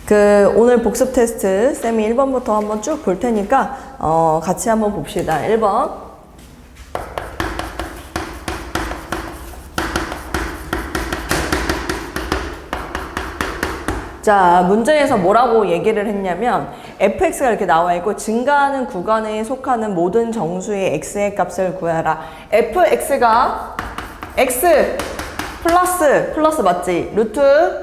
오늘 복습 테스트 쌤이 1번부터 한번 쭉 볼 테니까 같이 한번 봅시다. 1번. 자, 문제에서 뭐라고 얘기를 했냐면 fx가 이렇게 나와 있고 증가하는 구간에 속하는 모든 정수의 x의 값을 구하라. fx가 x 플러스 맞지? 루트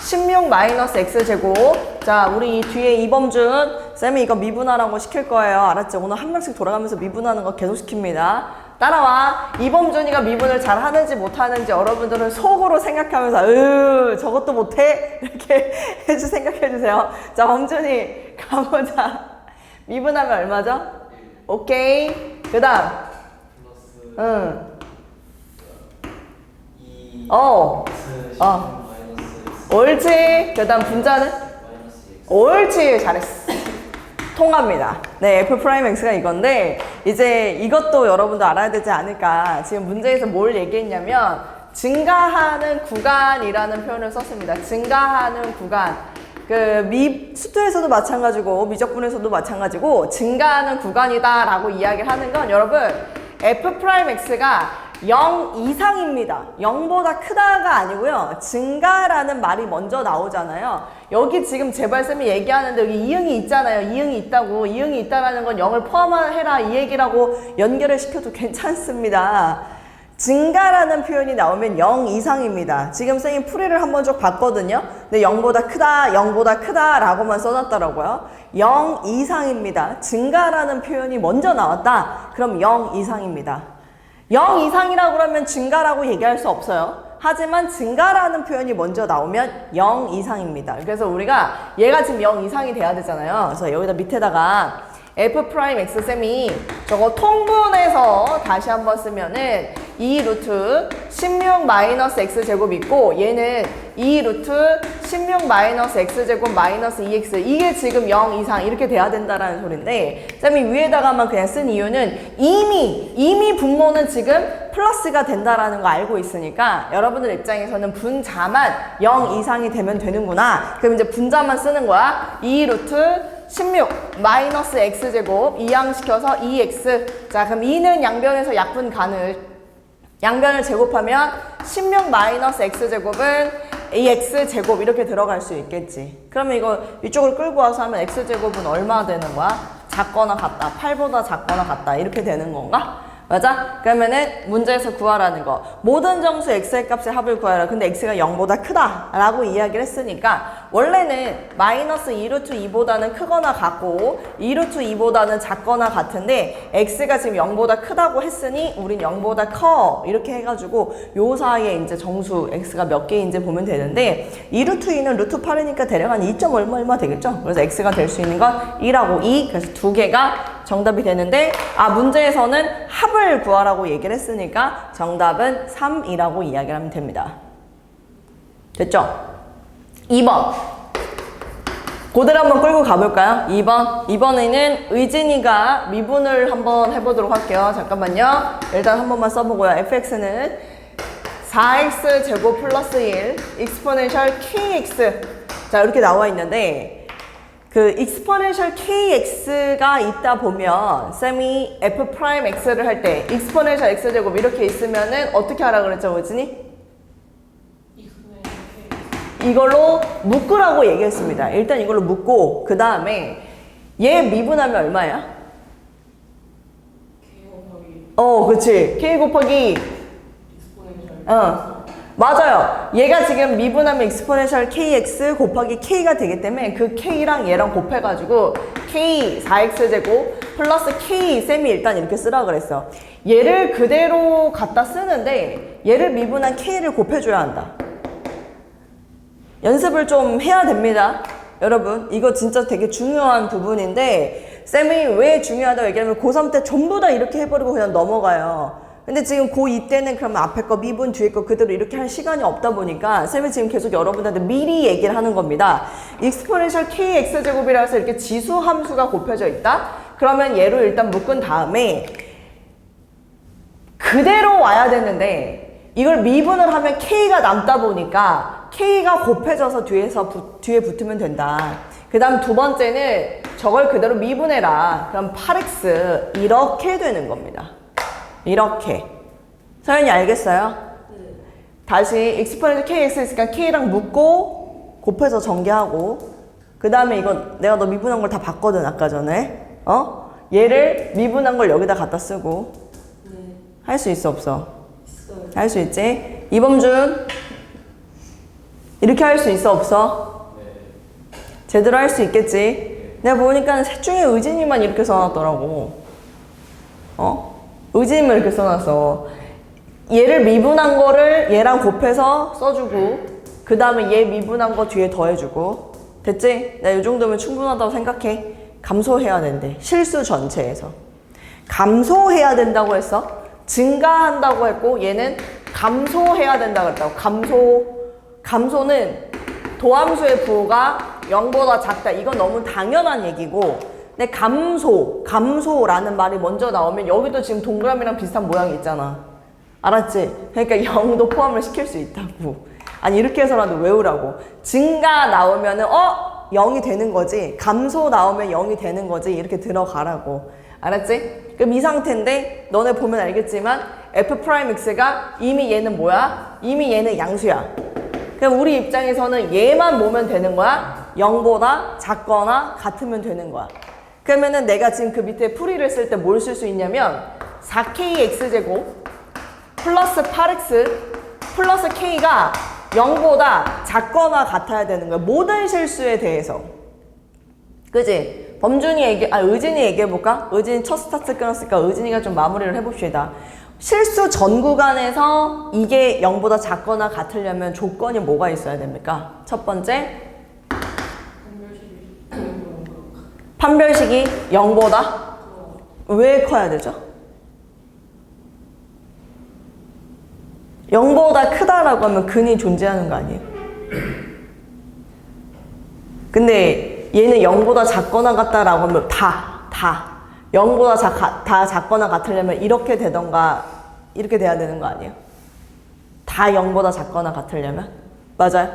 16 마이너스 x제곱. 자, 우리 뒤에 이범준 쌤이 이거 미분하라고 시킬 거예요. 알았지? 오늘 한 명씩 돌아가면서 미분하는 거 계속 시킵니다. 따라와. 이범준이가 미분을 잘 하는지 못하는지 여러분들은 속으로 생각하면서 저것도 못해? 이렇게 생각해주세요. 자, 범준이 가보자. 미분하면 얼마죠? 오케이. 그 다음. 옳지. 그 다음 분자는? 옳지. 잘했어. 통합니다. 네, F'X가 이건데 이제 이것도 여러분도 알아야 되지 않을까. 지금 문제에서 뭘 얘기했냐면 증가하는 구간이라는 표현을 썼습니다. 증가하는 구간. 수투에서도 마찬가지고 미적분에서도 마찬가지고 증가하는 구간이다 라고 이야기를 하는 건 여러분 F'X가 0 이상입니다. 0보다 크다가 아니고요. 증가라는 말이 먼저 나오잖아요. 여기 지금 제발쌤이 얘기하는데 여기 이응이 있잖아요. 이응이 있다고. 이응이 있다라는 건 0을 포함해라 이 얘기라고 연결을 시켜도 괜찮습니다. 증가라는 표현이 나오면 0 이상입니다. 지금 쌤이 풀이를 한번 쭉 봤거든요. 근데 0보다 크다 라고만 써놨더라고요. 0 이상입니다. 증가라는 표현이 먼저 나왔다. 그럼 0 이상입니다. 0 이상이라고 그러면 증가라고 얘기할 수 없어요. 하지만 증가라는 표현이 먼저 나오면 0 이상입니다. 그래서 우리가 얘가 지금 0 이상이 돼야 되잖아요. 그래서 여기다 밑에다가 F'X 쌤이 저거 통분해서 다시 한번 쓰면은 2 루트 16 마이너스 x제곱 있고 얘는 2 루트 16 마이너스 x제곱 마이너스 2x 이게 지금 0 이상 이렇게 돼야 된다라는 소린데 쌤이 위에다가만 그냥 쓴 이유는 이미 분모는 지금 플러스가 된다라는 거 알고 있으니까 여러분들 입장에서는 분자만 0 이상이 되면 되는구나. 그럼 이제 분자만 쓰는 거야. 2 루트 16 마이너스 x제곱 이항시켜서 2x. 자, 그럼 2는 양변에서 약분간을 양변을 제곱하면 16 마이너스 x제곱은 ax제곱 이렇게 들어갈 수 있겠지. 그러면 이거 이쪽을 끌고 와서 하면 x제곱은 얼마 되는 거야? 작거나 같다. 8보다 작거나 같다. 이렇게 되는 건가? 맞아? 그러면은 문제에서 구하라는 거. 모든 정수 x의 값의 합을 구하라. 근데 x가 0보다 크다 라고 이야기를 했으니까 원래는 마이너스 2루트 2보다는 크거나 같고 2루트 2보다는 작거나 같은데 x가 지금 0보다 크다고 했으니 우린 0보다 커 이렇게 해가지고 요 사이에 이제 정수 x가 몇 개인지 보면 되는데 2루트 2는 루트 8이니까 대략 한 2점 얼마 되겠죠? 그래서 x가 될 수 있는 건 1하고 2 그래서 두 개가 정답이 되는데 문제에서는 합을 구하라고 얘기를 했으니까 정답은 3이라고 이야기를 하면 됩니다. 됐죠? 2번 그대로 한번 끌고 가볼까요? 2번 이번에는 의진이가 미분을 한번 해보도록 할게요. 잠깐만요. 일단 한 번만 써보고요. fx는 4x 제곱 플러스 1 익스포넨셜 kx 자 이렇게 나와 있는데 익스포넨셜 kx가 있다 보면 쌤이 f'x를 할 때 익스포넨셜 x제곱 이렇게 있으면은 어떻게 하라 그랬죠, 의진이? 이걸로 묶으라고 얘기했습니다. 일단 이걸로 묶고 그 다음에 얘 미분하면 얼마야? 그치. k 곱하기 맞아요. 얘가 지금 미분하면 익스포넨셜 kx 곱하기 k가 되기 때문에 그 k랑 얘랑 곱해가지고 k 4x제곱 플러스 k 쌤이 일단 이렇게 쓰라 그랬어. 얘를 그대로 갖다 쓰는데 얘를 미분한 k를 곱해줘야 한다. 연습을 좀 해야 됩니다. 여러분 이거 진짜 되게 중요한 부분인데 쌤이 왜 중요하다고 얘기하면 고3 때 전부 다 이렇게 해버리고 그냥 넘어가요. 근데 지금 고2 때는 그러면 앞에 거 미분 뒤에 거 그대로 이렇게 할 시간이 없다 보니까 쌤이 지금 계속 여러분들한테 미리 얘기를 하는 겁니다. 익스포넨셜 kx제곱이라 해서 이렇게 지수 함수가 곱해져 있다? 그러면 얘로 일단 묶은 다음에 그대로 와야 되는데 이걸 미분을 하면 K가 남다 보니까 K가 곱해져서 뒤에 붙으면 된다. 그 다음 두 번째는 저걸 그대로 미분해라. 그럼 8x 이렇게 되는 겁니다. 이렇게. 서연이 알겠어요? 다시 exponent kx 있으니까 k랑 묶고 곱해서 전개하고 그 다음에 이건 내가 너 미분한 걸 다 봤거든 아까 전에. 얘를 미분한 걸 여기다 갖다 쓰고 할 수 있어 없어? 할 수 있지? 이범준 이렇게 할 수 있어 없어? 제대로 할 수 있겠지? 내가 보니까 셋 중에 의진이만 이렇게 써놨더라고. 의진이만 이렇게 써놨어. 얘를 미분한 거를 얘랑 곱해서 써주고 그 다음에 얘 미분한 거 뒤에 더해주고 됐지? 나 이 정도면 충분하다고 생각해. 감소해야 된대. 실수 전체에서. 감소해야 된다고 했어. 증가한다고 했고 얘는 감소해야 된다고 했다고. 감소는 도함수의 부호가 0보다 작다. 이건 너무 당연한 얘기고 근데 감소라는 말이 먼저 나오면 여기도 지금 동그라미랑 비슷한 모양이 있잖아. 알았지? 그러니까 0도 포함을 시킬 수 있다고. 아니 이렇게 해서라도 외우라고. 증가 나오면은 0이 되는 거지. 감소 나오면 0이 되는 거지. 이렇게 들어가라고. 알았지? 그럼 이 상태인데 너네 보면 알겠지만 f'x가 이미 얘는 뭐야? 이미 얘는 양수야. 그럼 우리 입장에서는 얘만 모으면 되는 거야. 0보다 작거나 같으면 되는 거야. 그러면은 내가 지금 그 밑에 풀이를 쓸 때 뭘 쓸 수 있냐면 4kx제곱 플러스 8x 플러스 k가 0보다 작거나 같아야 되는 거야. 모든 실수에 대해서. 그지? 의진이 얘기해볼까? 의진이 첫 스타트 끊었으니까 의진이가 좀 마무리를 해봅시다. 실수 전 구간에서 이게 0보다 작거나 같으려면 조건이 뭐가 있어야 됩니까? 첫 번째, 판별식이 0보다 왜 커야 되죠? 0보다 크다라고 하면 근이 존재하는 거 아니에요? 근데 얘는 0보다 작거나 같다라고 하면 다 0보다 다 작거나 같으려면 이렇게 되던가 이렇게 돼야 되는 거 아니에요? 다 0보다 작거나 같으려면? 맞아요?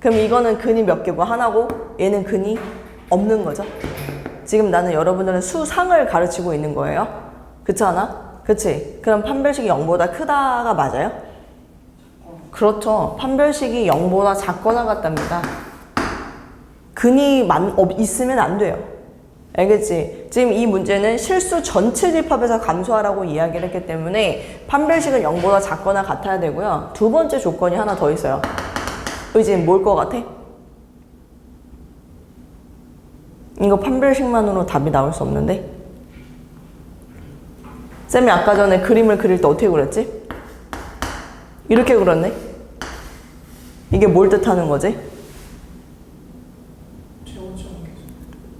그럼 이거는 근이 몇 개고 하나고 얘는 근이 없는 거죠? 지금 나는 여러분들은 수상을 가르치고 있는 거예요. 그렇지 않아? 그치? 그럼 판별식이 0보다 크다가 맞아요? 그렇죠. 판별식이 0보다 작거나 같답니다. 근이 있으면 안 돼요. 알겠지? 지금 이 문제는 실수 전체 집합에서 감소하라고 이야기를 했기 때문에 판별식은 0보다 작거나 같아야 되고요. 두 번째 조건이 하나 더 있어요. 의진 뭘 것 같아? 이거 판별식만으로 답이 나올 수 없는데? 쌤이 아까 전에 그림을 그릴 때 어떻게 그렸지? 이렇게 그렸네? 이게 뭘 뜻하는 거지?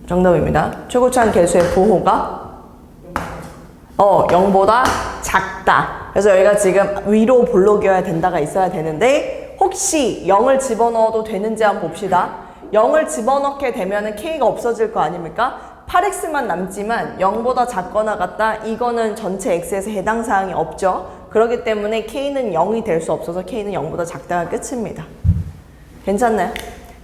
정답입니다. 최고차항 개수의 부호가 0보다 작다. 그래서 여기가 지금 위로 볼록이어야 된다가 있어야 되는데 혹시 0을 집어넣어도 되는지 한번 봅시다. 0을 집어넣게 되면 K가 없어질 거 아닙니까? 8x만 남지만 0보다 작거나 같다. 이거는 전체 x에서 해당 사항이 없죠. 그렇기 때문에 K는 0이 될 수 없어서 K는 0보다 작다가 끝입니다. 괜찮나요?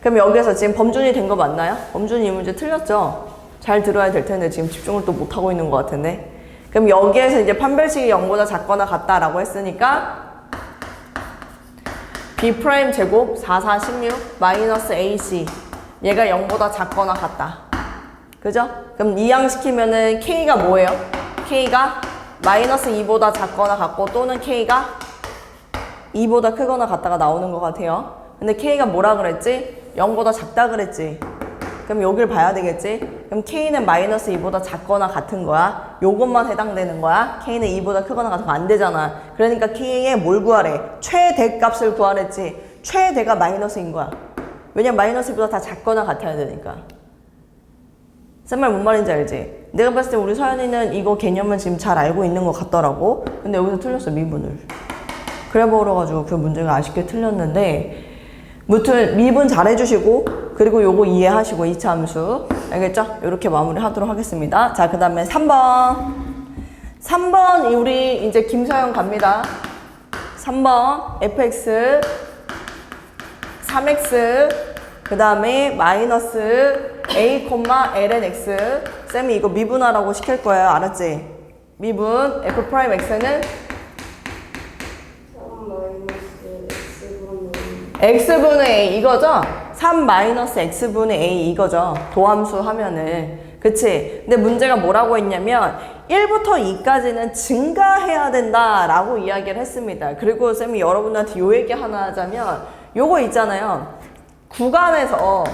그럼 여기에서 지금 범준이 된 거 맞나요? 범준이 이 문제 틀렸죠? 잘 들어야 될 텐데 지금 집중을 또 못하고 있는 것 같은데. 그럼 여기에서 이제 판별식이 0보다 작거나 같다라고 했으니까 B' 제곱 4, 4, 16 마이너스 AC 얘가 0보다 작거나 같다. 그죠? 그럼 이항시키면은 K가 뭐예요? K가 마이너스 2보다 작거나 같고 또는 K가 2보다 크거나 같다가 나오는 것 같아요. 근데 K가 뭐라 그랬지? 0보다 작다 그랬지. 그럼 여길 봐야 되겠지? 그럼 K는 마이너스 2보다 작거나 같은 거야. 요것만 해당되는 거야. K는 2보다 크거나 같은 거 안 되잖아. 그러니까 K의 뭘 구하래? 최대값을 구하랬지. 최대가 마이너스인 거야. 왜냐면 마이너스 2보다 다 작거나 같아야 되니까. 쌤 말 뭔 말인지 알지? 내가 봤을 때 우리 서연이는 이거 개념은 지금 잘 알고 있는 것 같더라고. 근데 여기서 틀렸어, 미분을. 그래 버려가지고 그 문제가 아쉽게 틀렸는데 무튼 미분 잘 해주시고 그리고 요거 이해하시고 2차 함수 알겠죠? 이렇게 마무리 하도록 하겠습니다. 자, 그 다음에 3번 우리 이제 김서영 갑니다. 3번 fx 3x 그 다음에 마이너스 a, ln x. 쌤이 이거 미분하라고 시킬 거예요. 알았지? 미분 f'x는 x분의 a 이거죠? 3 마이너스 x분의 a 이거죠? 도함수 하면은. 그치? 근데 문제가 뭐라고 했냐면 1부터 2까지는 증가해야 된다라고 이야기를 했습니다. 그리고 쌤이 여러분한테 요 얘기 하나 하자면 요거 있잖아요. 구간에서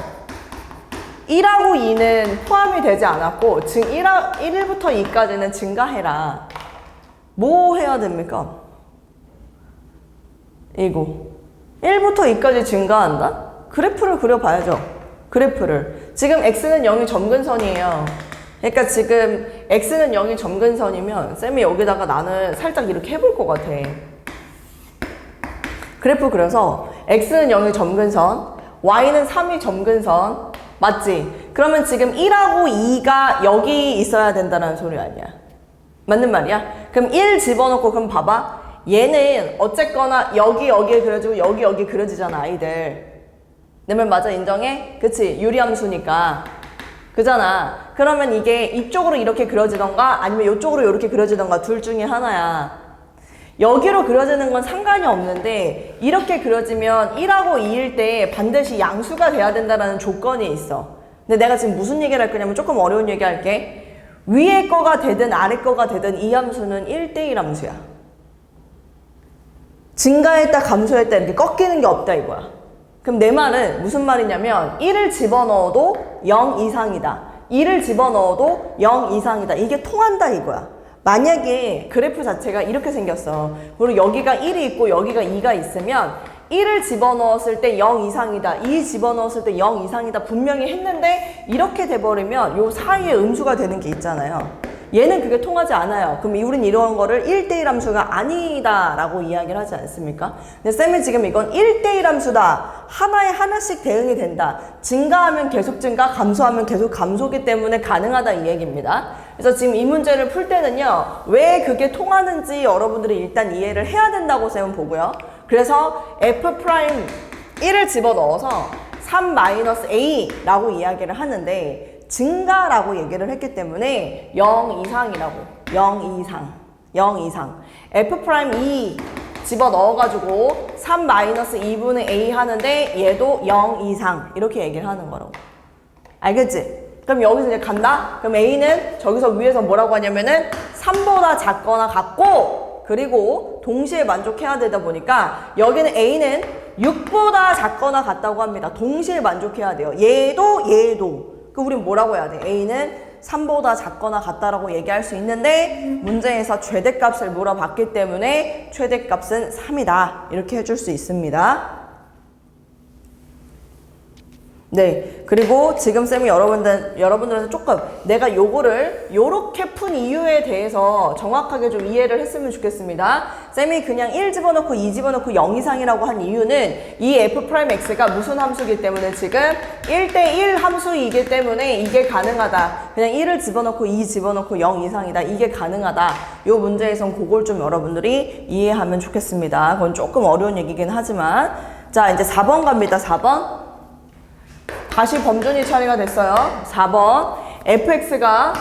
1하고 2는 포함이 되지 않았고 1부터 2까지는 증가해라. 뭐 해야 됩니까? 이거 1부터 2까지 증가한다? 그래프를 그려봐야죠. 그래프를. 지금 x는 0이 점근선이에요. 그러니까 지금 x는 0이 점근선이면 쌤이 여기다가 나는 살짝 이렇게 해볼 것 같아. 그래프 그려서 x는 0이 점근선, y는 3이 점근선. 맞지? 그러면 지금 1하고 2가 여기 있어야 된다는 소리 아니야. 맞는 말이야? 그럼 1 집어넣고 그럼 봐봐. 얘는 어쨌거나 여기에 그려지고 여기 그려지잖아, 아이들. 내 말 맞아? 인정해? 그치? 유리함수니까. 그잖아. 그러면 이게 이쪽으로 이렇게 그려지던가 아니면 이쪽으로 이렇게 그려지던가 둘 중에 하나야. 여기로 그려지는 건 상관이 없는데 이렇게 그려지면 1하고 2일 때 반드시 양수가 돼야 된다는 조건이 있어. 근데 내가 지금 무슨 얘기를 할 거냐면 조금 어려운 얘기 할게. 위에 거가 되든 아래 거가 되든 이 함수는 1대1 함수야. 증가했다 감소했다 이렇게 꺾이는 게 없다 이거야. 그럼 내 말은 무슨 말이냐면 1을 집어넣어도 0 이상이다. 2를 집어넣어도 0 이상이다. 이게 통한다 이거야. 만약에 그래프 자체가 이렇게 생겼어. 그리고 여기가 1이 있고 여기가 2가 있으면 1을 집어넣었을 때 0 이상이다. 2 집어넣었을 때 0 이상이다. 분명히 했는데 이렇게 돼버리면 요 사이에 음수가 되는 게 있잖아요. 얘는 그게 통하지 않아요. 그럼 우린 이런 거를 1대1 함수가 아니다 라고 이야기를 하지 않습니까? 근데 쌤이 지금 이건 1대1 함수다. 하나에 하나씩 대응이 된다. 증가하면 계속 증가, 감소하면 계속 감소기 때문에 가능하다 이 얘기입니다. 그래서 지금 이 문제를 풀 때는요. 왜 그게 통하는지 여러분들이 일단 이해를 해야 된다고 쌤은 보고요. 그래서 F'1을 집어넣어서 3-A라고 이야기를 하는데 증가라고 얘기를 했기 때문에 0 이상이라고. 0 이상. F'2 집어넣어가지고 3-2분의 A 하는데 얘도 0 이상 이렇게 얘기를 하는 거라고. 알겠지? 그럼 여기서 이제 간다? 그럼 A는 저기서 위에서 뭐라고 하냐면은 3보다 작거나 같고 그리고 동시에 만족해야 되다 보니까 여기는 A는 6보다 작거나 같다고 합니다. 동시에 만족해야 돼요. 얘도. 그 우린 뭐라고 해야 돼? A는 3보다 작거나 같다라고 얘기할 수 있는데 문제에서 최대값을 물어봤기 때문에 최대값은 3이다. 이렇게 해줄 수 있습니다. 네, 그리고 지금 쌤이 여러분들한테 조금 내가 요거를 요렇게 푼 이유에 대해서 정확하게 좀 이해를 했으면 좋겠습니다. 쌤이 그냥 1 집어넣고 2 집어넣고 0 이상이라고 한 이유는 이 F'X가 무슨 함수이기 때문에 지금 1대1 함수이기 때문에 이게 가능하다. 그냥 1을 집어넣고 2 집어넣고 0 이상이다. 이게 가능하다. 요 문제에선 그걸 좀 여러분들이 이해하면 좋겠습니다. 그건 조금 어려운 얘기긴 하지만 자, 이제 4번 갑니다. 4번. 다시 범준이 처리가 됐어요. 4번 fx가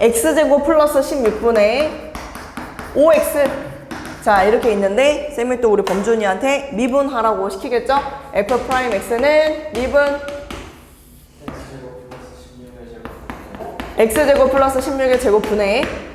x제곱 플러스 16분의 5x 자 이렇게 있는데 쌤이 또 우리 범준이한테 미분하라고 시키겠죠? f'x는 미분 x제곱 플러스 16의 제곱분의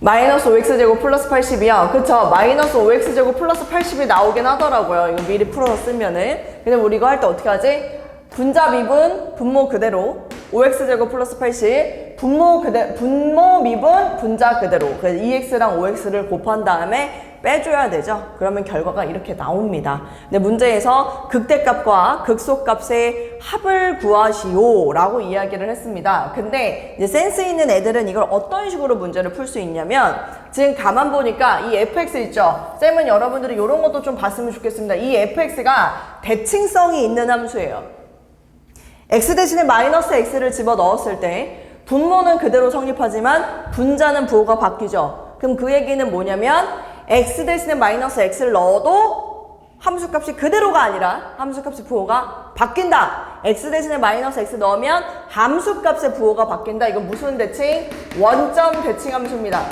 마이너스 5x제곱 플러스 80이요. 그쵸? 마이너스 5x제곱 플러스 80이 나오긴 하더라고요. 이거 미리 풀어서 쓰면은. 근데 우리 이거 할 때 어떻게 하지? 분자 미분, 분모 그대로. 5x제곱 플러스 80. 분모 미분, 분자 그대로. 그래서 2x랑 5x를 곱한 다음에 빼줘야 되죠. 그러면 결과가 이렇게 나옵니다. 근데 문제에서 극대값과 극소값의 합을 구하시오 라고 이야기를 했습니다. 근데 이제 센스 있는 애들은 이걸 어떤 식으로 문제를 풀 수 있냐면 지금 가만 보니까 이 fx 있죠. 쌤은 여러분들이 이런 것도 좀 봤으면 좋겠습니다. 이 fx가 대칭성이 있는 함수예요. x 대신에 마이너스 x를 집어넣었을 때 분모는 그대로 성립하지만 분자는 부호가 바뀌죠. 그럼 그 얘기는 뭐냐면 x 대신에 마이너스 x를 넣어도 함수값이 그대로가 아니라 함수값의 부호가 바뀐다. x 대신에 마이너스 x 넣으면 함수값의 부호가 바뀐다. 이건 무슨 대칭? 원점 대칭함수입니다.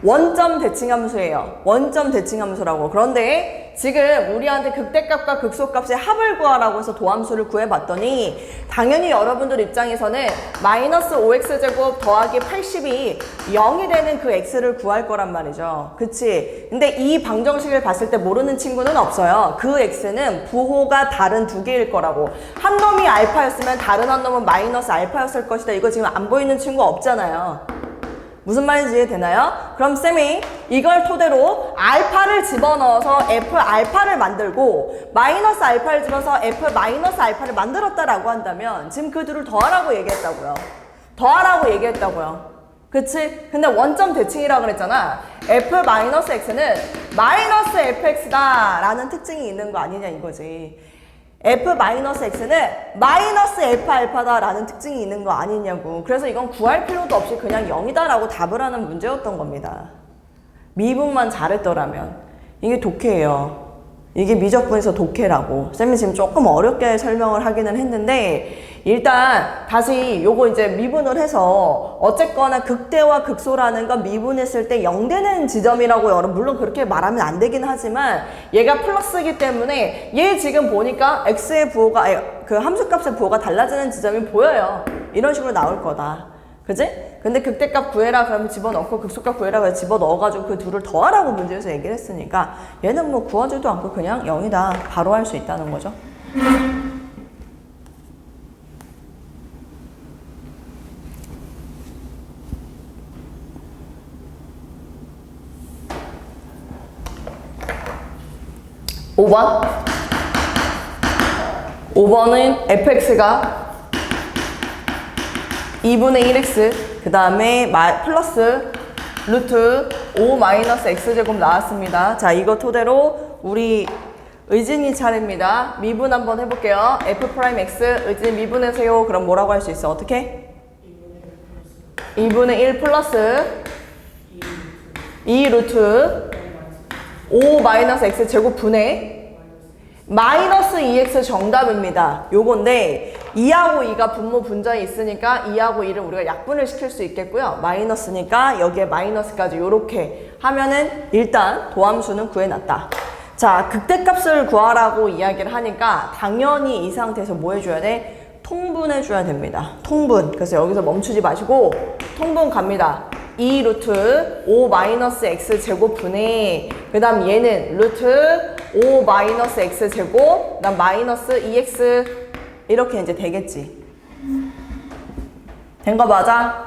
원점 대칭함수예요. 원점 대칭함수라고. 그런데 지금 우리한테 극대값과 극소값의 합을 구하라고 해서 도함수를 구해봤더니 당연히 여러분들 입장에서는 마이너스 5x제곱 더하기 80이 0이 되는 그 x를 구할 거란 말이죠. 그치? 근데 이 방정식을 봤을 때 모르는 친구는 없어요. 그 x는 부호가 다른 두 개일 거라고. 한 놈이 알파였으면 다른 한 놈은 마이너스 알파였을 것이다. 이거 지금 안 보이는 친구 없잖아요. 무슨 말인지 이해되나요? 그럼 쌤이 이걸 토대로 알파를 집어넣어서 f 알파를 만들고 마이너스 알파를 집어서 f 마이너스 알파를 만들었다라고 한다면 지금 그 둘을 더하라고 얘기했다고요. 더하라고 얘기했다고요. 그치? 근데 원점 대칭이라고 그랬잖아. f 마이너스 x는 마이너스 fx다 라는 특징이 있는 거 아니냐 이거지. f-x는 마이너스 f 알파다 라는 특징이 있는 거 아니냐고. 그래서 이건 구할 필요도 없이 그냥 0이다 라고 답을 하는 문제였던 겁니다. 미분만 잘했더라면. 이게 독해예요. 이게 미적분에서 독해라고. 쌤이 지금 조금 어렵게 설명을 하기는 했는데 일단 다시 요거 이제 미분을 해서 어쨌거나 극대와 극소라는 건 미분했을 때 0 되는 지점이라고 여러분 물론 그렇게 말하면 안 되긴 하지만 얘가 플러스이기 때문에 얘 지금 보니까 x의 부호가 그 함수값의 부호가 달라지는 지점이 보여요. 이런 식으로 나올 거다. 그지? 근데 극대값 구해라 그러면 집어넣고 극소값 구해라 그래서 집어넣어가지고 그 둘을 더하라고 문제에서 얘기를 했으니까 얘는 뭐 구하지도 않고 그냥 0이다 바로 할 수 있다는 거죠. 5번 5번은 fx가 2분의 1x 그 다음에 플러스 루트 5 마이너스 x제곱 나왔습니다. 자, 이거 토대로 우리 의진이 차례입니다. 미분 한번 해볼게요. f'(x) 의진 미분해세요. 그럼 뭐라고 할 수 있어? 어떻게? 2분의 1 플러스 2 루트 5 마이너스 x 제곱 분의 마이너스 2x 정답입니다. 요건데 2하고 2가 분모 분자에 있으니까 2하고 2를 우리가 약분을 시킬 수 있겠고요. 마이너스니까 여기에 마이너스까지 요렇게 하면은 일단 도함수는 구해놨다. 자, 극대값을 구하라고 이야기를 하니까 당연히 이 상태에서 뭐 해줘야 돼? 통분해줘야 됩니다. 통분. 그래서 여기서 멈추지 마시고 통분 갑니다. 2 루트 5 마이너스 x 제곱 분의 그 다음 얘는 루트 5 마이너스 x 제곱 그 다음 마이너스 2x 이렇게 이제 되겠지. 된 거 맞아?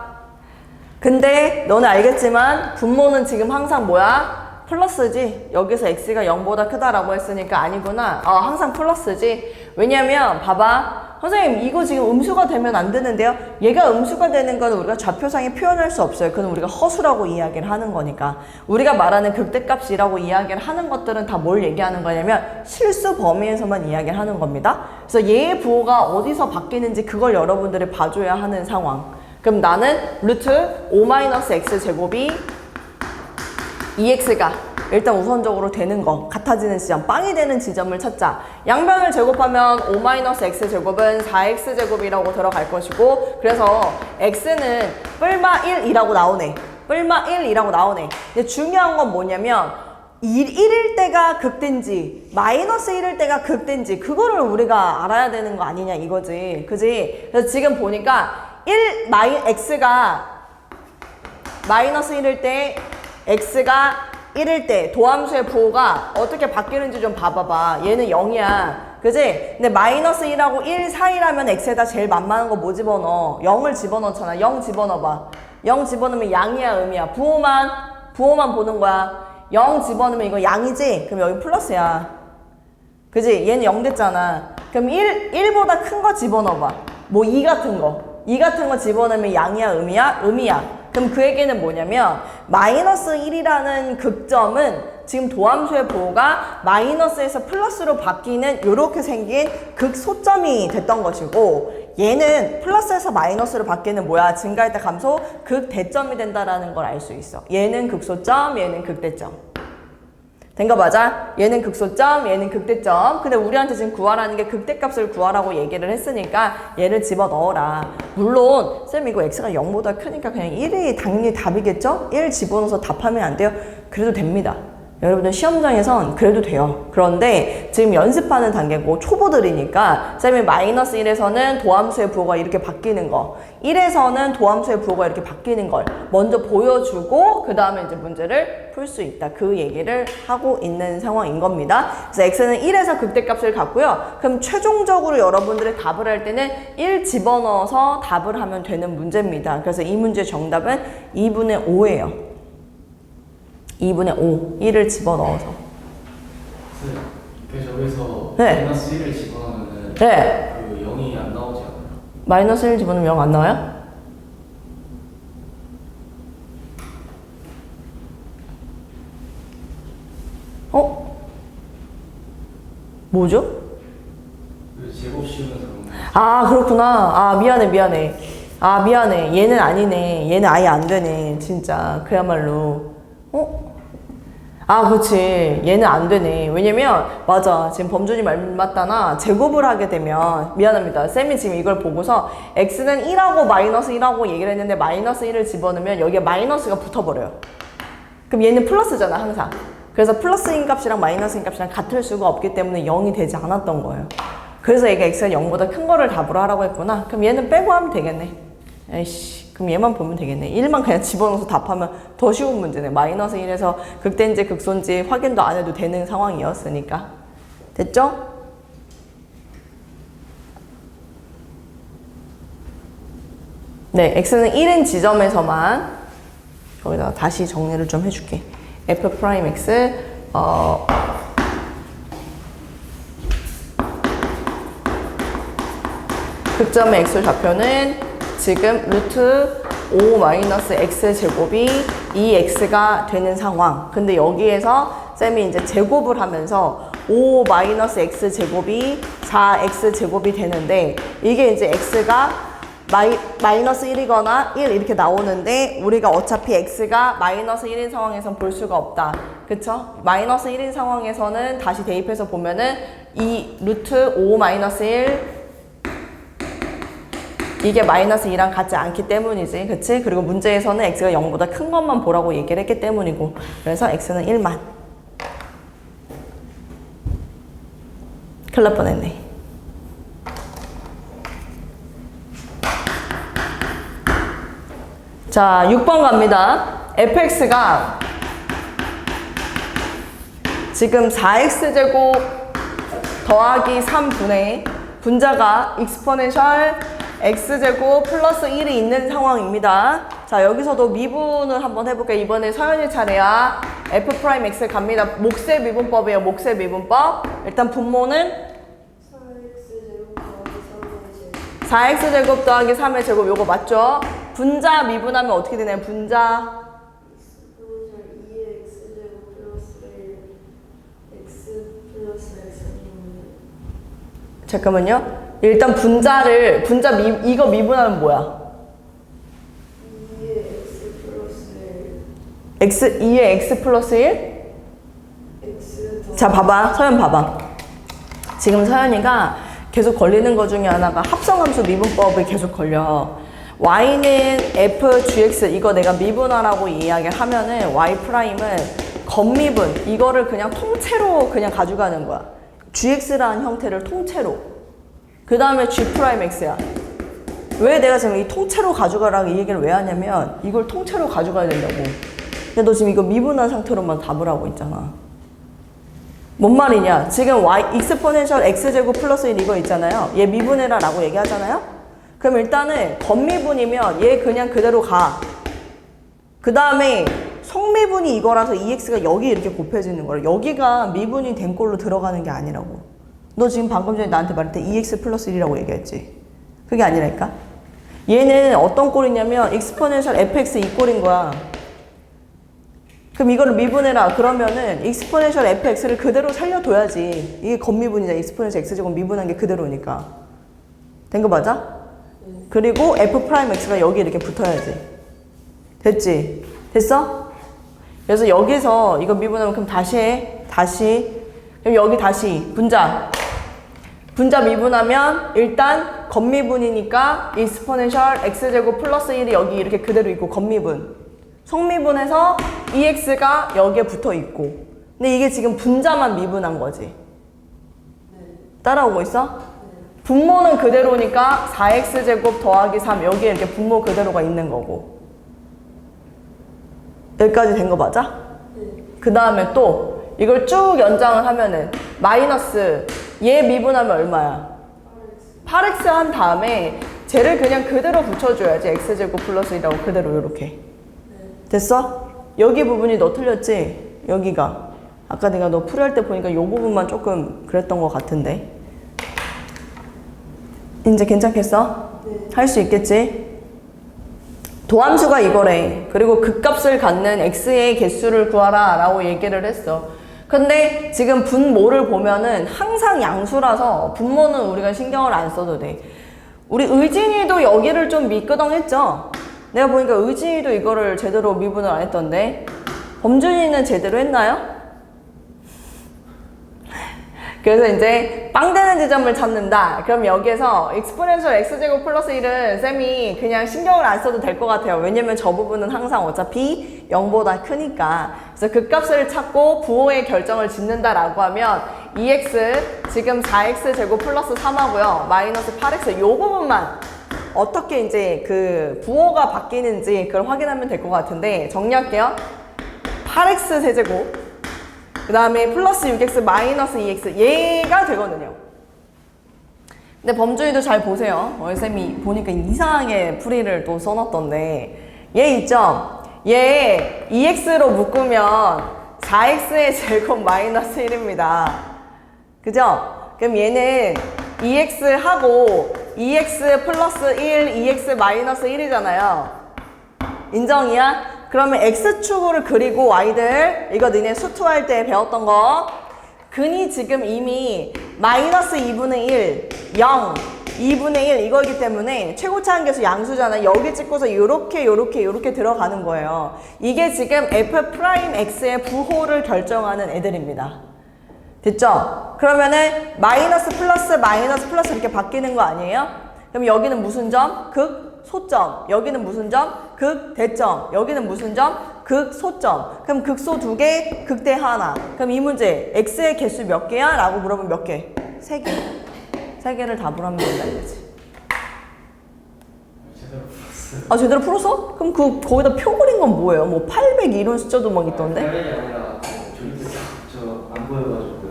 근데 너는 알겠지만 분모는 지금 항상 뭐야? 플러스지. 여기서 x가 0보다 크다라고 했으니까 아니구나. 항상 플러스지. 왜냐면 봐봐. 선생님 이거 지금 음수가 되면 안 되는데요. 얘가 음수가 되는 건 우리가 좌표상에 표현할 수 없어요. 그건 우리가 허수라고 이야기를 하는 거니까. 우리가 말하는 극대값이라고 이야기를 하는 것들은 다 뭘 얘기하는 거냐면 실수 범위에서만 이야기를 하는 겁니다. 그래서 얘의 부호가 어디서 바뀌는지 그걸 여러분들이 봐줘야 하는 상황. 그럼 나는 루트 5-x 제곱이 2x가 일단 우선적으로 되는 거, 같아지는 지점, 빵이 되는 지점을 찾자. 양변을 제곱하면 5-x 제곱은 4x 제곱이라고 들어갈 것이고 그래서 x는 뿔마 1이라고 나오네. 뿔마 1이라고 나오네. 근데 중요한 건 뭐냐면 1일 때가 극대인지 마이너스 1일 때가 극대인지 그거를 우리가 알아야 되는 거 아니냐 이거지. 그지? 그래서 지금 보니까 x가 마이너스 1일 때 x가 1일 때 도함수의 부호가 어떻게 바뀌는지 좀 봐봐봐. 얘는 0이야. 그지? 근데 마이너스 1하고 1 사이라면 x에다 제일 만만한 거 뭐 집어넣어? 0을 집어넣잖아. 0 집어넣어봐. 0 집어넣으면 양이야 음이야? 부호만 보는 거야. 0 집어넣으면 이거 양이지? 그럼 여기 플러스야. 그지? 얘는 0 됐잖아. 그럼 1보다 큰 거 집어넣어봐. 뭐 2 같은 거. 2 같은 거 집어넣으면 양이야 음이야? 음이야. 그럼 그 얘기는 뭐냐면 마이너스 1이라는 극점은 지금 도함수의 부호가 마이너스에서 플러스로 바뀌는 이렇게 생긴 극소점이 됐던 것이고 얘는 플러스에서 마이너스로 바뀌는 뭐야? 증가할 때 감소, 극대점이 된다라는 걸 알 수 있어. 얘는 극소점, 얘는 극대점. 된 거 맞아? 얘는 극소점, 얘는 극대점. 근데 우리한테 지금 구하라는 게 극대값을 구하라고 얘기를 했으니까 얘를 집어넣어라. 물론 쌤 이거 x가 0보다 크니까 그냥 1이 당연히 답이겠죠? 1 집어넣어서 답하면 안 돼요? 그래도 됩니다. 여러분들 시험장에선 그래도 돼요. 그런데 지금 연습하는 단계고 초보들이니까 쌤이 마이너스 1에서는 도함수의 부호가 이렇게 바뀌는 거, 1에서는 도함수의 부호가 이렇게 바뀌는 걸 먼저 보여주고 그 다음에 이제 문제를 풀 수 있다. 그 얘기를 하고 있는 상황인 겁니다. 그래서 x는 1에서 극대값을 갖고요. 그럼 최종적으로 여러분들이 답을 할 때는 1 집어넣어서 답을 하면 되는 문제입니다. 그래서 이 문제의 정답은 2분의 5예요. 2분의 5, 1을 집어넣어서. 그래서 여기서 네. 마이너스 1을 집어넣으면 네. 그 0이 안 나오지 않나요? 마이너스 1 집어넣으면 0 안 나와요? 뭐죠? 그 제곱 씌우면서 그런 거. 아, 그렇구나. 아, 미안해. 아, 미안해. 얘는 아니네. 얘는 아예 안 되네. 진짜. 그야말로. 아, 그렇지. 얘는 안 되네. 왜냐면, 맞아. 지금 범준이 말 맞다나, 제곱을 하게 되면, 미안합니다. 쌤이 지금 이걸 보고서, x는 1하고 마이너스 1하고 얘기를 했는데, 마이너스 1을 집어넣으면, 여기에 마이너스가 붙어버려요. 그럼 얘는 플러스잖아, 항상. 그래서 플러스인 값이랑 마이너스인 값이랑 같을 수가 없기 때문에 0이 되지 않았던 거예요. 그래서 얘가 x가 0보다 큰 거를 답으로 하라고 했구나. 그럼 얘는 빼고 하면 되겠네. 에이씨, 그럼 얘만 보면 되겠네. 1만 그냥 집어넣어서 답하면 더 쉬운 문제네. 마이너스 1에서 극대인지 극소인지 확인도 안 해도 되는 상황이었으니까. 됐죠? 네, x는 1인 지점에서만 여기다가 다시 정리를 좀 해줄게. f'(x) 극점의 x 좌표는 지금 루트 5-x 제곱이 2x가 되는 상황. 근데 여기에서 쌤이 이제 제곱을 하면서 5-x 제곱이 4x 제곱이 되는데 이게 이제 x가 마이너스 1이거나 1 이렇게 나오는데 우리가 어차피 x가 마이너스 1인 상황에선 볼 수가 없다. 그쵸? 마이너스 1인 상황에서는 다시 대입해서 보면은 이 루트 5-1 이게 마이너스 2랑 같지 않기 때문이지. 그치? 그리고 문제에서는 x가 0보다 큰 것만 보라고 얘기를 했기 때문이고. 그래서 x는 1만. 큰일 날 뻔했네. 자, 6번 갑니다. fx가 지금 4x제곱 더하기 3분의 분자가 익스포넨셜 x제곱 플러스 1이 있는 상황입니다. 자, 여기서도 미분을 한번 해볼게요. 이번에 서연이 차례야. f'x 갑니다. 몫의 미분법이에요. 몫의 미분법. 일단 분모는 4x제곱 더하기 3의 제곱 요거 맞죠? 분자 미분하면 어떻게 되나요? 분자 잠깐만요. 일단 분자 이거 미분하면 뭐야? 2의 x 플러스 1? 자, 봐봐. 서연 봐봐. 지금 서연이가 계속 걸리는 것 중에 하나가 합성함수 미분법이 계속 걸려. y는 f gx 이거 내가 미분하라고 이야기를 하면은 y 프라임은 겉미분 이거를 그냥 통째로 그냥 가져가는 거야. gx라는 형태를 통째로. 그 다음에 g 프라임 x야. 왜 내가 지금 이 통째로 가져가라고 이 얘기를 왜 하냐면 이걸 통째로 가져가야 된다고. 근데 너 지금 이거 미분한 상태로만 답을 하고 있잖아. 뭔 말이냐? 지금 y 익스포넨셜 x제곱 플러스 1 이거 있잖아요. 얘 미분해라 라고 얘기하잖아요. 그럼 일단은 겉미분이면 얘 그냥 그대로 가. 그 다음에 성미분이 이거라서 2x가 여기 이렇게 곱해지는 거야. 여기가 미분이 된 꼴로 들어가는 게 아니라고. 너 지금 방금 전에 나한테 말할 때 2x 플러스 1이라고 얘기했지. 그게 아니라니까. 얘는 어떤 꼴이냐면 익스포넨셜 fx 이 꼴인 거야. 그럼 이거를 미분해라. 그러면은 익스포넨셜 fx를 그대로 살려둬야지. 이게 겉미분이잖아. 익스포넨셜 x제곱 미분한 게 그대로니까. 된 거 맞아? 그리고 f 프라임 x가 여기 이렇게 붙어야지. 됐지? 됐어? 그래서 여기서 이거 미분하면 그럼 다시 해. 다시. 그럼 여기 다시 분자. 분자 미분하면 일단 겉미분이니까 익스포넨셜 x제곱 플러스 1이 여기 이렇게 그대로 있고 겉미분. 속미분해서 2x가 여기에 붙어 있고. 근데 이게 지금 분자만 미분한 거지. 따라오고 있어? 분모는 그대로니까 4x제곱 더하기 3 여기에 이렇게 분모 그대로가 있는 거고. 여기까지 된 거 맞아? 그 다음에 또 이걸 쭉 연장을 하면은 마이너스 얘 미분하면 얼마야? 8x 한 다음에 쟤를 그냥 그대로 붙여줘야지. x제곱 플러스 1이라고 그대로 이렇게. 됐어? 여기 부분이 너 틀렸지? 여기가. 아까 내가 너 풀이할 때 보니까 이 부분만 조금 그랬던 것 같은데. 이제 괜찮겠어? 할 수 있겠지? 도함수가 이거래. 그리고 극값을 갖는 x의 개수를 구하라 라고 얘기를 했어. 근데 지금 분모를 보면은 항상 양수라서 분모는 우리가 신경을 안 써도 돼. 우리 의진이도 여기를 좀 미끄덩했죠? 내가 보니까 의진이도 이거를 제대로 미분을 안 했던데 범준이는 제대로 했나요? 그래서 이제 빵 되는 지점을 찾는다. 그럼 여기에서 익스포넨셜 x제곱 플러스 1은 쌤이 그냥 신경을 안 써도 될 것 같아요. 왜냐면 저 부분은 항상 어차피 0보다 크니까. 그래서 그 값을 찾고 부호의 결정을 짓는다라고 하면 2x 지금 4x 제곱 플러스 3하고요. 마이너스 8x 요 부분만 어떻게 이제 그 부호가 바뀌는지 그걸 확인하면 될 것 같은데 정리할게요. 8x 세제곱 그 다음에 플러스 6x 마이너스 2x 얘가 되거든요. 근데 범준이도 잘 보세요. 쌤이 보니까 이상하게 풀이를 또 써놨던데 얘 있죠? 얘 2x로 묶으면 4x의 제곱 마이너스 1입니다. 그죠? 그럼 얘는 2x하고 2x 플러스 1, 2x 마이너스 1이잖아요. 인정이야? 그러면 x축을 그리고 y들 이거 너네 수투할 때 배웠던 거 근이 지금 이미 마이너스 2분의 1, 0, 2분의 1 이거이기 때문에 최고차 한계수 양수잖아. 여기 찍고서 요렇게 들어가는 거예요. 이게 지금 f'x의 부호를 결정하는 애들입니다. 됐죠? 그러면은 마이너스 플러스 이렇게 바뀌는 거 아니에요? 그럼 여기는 무슨 점? 극소점. 여기는 무슨 점? 극대점. 여기는 무슨 점? 극소점. 그럼 극소 2개, 극대 하나. 그럼 이 문제 x의 개수 몇 개야? 라고 물어보면 몇 개? 3개. 3개를 답을 하면 된다 이거지. 제대로 풀었어요. 아 제대로 풀었어? 그럼 거기다 표 그린 건 뭐예요? 뭐 800 이런 숫자도 막 있던데? 800이 아니라 저안 보여가지고.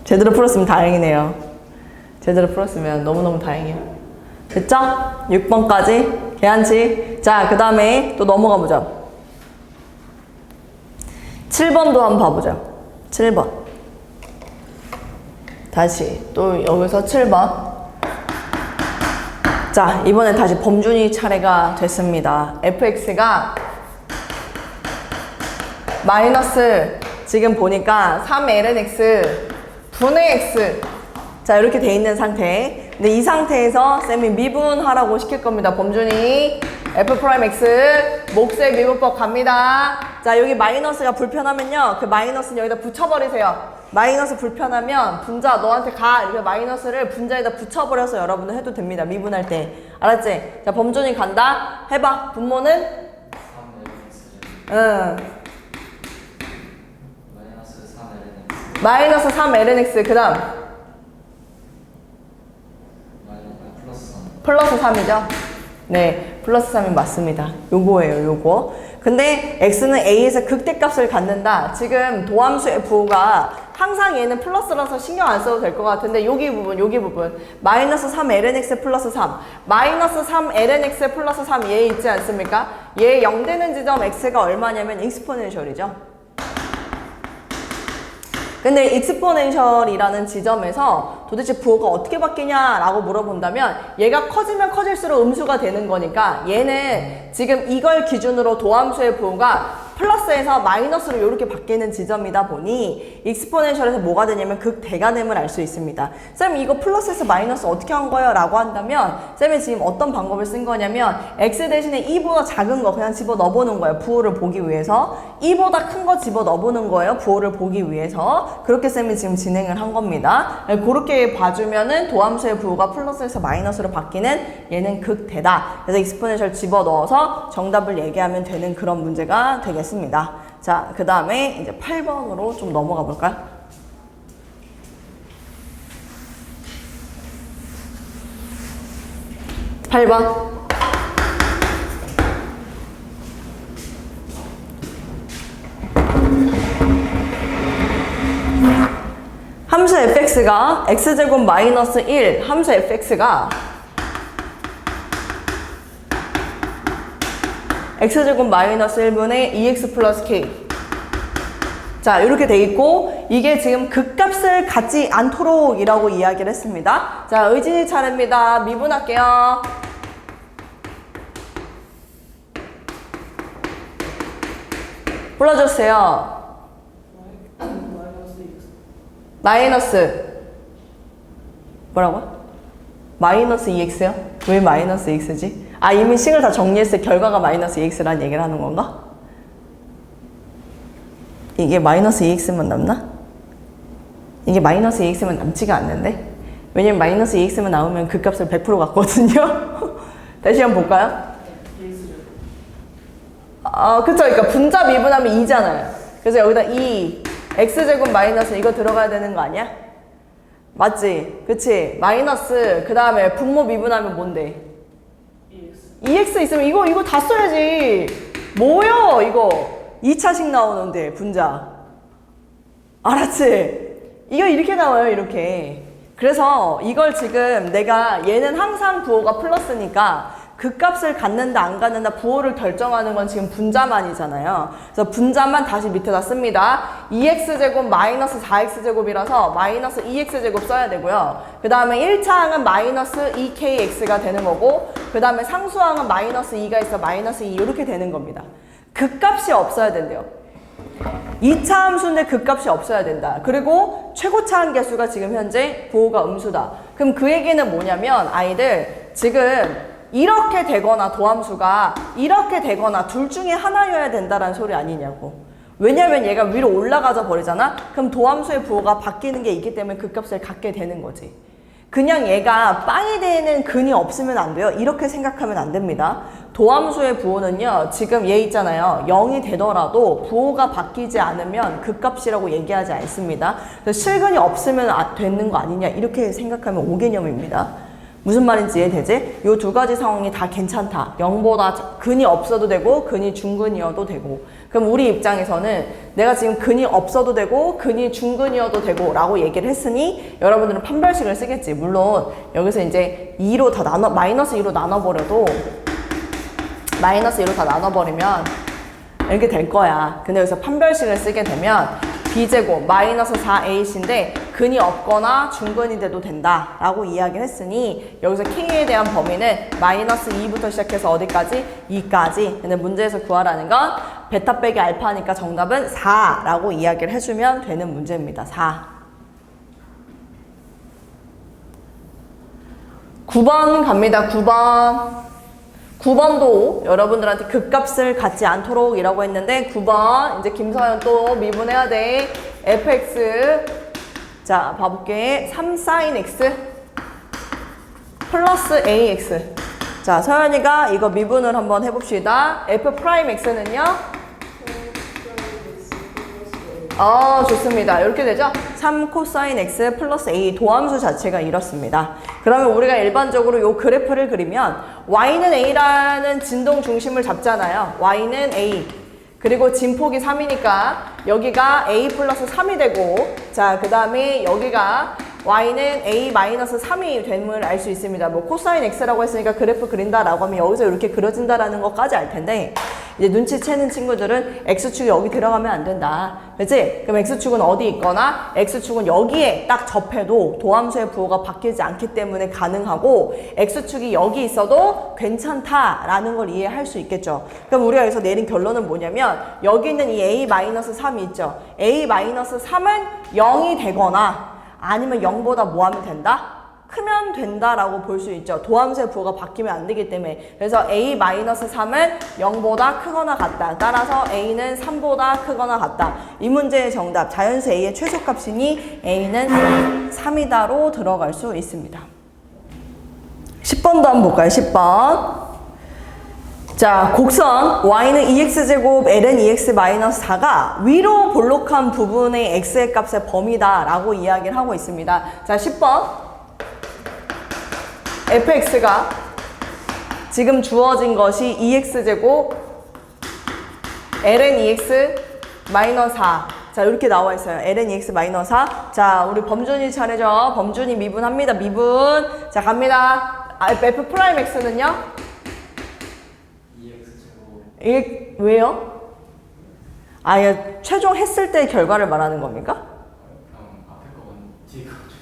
제대로 풀었으면 다행이네요. 제대로 풀었으면 너무너무 다행이에요. 됐죠? 6번까지 계한치. 자, 그 다음에 또 넘어가 보자. 7번도 한번 봐보자. 7번. 다시 또 여기서 7번. 자, 이번엔 다시 범준이 차례가 됐습니다. fx가 마이너스 지금 보니까 3lnx 분의 x 자 이렇게 돼 있는 상태. 근데 이 상태에서 쌤이 미분하라고 시킬 겁니다. 범준이 f'x 몫의 미분법 갑니다. 자 여기 마이너스가 불편하면요 그 마이너스는 여기다 붙여버리세요. 마이너스 불편하면 분자 너한테 가 이렇게 마이너스를 분자에다 붙여버려서 여러분은 해도 됩니다. 미분할 때 알았지? 자 범준이 간다. 해봐. 분모는? 3lnx. 응. 마이너스 3lnx. 마이너스 3lnx 그 다음 플러스 3. 플러스 3이죠? 네, 플러스 3이 맞습니다. 요거예요, 요거. 근데 x는 a에서 극대값을 갖는다. 지금 도함수의 부호가 항상 얘는 플러스라서 신경 안 써도 될 것 같은데 여기 부분 마이너스 3lnx 플러스 3 마이너스 3lnx 플러스 3 얘 있지 않습니까? 얘 0 되는 지점 x가 얼마냐면 익스포넨셜이죠. 근데 익스포넨셜이라는 지점에서 도대체 부호가 어떻게 바뀌냐라고 물어본다면 얘가 커지면 커질수록 음수가 되는 거니까 얘는 지금 이걸 기준으로 도함수의 부호가 플러스에서 마이너스로 이렇게 바뀌는 지점이다 보니 익스포넨셜에서 뭐가 되냐면 극대가 됨을 알 수 있습니다. 쌤 이거 플러스에서 마이너스 어떻게 한 거예요? 라고 한다면 쌤이 지금 어떤 방법을 쓴 거냐면 x 대신에 2보다 작은 거 그냥 집어넣어 보는 거예요. 부호를 보기 위해서. 2보다 큰 거 집어넣어 보는 거예요. 부호를 보기 위해서. 그렇게 쌤이 지금 진행을 한 겁니다. 그렇게 봐주면은 도함수의 부호가 플러스에서 마이너스로 바뀌는 얘는 극대다. 그래서 익스포넨셜 집어넣어서 정답을 얘기하면 되는 그런 문제가 되겠습니다. 자, 그 다음에 이제 8번으로 좀 넘어가 볼까요? 8번. 함수 fx가 x제곱 마이너스 1, 함수 fx가 x제곱 마이너스 1분의 2x 플러스 k. 자, 이렇게 돼 있고 이게 지금 극값을 갖지 않도록 이라고 이야기를 했습니다. 자, 의진이 차례입니다. 미분할게요. 불러주세요. 마이너스 뭐라고요? 마이너스 2x요? 왜 마이너스 x지? 아, 이미 식을 다 정리했을 때 결과가 마이너스 2x라는 얘기를 하는 건가? 이게 마이너스 2x만 남나? 이게 마이너스 2x만 남지가 않는데? 왜냐면 마이너스 2x만 나오면 그 값을 100% 갖거든요? 다시 한번 볼까요? 그쵸. 그러니까 분자 미분하면 2잖아요. 그래서 여기다 2, x제곱 마이너스 이거 들어가야 되는 거 아니야? 맞지? 그치? 마이너스, 그 다음에 분모 미분하면 뭔데? 2x 있으면 이거 다 써야지. 뭐요 이거? 2차식 나오는데 분자. 알았지? 이거 이렇게 나와요 이렇게. 그래서 이걸 지금 내가 얘는 항상 부호가 플러스니까 그 값을 갖는다 안 갖는다 부호를 결정하는 건 지금 분자만이잖아요. 그래서 분자만 다시 밑에다 씁니다. 2x제곱 마이너스 4x제곱이라서 마이너스 2x제곱 써야 되고요. 그 다음에 1차항은 마이너스 2kx가 되는 거고 그 다음에 상수항은 마이너스 2가 있어 마이너스 2 이렇게 되는 겁니다. 그 값이 없어야 된대요. 2차 함수인데 그 값이 없어야 된다. 그리고 최고차항 개수가 지금 현재 부호가 음수다. 그럼 그 얘기는 뭐냐면 아이들 지금 이렇게 되거나 도함수가 이렇게 되거나 둘 중에 하나여야 된다라는 소리 아니냐고. 왜냐면 얘가 위로 올라가져 버리잖아? 그럼 도함수의 부호가 바뀌는 게 있기 때문에 그 값을 갖게 되는 거지. 그냥 얘가 빵이 되는 근이 없으면 안 돼요. 이렇게 생각하면 안 됩니다. 도함수의 부호는요. 지금 얘 있잖아요. 0이 되더라도 부호가 바뀌지 않으면 그 값이라고 얘기하지 않습니다. 그래서 실근이 없으면 되는 거 아니냐 이렇게 생각하면 오개념입니다. 무슨 말인지 이해되지? 요 두 가지 상황이 다 괜찮다. 0보다 근이 없어도 되고 근이 중근이어도 되고. 그럼 우리 입장에서는 내가 지금 근이 없어도 되고 근이 중근이어도 되고 라고 얘기를 했으니 여러분들은 판별식을 쓰겠지. 물론 여기서 이제 2로 다 마이너스 2로 나눠버려도 마이너스 2로 다 나눠버리면 이렇게 될 거야. 근데 여기서 판별식을 쓰게 되면 b제곱 마이너스 4ac인데 근이 없거나 중근이 돼도 된다 라고 이야기를 했으니 여기서 k에 대한 범위는 마이너스 2부터 시작해서 어디까지? 2까지. 근데 문제에서 구하라는 건 베타 빼기 알파니까 정답은 4 라고 이야기를 해주면 되는 문제입니다. 4. 9번 갑니다. 9번. 9번도 여러분들한테 극값을 갖지 않도록 이라고 했는데 9번 이제 김서연 또 미분해야 돼. fx 자 봐볼게. 3sin x 플러스 ax. 자 서연이가 이거 미분을 한번 해봅시다. f 프라임 x는요? 좋습니다. 이렇게 되죠? 3 코사인 x 플러스 a 도함수 자체가 이렇습니다. 그러면 우리가 일반적으로 이 그래프를 그리면 y는 a라는 진동 중심을 잡잖아요. y는 a 그리고 진폭이 3이니까 여기가 a 플러스 3이 되고 자 그 다음에 여기가 y는 a-3이 됨을 알 수 있습니다. 뭐 코사인 x라고 했으니까 그래프 그린다라고 하면 여기서 이렇게 그려진다라는 것까지 알 텐데 이제 눈치채는 친구들은 x축이 여기 들어가면 안 된다. 그치? 그럼 x축은 어디 있거나 x축은 여기에 딱 접해도 도함수의 부호가 바뀌지 않기 때문에 가능하고 x축이 여기 있어도 괜찮다라는 걸 이해할 수 있겠죠. 그럼 우리가 여기서 내린 결론은 뭐냐면 여기 있는 이 a-3이 있죠. a-3은 0이 되거나 아니면 0보다 뭐 하면 된다? 크면 된다라고 볼 수 있죠. 도함수의 부호가 바뀌면 안 되기 때문에. 그래서 a-3은 0보다 크거나 같다. 따라서 a는 3보다 크거나 같다. 이 문제의 정답, 자연수 a의 최소값이니 a는 3이다로 들어갈 수 있습니다. 10번도 한번 볼까요? 10번. 자, 곡선 y는 2x제곱 ln 2x-4가 위로 볼록한 부분의 x의 값의 범위다 라고 이야기를 하고 있습니다. 자, 10번. fx가 지금 주어진 것이 2x제곱 ln 2x-4. 자, 이렇게 나와 있어요. ln 2x-4. 자, 우리 범준이 차례죠. 범준이 미분합니다. 미분. 자, 갑니다. f 프라임 x는요? 2x제곱. 왜요? 아, 예, 최종 했을 때 결과를 말하는 겁니까? 그럼 앞에 거는 뒤에 거 좀.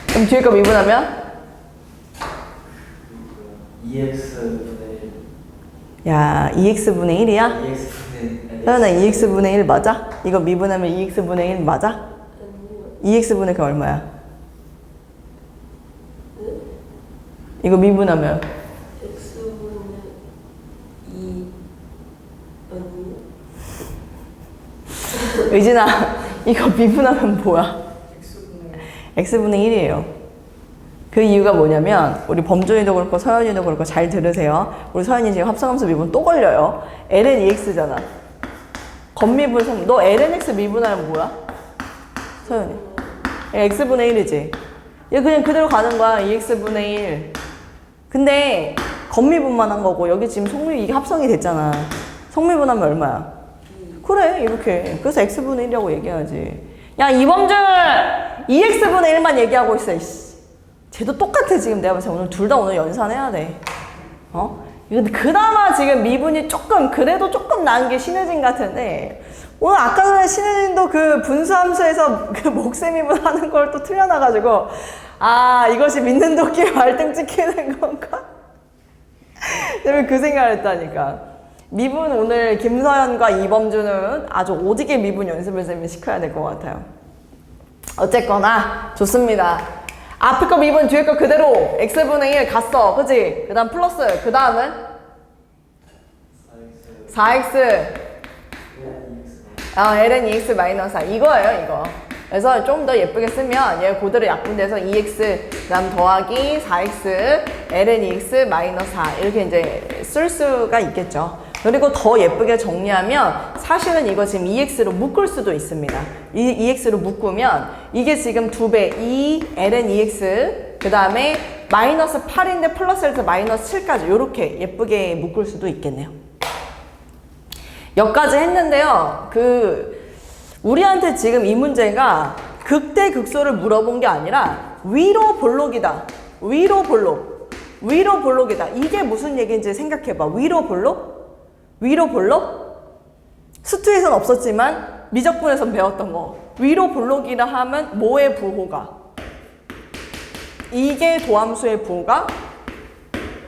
그럼 뒤에 거 미분하면? 2x분의 야, 2x분의 1이야? 2x분의 서연아, 2x분의 1 맞아? 이거 미분하면 2x분의 1 맞아? 2x분의 그 얼마야? 이거 미분하면? x분의 2 아니요? 의진아, 이거 미분하면 뭐야? x분의 1이에요. 그 이유가 뭐냐면 우리 범준이도 그렇고 서연이도 그렇고 잘 들으세요. 우리 서연이 지금 합성함수 미분 또 걸려요. ln 2x잖아. 겉미분 너 ln x 미분하면 뭐야? 서연이. x분의 1이지. 얘 그냥 그대로 가는 거야. 2x분의 1. 근데 겉미분만 한 거고 여기 지금 속미 이게 합성이 됐잖아. 속미분하면 얼마야? 그래 이렇게. 그래서 x분의 1이라고 얘기하지. 야 이범준 2x분의 1만 얘기하고 있어. 이씨. 쟤도 똑같아 지금. 내가 봤을 때 오늘 둘 다 오늘 연산해야 돼. 어? 근데 그나마 지금 미분이 조금 그래도 조금 나은 게 신혜진 같은데 오늘 아까 전에 신혜진도 그 분수함수에서 그 목세 미분 하는 걸 또 틀려놔가지고 아 이것이 믿는 도끼에 말등 찍히는 건가? 제가 그 생각을 했다니까. 미분 오늘 김서연과 이범준은 아주 오지게 미분 연습을 쌤이 시켜야 될 것 같아요. 어쨌거나 좋습니다. 앞에 거 미분 뒤에 거 그대로 x분의 1 갔어. 그치? 그 다음 플러스 그 다음은 4x ln 2x-4 이거예요 이거. 그래서 좀 더 예쁘게 쓰면 얘 그대로 약분돼서 2x 그 다음 더하기 4x ln 2x-4 이렇게 이제 쓸 수가 있겠죠. 그리고 더 예쁘게 정리하면 사실은 이거 지금 2x로 묶을 수도 있습니다. 2x로 묶으면 이게 지금 2배 2 ln 2x 그 다음에 마이너스 8인데 플러스에서 마이너스 7까지 이렇게 예쁘게 묶을 수도 있겠네요. 여기까지 했는데요. 우리한테 지금 이 문제가 극대극소를 물어본 게 아니라 위로 볼록이다. 위로 볼록. 위로 볼록이다. 이게 무슨 얘기인지 생각해봐. 위로 볼록? 위로 볼록? 수투에선 없었지만 미적분에선 배웠던 거. 위로 볼록이라 하면 뭐의 부호가? 이게 도함수의 부호가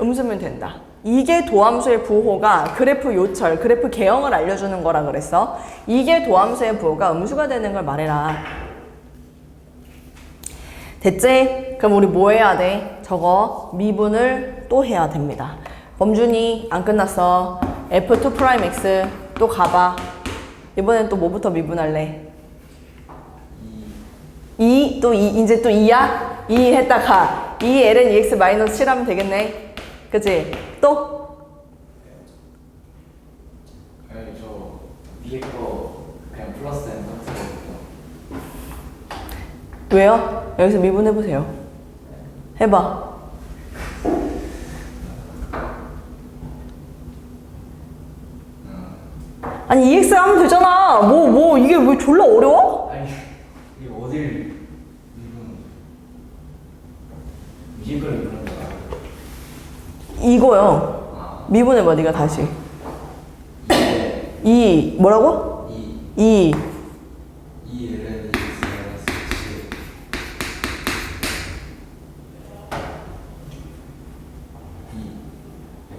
음수면 된다. 이게 도함수의 부호가 그래프 요철, 그래프 개형을 알려주는 거라 그랬어. 이게 도함수의 부호가 음수가 되는 걸 말해라. 됐지? 그럼 우리 뭐 해야 돼? 저거 미분을 또 해야 됩니다. 범준이 안 끝났어. f2'x 또 가봐. 이번엔 또 뭐부터 미분할래? 2 또 2 이제 또 2야? 2 했다 가. 2 ln 2x-7 하면 되겠네. 그치? 또? 아니 저 위에 거 그냥 플러스 n 상태로 왜요? 여기서 미분해보세요. 해봐. 아니 2x 하면 되잖아. 이게 왜 졸라 어려워? 아니 미워요. 미분해봐 네가 다시. 2 뭐라고? 2 2ln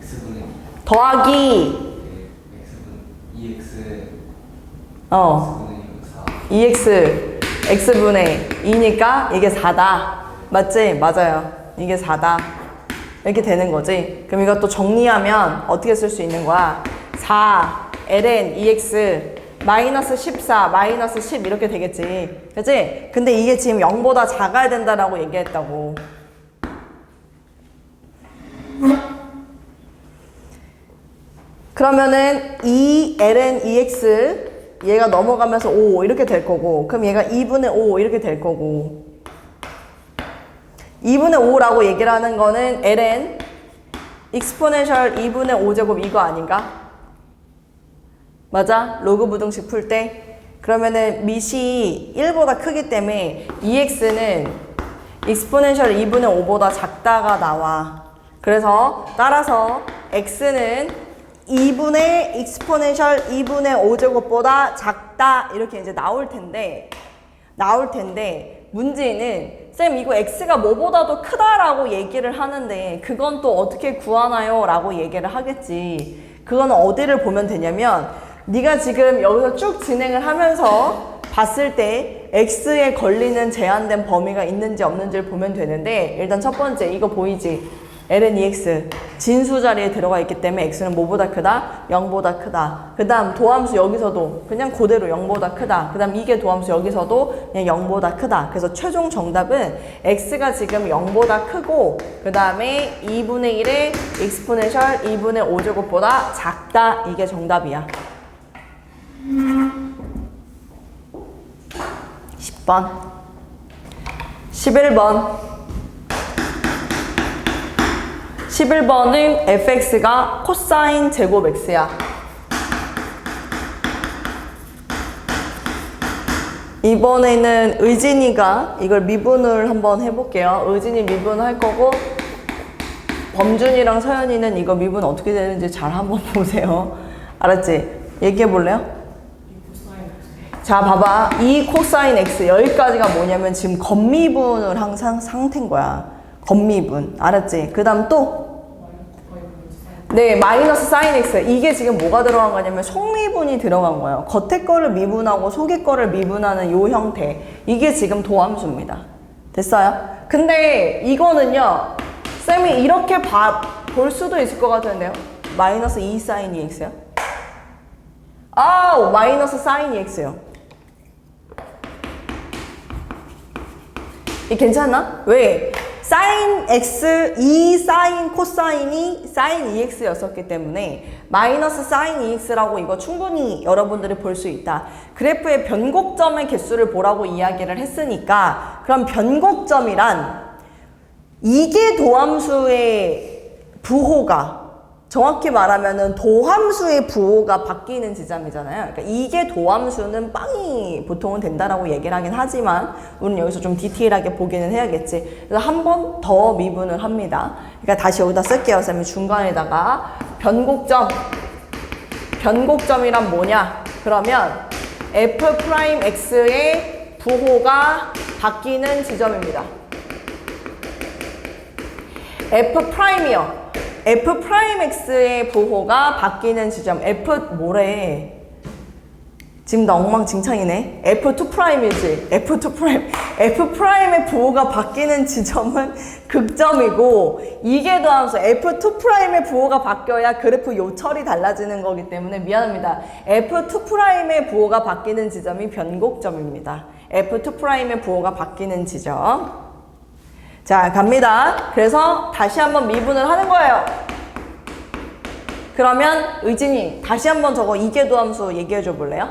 x분의 더하기 x분의 2x 어 x분의 4 2x x분의 2니까 이게 4다. 맞지? 맞아요. 이게 4다. 이렇게 되는 거지. 그럼 이것도 정리하면 어떻게 쓸 수 있는 거야? 4 ln 2x 마이너스 14 마이너스 10 이렇게 되겠지. 그치? 근데 이게 지금 0보다 작아야 된다라고 얘기했다고. 그러면은 2 ln 2x 얘가 넘어가면서 5 이렇게 될 거고, 그럼 얘가 2분의 5 이렇게 될 거고, 2분의 5라고 얘기를 하는 거는 ln 익스포넨셜 2분의 5제곱 이거 아닌가? 맞아? 로그 부등식 풀 때. 그러면은 밑이 1보다 크기 때문에 2x는 익스포넨셜 2분의 5보다 작다가 나와. 그래서 따라서 x는 2분의 익스포넨셜 2분의 5제곱보다 작다 이렇게 이제 나올 텐데 문제는 쌤 이거 x가 뭐보다도 크다라고 얘기를 하는데 그건 또 어떻게 구하나요? 라고 얘기를 하겠지. 그거는 어디를 보면 되냐면 네가 지금 여기서 쭉 진행을 하면서 봤을 때 x에 걸리는 제한된 범위가 있는지 없는지를 보면 되는데, 일단 첫 번째 이거 보이지? ln 2x 진수 자리에 들어가 있기 때문에 x는 뭐보다 크다? 0보다 크다. 그 다음 도함수 여기서도 그냥 그대로 0보다 크다. 그 다음 이게 도함수 여기서도 그냥 0보다 크다. 그래서 최종 정답은 x가 지금 0보다 크고 그 다음에 2분의 1의 익스포넨셜 2분의 5제곱보다 작다. 이게 정답이야. 10번 11번은 fx가 코사인 제곱 x야. 이번에는 의진이가 이걸 미분을 한번 해볼게요. 의진이 미분할 거고 범준이랑 서연이는 이거 미분 어떻게 되는지 잘 한번 보세요. 알았지? 얘기해 볼래요? 자 봐봐. 이 코사인 x 여기까지가 뭐냐면 지금 겉미분을 항상 상태인 거야. 겉미분. 알았지? 그 다음 또 네, 마이너스 사인 x. 이게 지금 뭐가 들어간 거냐면 속미분이 들어간 거예요. 겉에 거를 미분하고 속에 거를 미분하는 요 형태. 이게 지금 도함수입니다. 됐어요? 근데 이거는요, 쌤이 이렇게 볼 수도 있을 것 같은데요. 마이너스 2 사인 2x요? 아우, 마이너스 사인 2x요. 이 괜찮나? 왜? 사인 x, 2 사인 코사인이 사인 2x였었기 때문에 마이너스 사인 2x라고 이거 충분히 여러분들이 볼 수 있다. 그래프의 변곡점의 개수를 보라고 이야기를 했으니까, 그럼 변곡점이란 이게 도함수의 부호가, 정확히 말하면은 도함수의 부호가 바뀌는 지점이잖아요. 그러니까 이게 도함수는 빵이 보통은 된다라고 얘기를 하긴 하지만 우리는 여기서 좀 디테일하게 보기는 해야겠지. 그래서 한 번 더 미분을 합니다. 그러니까 다시 여기다 쓸게요. 쌤이 중간에다가 변곡점이란 뭐냐? 그러면 f'x의 부호가 바뀌는 지점입니다. f'이요. f'x의 부호가 바뀌는 지점. f 뭐래? 지금 나 엉망진창이네. f2'이지. f'의 부호가 바뀌는 지점은 극점이고, 이게 도함수 f2'의 부호가 바뀌어야 그래프 요철이 달라지는 거기 때문에 미안합니다. f2'의 부호가 바뀌는 지점이 변곡점입니다. f2'의 부호가 바뀌는 지점. 자, 갑니다. 그래서 다시 한번 미분을 하는 거예요. 그러면 의진이 다시 한번 저거 이계도함수 얘기해 줘 볼래요?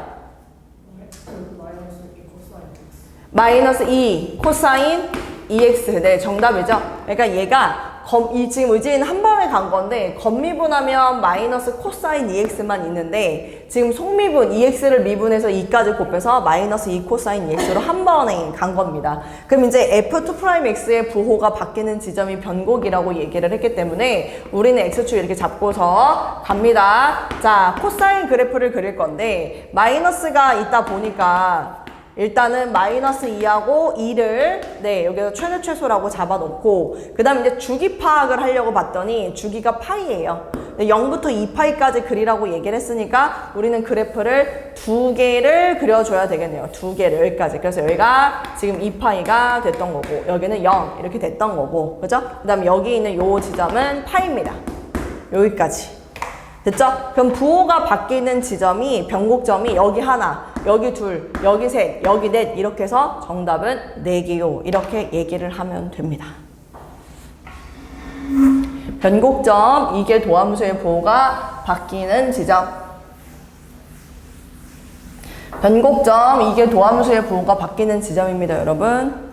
마이너스 2 코사인 2x. 네, 정답이죠. 그러니까 얘가 지금 의진이는 한 번에 간 건데 겉미분하면 마이너스 코사인 2x만 있는데 지금 속미분 2x를 미분해서 2까지 곱해서 마이너스 2 코사인 2x로 한 번에 간 겁니다. 그럼 이제 f2'x의 부호가 바뀌는 지점이 변곡이라고 얘기를 했기 때문에 우리는 x축 이렇게 잡고서 갑니다. 자, 코사인 그래프를 그릴 건데 마이너스가 있다 보니까 일단은 마이너스 2하고 2를 네 여기서 최대 최소라고 잡아놓고 그 다음에 이제 주기 파악을 하려고 봤더니 주기가 파이예요. 0부터 2파이까지 그리라고 얘기를 했으니까 우리는 그래프를 2개를 그려줘야 되겠네요. 2개를 여기까지. 그래서 여기가 지금 2파이가 됐던 거고 여기는 0 이렇게 됐던 거고 그죠? 그 다음에 여기 있는 요 지점은 파이입니다. 여기까지. 됐죠? 그럼 부호가 바뀌는 지점이 변곡점이 여기 하나, 여기 둘, 여기 셋, 여기 넷 이렇게 해서 정답은 4개요. 이렇게 얘기를 하면 됩니다. 변곡점, 이게 도함수의 부호가 바뀌는 지점. 변곡점, 이게 도함수의 부호가 바뀌는 지점입니다, 여러분.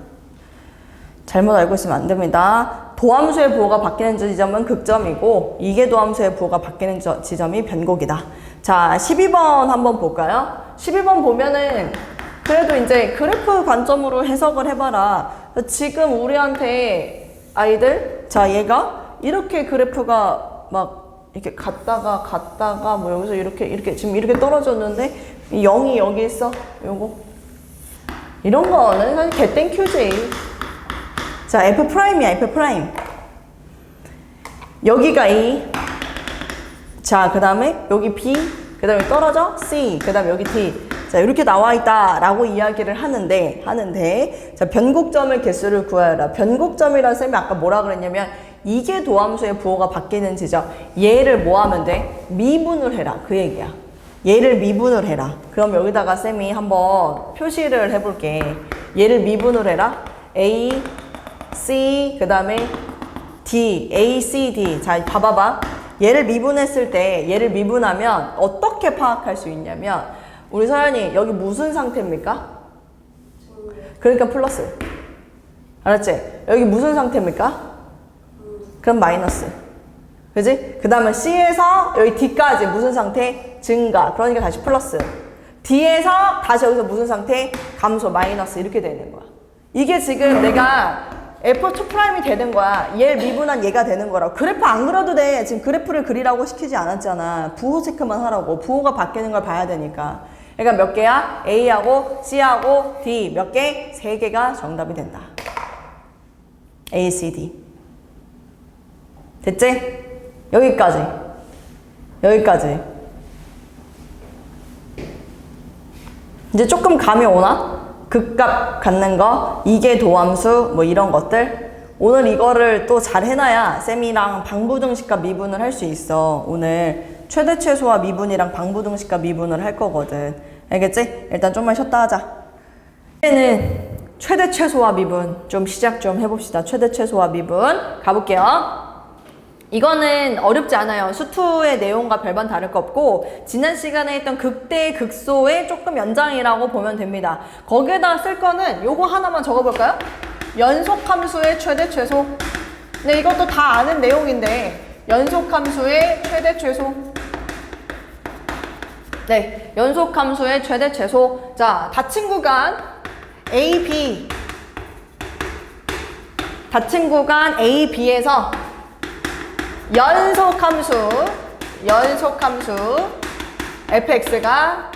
잘못 알고 있으면 안 됩니다. 도함수의 부호가 바뀌는 지점은 극점이고 이게 도함수의 부호가 바뀌는 지점이 변곡이다. 자, 12번 한번 볼까요? 12번 보면은 그래도 이제 그래프 관점으로 해석을 해봐라. 지금 우리한테 아이들, 자 얘가 이렇게 그래프가 막 이렇게 갔다가 뭐 여기서 이렇게 지금 이렇게 떨어졌는데 0이 여기 있어. 요거 이런 거는 사실 개땡큐지. 자, F'이야, F'. 여기가 A. 자, 그 다음에 여기 B. 그 다음에 떨어져 C. 그 다음에 여기 D. 자, 이렇게 나와 있다. 라고 이야기를 하는데, 자, 변곡점의 개수를 구하여라. 변곡점이라는 쌤이 아까 뭐라 그랬냐면, 이게 도함수의 부호가 바뀌는 지점. 얘를 뭐 하면 돼? 미분을 해라. 그 얘기야. 얘를 미분을 해라. 그럼 여기다가 쌤이 한번 표시를 해볼게. 얘를 미분을 해라. A, C, 그 다음에 D, A, C, D. 자, 봐봐봐. 얘를 미분했을 때, 얘를 미분하면 어떻게 파악할 수 있냐면, 우리 서연이 여기 무슨 상태입니까? 그러니까 플러스. 알았지? 여기 무슨 상태입니까? 그럼 마이너스. 그지? 그 다음에 C에서 여기 D까지 무슨 상태? 증가. 그러니까 다시 플러스. D에서 다시 여기서 무슨 상태? 감소, 마이너스. 이렇게 되는 거야. 이게 지금 내가 F2'이 되는 거야. 얘를 미분한 얘가 되는 거라고. 그래프 안 그려도 돼. 지금 그래프를 그리라고 시키지 않았잖아. 부호 체크만 하라고. 부호가 바뀌는 걸 봐야 되니까. 그러니까 몇 개야? A하고 C하고 D 몇 개? 3개가 정답이 된다. A, C, D. 됐지? 여기까지. 이제 조금 감이 오나? 극값 갖는 거, 이게 도함수, 뭐 이런 것들. 오늘 이거를 또 잘 해놔야 쌤이랑 방부등식과 미분을 할 수 있어. 오늘 최대 최소와 미분이랑 방부등식과 미분을 할 거거든. 알겠지? 일단 좀만 쉬었다 하자. 이제는 최대 최소와 미분 좀 시작 좀 해봅시다. 최대 최소와 미분 가볼게요. 이거는 어렵지 않아요. 수투의 내용과 별반 다를 거 없고 지난 시간에 했던 극대 극소의 조금 연장이라고 보면 됩니다. 거기에다 쓸 거는 요거 하나만 적어볼까요? 연속함수의 최대 최소. 네, 이것도 다 아는 내용인데 연속함수의 최대 최소. 네, 연속함수의 최대 최소. 자, 닫힌 구간 A, B. 닫힌 구간 A, B에서 연속함수 fx가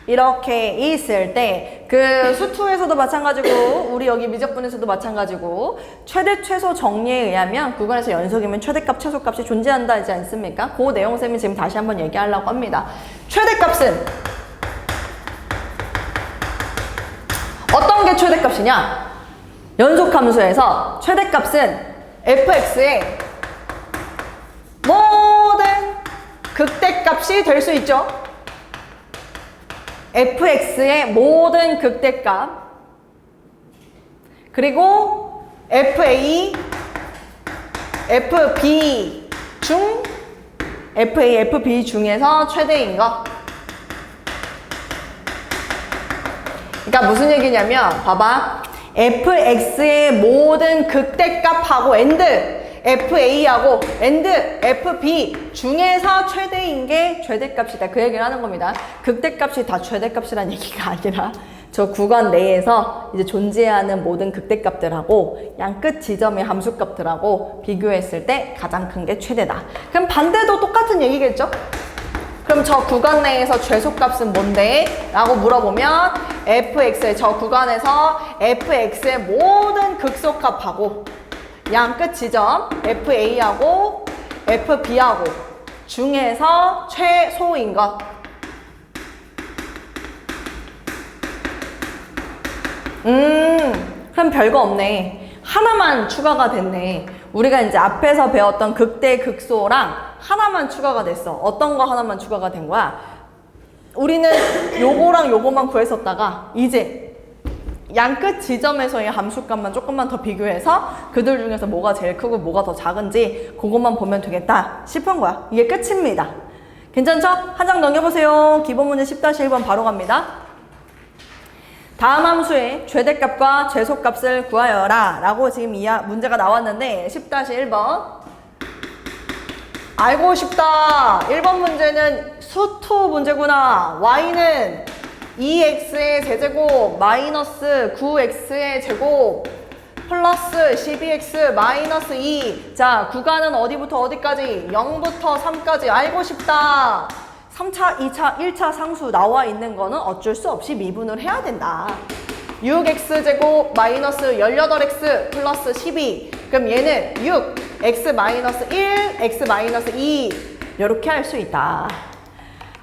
이렇게 있을 때 그 수투에서도 마찬가지고 우리 여기 미적분에서도 마찬가지고 최대 최소 정리에 의하면 구간에서 연속이면 최대값 최소값이 존재한다 하지 않습니까? 그 내용 쌤이 지금 다시 한번 얘기하려고 합니다. 최대값은 어떤 게 최대값이냐? 연속함수에서 최대값은 fx의 모든 극대값이 될 수 있죠. fx의 모든 극대값 그리고 fa, fb 중 fa, fb 중에서 최대인 거. 그러니까 무슨 얘기냐면 봐봐. fx의 모든 극대값하고 FA하고 and FB 중에서 최대인 게 최대값이다. 그 얘기를 하는 겁니다. 극대값이 다 최대값이라는 얘기가 아니라 저 구간 내에서 이제 존재하는 모든 극대값들하고 양끝 지점의 함수값들하고 비교했을 때 가장 큰 게 최대다. 그럼 반대도 똑같은 얘기겠죠? 그럼 저 구간 내에서 최소값은 뭔데? 라고 물어보면 fx의 저 구간에서 fx의 모든 극소값하고 양끝 지점 fa하고 fb하고 중에서 최소인 것. 그럼 별거 없네. 하나만 추가가 됐네. 우리가 이제 앞에서 배웠던 극대 극소랑 하나만 추가가 됐어. 어떤 거 하나만 추가가 된 거야? 우리는 요거랑 요거만 구했었다가 이제 양끝 지점에서의 함수값만 조금만 더 비교해서 그들 중에서 뭐가 제일 크고 뭐가 더 작은지 그것만 보면 되겠다 싶은 거야. 이게 끝입니다. 괜찮죠? 한 장 넘겨보세요. 기본 문제 10-1번 바로 갑니다. 다음 함수의 최대값과 최소값을 구하여라 라고 지금 문제가 나왔는데 10-1번 알고 싶다. 1번 문제는 수투 문제구나. y는 2x의 세제곱 마이너스 9x의 제곱 플러스 12x 마이너스 2. 자, 구간은 어디부터 어디까지? 0부터 3까지 알고 싶다. 3차, 2차, 1차 상수 나와 있는 거는 어쩔 수 없이 미분을 해야 된다. 6x제곱 마이너스 18x 플러스 12. 그럼 얘는 6, x 마이너스 1, x 마이너스 2 이렇게 할 수 있다.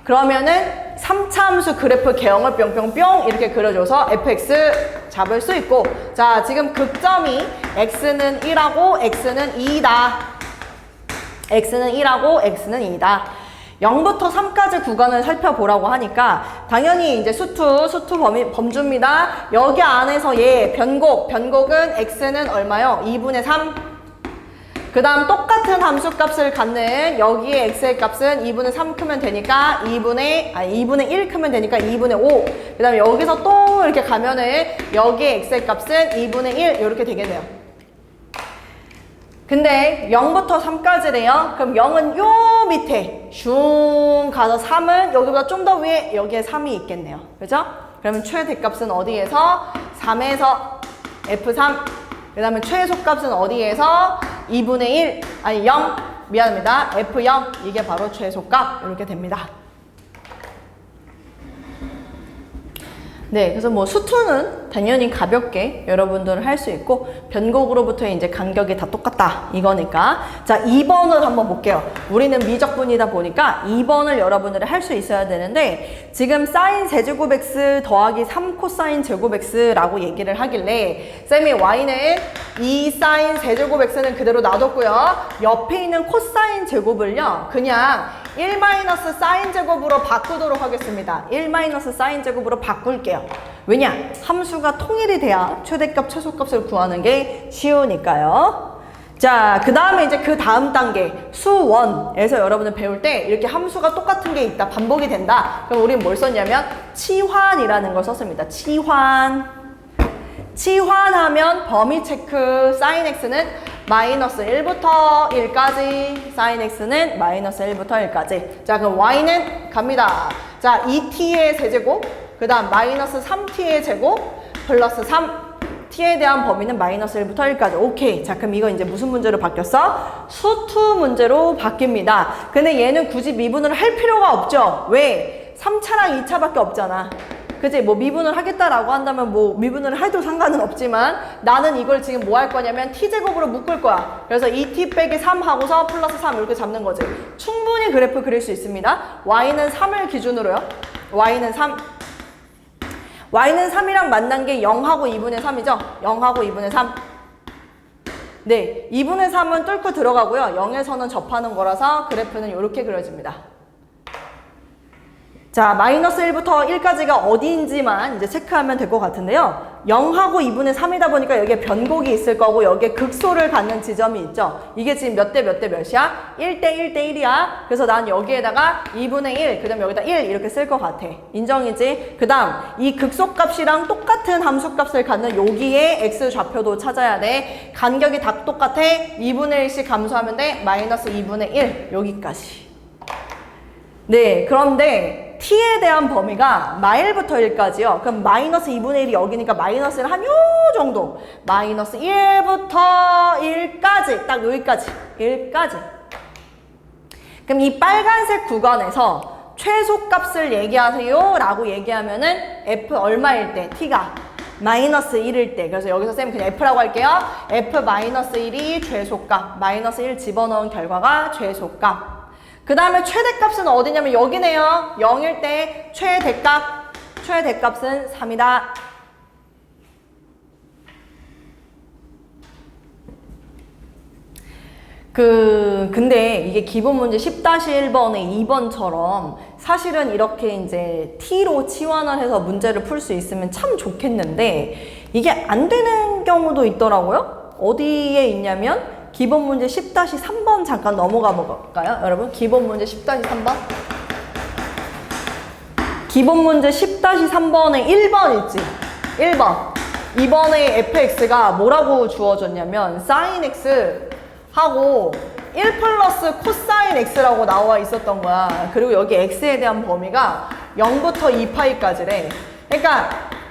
그러면은 3차 함수 그래프 개형을 뿅뿅뿅 이렇게 그려줘서 fx 잡을 수 있고, 자, 지금 극점이 x는 1하고 x는 2다. x는 1하고 x는 2다. 0부터 3까지 구간을 살펴보라고 하니까 당연히 이제 수투 범주입니다. 여기 안에서 얘 변곡은 x는 얼마요? 2분의 3. 그 다음 똑같은 함수값을 갖는 여기에 x의 값은 2분의 3 크면 되니까 2분의 1 크면 되니까 2분의 5. 그 다음에 여기서 또 이렇게 가면은 여기에 x의 값은 2분의 1 이렇게 되겠네요. 근데 0부터 3까지래요. 그럼 0은 요 밑에 슝 가서 3은 여기보다 좀 더 위에 여기에 3이 있겠네요. 그죠? 그러면 최대값은 어디에서? 3에서 F3. 그 다음에 최소값은 어디에서? 2분의 1, 아니 0, 미안합니다. F0. 이게 바로 최소값. 이렇게 됩니다. 네, 그래서 뭐 수투는 당연히 가볍게 여러분들은 할 수 있고 변곡으로부터의 이제 간격이 다 똑같다 이거니까. 자, 2번을 한번 볼게요. 우리는 미적분이다 보니까 2번을 여러분들이 할 수 있어야 되는데 지금 사인 세제곱 x 더하기 3 코사인 제곱 x라고 얘기를 하길래 쌤이 y는 2 사인 세제곱 x는 그대로 놔뒀고요. 옆에 있는 코사인 제곱을요 그냥 1 마이너스 사인 제곱으로 바꾸도록 하겠습니다. 1 마이너스 사인 제곱으로 바꿀게요. 왜냐? 함수가 통일이 돼야 최대값, 최소값을 구하는 게 쉬우니까요. 자, 그 다음에 이제 그 다음 단계 수원에서 여러분들 배울 때 이렇게 함수가 똑같은 게 있다, 반복이 된다. 그럼 우리는 뭘 썼냐면 치환이라는 걸 썼습니다. 치환하면 범위 체크 사인 x는 마이너스 1부터 1까지, 사인 x는 마이너스 1부터 1까지. 자, 그럼 y는 갑니다. 자, 2t의 세제곱, 그 다음 마이너스 3t의 제곱, 플러스 3t에 대한 범위는 마이너스 1부터 1까지. 오케이. 자, 그럼 이거 이제 무슨 문제로 바뀌었어? 수투 문제로 바뀝니다. 근데 얘는 굳이 미분을 할 필요가 없죠. 왜? 3차랑 2차밖에 없잖아. 그치? 뭐 미분을 하겠다라고 한다면 뭐 미분을 해도 상관은 없지만 나는 이걸 지금 뭐 할 거냐면 t제곱으로 묶을 거야. 그래서 2t 빼기 3 하고서 플러스 3 이렇게 잡는 거지. 충분히 그래프 그릴 수 있습니다. y는 3을 기준으로요. y는 3. y는 3이랑 만난 게 0하고 2분의 3이죠. 0하고 2분의 3. 네, 2분의 3은 뚫고 들어가고요. 0에서는 접하는 거라서 그래프는 이렇게 그려집니다. 자, 마이너스 1부터 1까지가 어디인지만 이제 체크하면 될 것 같은데요. 0하고 2분의 3이다 보니까 여기에 변곡이 있을 거고 여기에 극소를 갖는 지점이 있죠. 이게 지금 몇 대 몇 대 몇이야? 1대 1대 1이야. 그래서 난 여기에다가 2분의 1, 그 다음 여기다 1 이렇게 쓸 것 같아. 인정이지? 그 다음 이 극소값이랑 똑같은 함수값을 갖는 여기에 x 좌표도 찾아야 돼. 간격이 다 똑같아. 2분의 1씩 감소하면 돼. 마이너스 2분의 1 여기까지. 네, 그런데 t에 대한 범위가 마일부터 1까지요. 그럼 마이너스 2분의 1이 여기니까 마이너스를 한 요 정도. 마이너스 1부터 1까지. 딱 여기까지. 1까지. 그럼 이 빨간색 구간에서 최소값을 얘기하세요 라고 얘기하면은 f 얼마일 때? t가 마이너스 1일 때. 그래서 여기서 쌤 그냥 f라고 할게요. f 마이너스 1이 최소값. 마이너스 1 집어넣은 결과가 최소값. 그 다음에 최대값은 어디냐면 여기네요. 0일 때 최대값은 3이다. 근데 이게 기본 문제 10-1번의 2번처럼 사실은 이렇게 이제 t로 치환을 해서 문제를 풀 수 있으면 참 좋겠는데 이게 안 되는 경우도 있더라고요. 어디에 있냐면 기본 문제 10-3번 잠깐 넘어가 볼까요? 여러분 기본 문제 10-3번 기본 문제 10-3번에 1번 있지? 1번 이번에 fx가 뭐라고 주어졌냐면 sin x 하고 1 플러스 코사인 x라고 나와 있었던 거야. 그리고 여기 x에 대한 범위가 0부터 2파이까지래. 그러니까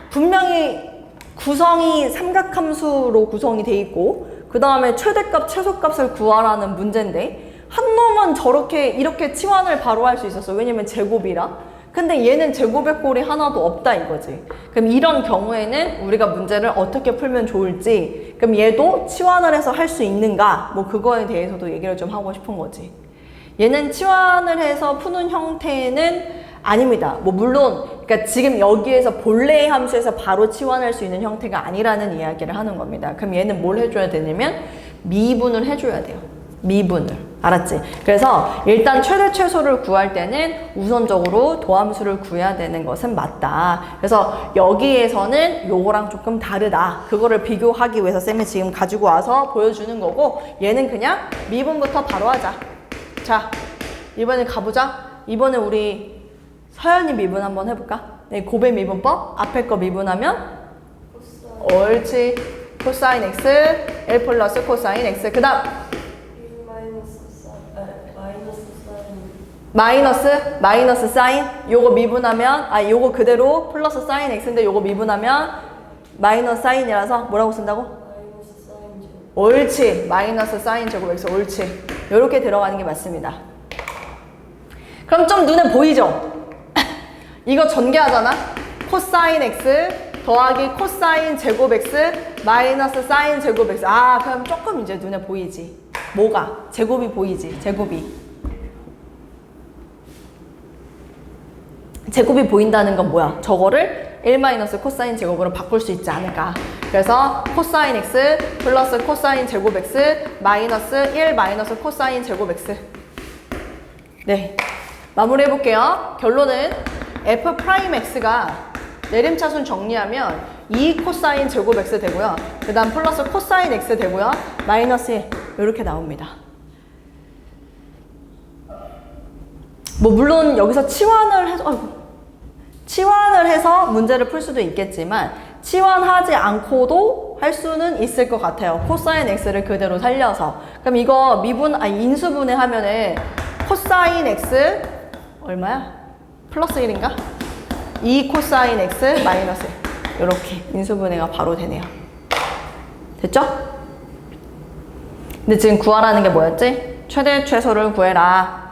분명히 구성이 삼각함수로 구성이 돼 있고 그 다음에 최대값, 최소값을 구하라는 문제인데 한 놈은 저렇게 이렇게 치환을 바로 할 수 있었어. 왜냐면 제곱이라. 근데 얘는 제곱의 꼴이 하나도 없다 이거지. 그럼 이런 경우에는 우리가 문제를 어떻게 풀면 좋을지, 그럼 얘도 치환을 해서 할 수 있는가, 뭐 그거에 대해서도 얘기를 좀 하고 싶은 거지. 얘는 치환을 해서 푸는 형태는 아닙니다. 뭐 물론 그러니까 지금 여기에서 본래의 함수에서 바로 치환할 수 있는 형태가 아니라는 이야기를 하는 겁니다. 그럼 얘는 뭘 해줘야 되냐면 미분을 해줘야 돼요. 미분을. 알았지? 그래서 일단 최대 최소를 구할 때는 우선적으로 도함수를 구해야 되는 것은 맞다. 그래서 여기에서는 요거랑 조금 다르다. 그거를 비교하기 위해서 쌤이 지금 가지고 와서 보여주는 거고 얘는 그냥 미분부터 바로 하자. 자, 이번에 가보자. 이번에 우리 서연이 미분 한번 해볼까? 네, 고배 미분법. 앞에 거 미분하면 옳지. 코사인 x 1 플러스 코사인 x. 그 다음 마이너스 사인. 요거 미분하면 요거 그대로 플러스 사인 x인데 요거 미분하면 마이너스 사인이라서 뭐라고 쓴다고? 마이너스 사인 제곱. 옳지. 마이너스 사인 제곱 x. 옳지. 요렇게 들어가는 게 맞습니다. 그럼 좀 눈에 보이죠? 이거 전개하잖아. 코사인 x 더하기 코사인 제곱 x 마이너스 사인 제곱 x. 그럼 조금 이제 눈에 보이지. 뭐가? 제곱이 보이지. 제곱이 보인다는 건 뭐야? 저거를 1 마이너스 코사인 제곱으로 바꿀 수 있지 않을까. 그래서 코사인 x 플러스 코사인 제곱 x 마이너스 1 마이너스 코사인 제곱 x. 네, 마무리 해볼게요. 결론은 f 프라임 x가 내림차순 정리하면 2 코사인 제곱 x 되고요. 그 다음 플러스 코사인 x 되고요. 마이너스 1 이렇게 나옵니다. 뭐 물론 여기서 치환을 해서 문제를 풀 수도 있겠지만 치환하지 않고도 할 수는 있을 것 같아요. 코사인 x를 그대로 살려서. 그럼 이거 인수분해 하면은 코사인 x 얼마야? 플러스 1인가? 2 코사인 x 마이너스 1. 이렇게 인수분해가 바로 되네요. 됐죠? 근데 지금 구하라는 게 뭐였지? 최대 최소를 구해라.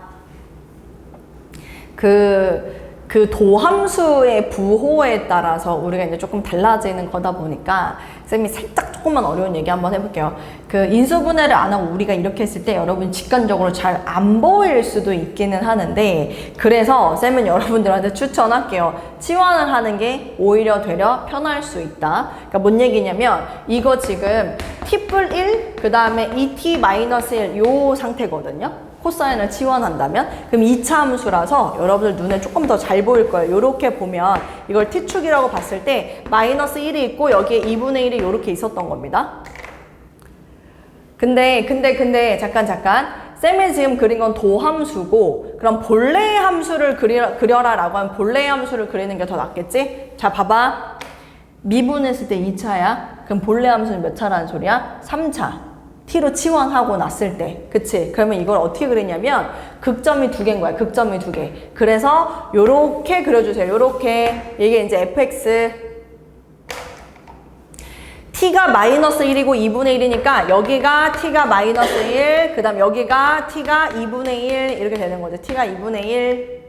그 도함수의 부호에 따라서 우리가 이제 조금 달라지는 거다 보니까 쌤이 살짝 조금만 어려운 얘기 한번 해볼게요. 그 인수분해를 안 하고 우리가 이렇게 했을 때 여러분 직관적으로 잘 안 보일 수도 있기는 하는데 그래서 쌤은 여러분들한테 추천할게요. 치환을 하는 게 오히려 되려 편할 수 있다. 그러니까 뭔 얘기냐면 이거 지금 t뿔 1 그 다음에 2t-1 요 상태거든요. 코사인을 치환한다면 그럼 2차 함수라서 여러분들 눈에 조금 더 잘 보일 거예요. 이렇게 보면 이걸 t축이라고 봤을 때 마이너스 1이 있고 여기에 2분의 1이 이렇게 있었던 겁니다. 근데 잠깐 쌤이 지금 그린 건 도함수고 그럼 본래의 함수를 그려라 라고 하면 본래의 함수를 그리는 게 더 낫겠지? 자 봐봐 미분했을 때 2차야 그럼 본래 함수는 몇 차라는 소리야? 3차 t로 치환하고 났을 때 그치? 그러면 이걸 어떻게 그리냐면 극점이 2개인 거야 극점이 2개 그래서 요렇게 그려주세요 요렇게 이게 이제 fx t가 마이너스 1이고 2분의 1이니까 여기가 t가 마이너스 1, 그 다음 여기가 t가 2분의 1 이렇게 되는 거죠. t가 2분의 1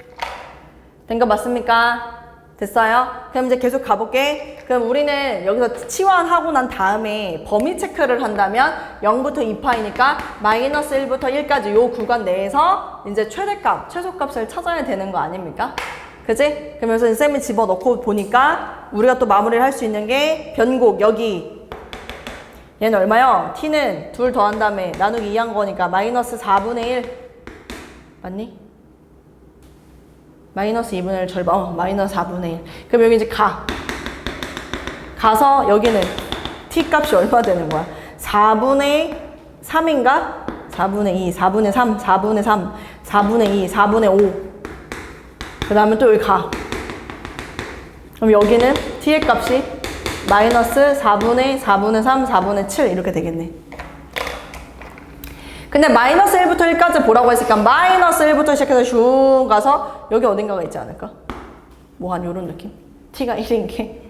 된 거 맞습니까? 됐어요? 그럼 이제 계속 가볼게. 그럼 우리는 여기서 치환하고 난 다음에 범위 체크를 한다면 0부터 2파이니까 마이너스 1부터 1까지 요 구간 내에서 이제 최대값, 최소값을 찾아야 되는 거 아닙니까? 그치? 그러면서 쌤이 집어넣고 보니까 우리가 또 마무리를 할 수 있는 게 변곡 여기 얘는 얼마요? t는 둘 더한 다음에 나누기 2한 거니까 마이너스 4분의 1 맞니? 마이너스 2분의 1 절반 마이너스 4분의 1 그럼 여기 이제 가서 여기는 t 값이 얼마 되는 거야? 4분의 3인가? 4분의 2, 4분의 3, 4분의 3, 4분의 2, 4분의 5 그 다음에 또 여기 가 그럼 여기는 t의 값이 마이너스 4분의 4분의 3, 4분의 7 이렇게 되겠네. 근데 마이너스 1부터 1까지 보라고 했으니까 마이너스 1부터 시작해서 슝 가서 여기 어딘가가 있지 않을까? 뭐 한 요런 느낌? t가 1인 게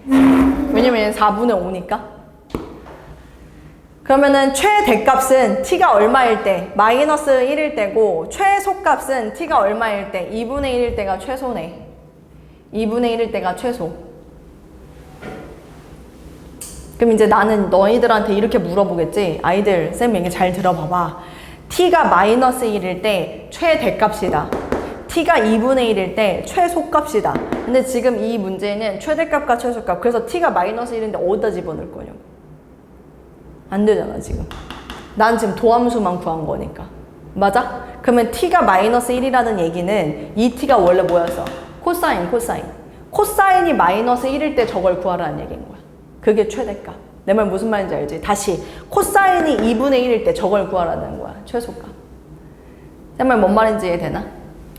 왜냐면 얘는 4분의 5니까 그러면은 최대값은 t가 얼마일 때? 마이너스 1일 때고 최소값은 t가 얼마일 때? 2분의 1일 때가 최소네 2분의 1일 때가 최소 그럼 이제 나는 너희들한테 이렇게 물어보겠지. 아이들 쌤 얘기 잘 들어봐봐. t가 마이너스 1일 때 최대값이다. t가 2분의 1일 때 최소값이다. 근데 지금 이 문제는 최대값과 최소값. 그래서 t가 마이너스 1인데 어디다 집어넣을 거냐고. 안 되잖아 지금. 난 지금 도함수만 구한 거니까. 맞아? 그러면 t가 마이너스 1이라는 얘기는 이 t가 원래 뭐였어? 코사인. 코사인이 마이너스 1일 때 저걸 구하라는 얘기인 거야. 그게 최대값. 내 말 무슨 말인지 알지? 다시 코사인이 2분의 1일 때 저걸 구하라는 거야. 최소값. 내 말 뭔 말인지 이해되나?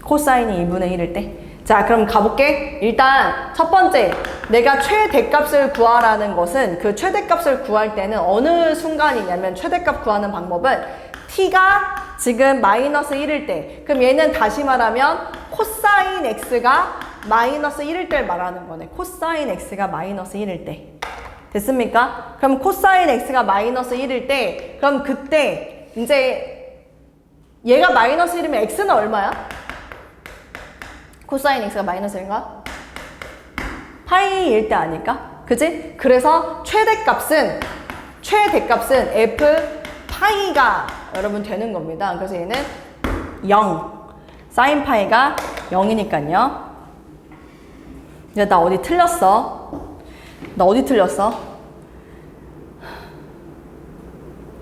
코사인이 2분의 1일 때. 자 그럼 가볼게. 일단 첫 번째 내가 최대값을 구하라는 것은 그 최대값을 구할 때는 어느 순간이냐면 최대값 구하는 방법은 t가 지금 마이너스 1일 때 그럼 얘는 다시 말하면 코사인 x가 마이너스 1일 때를 말하는 거네. 코사인 x가 마이너스 1일 때. 됐습니까? 그럼 코사인 x가 마이너스 1일 때 그럼 그때 이제 얘가 마이너스 1이면 x는 얼마야? 코사인 x가 마이너스 1인가? 파이일 때 아닐까? 그지? 그래서 최대값은 f 파이가 여러분 되는 겁니다. 그래서 얘는 0 사인 파이가 0이니까요. 이제 나 어디 틀렸어?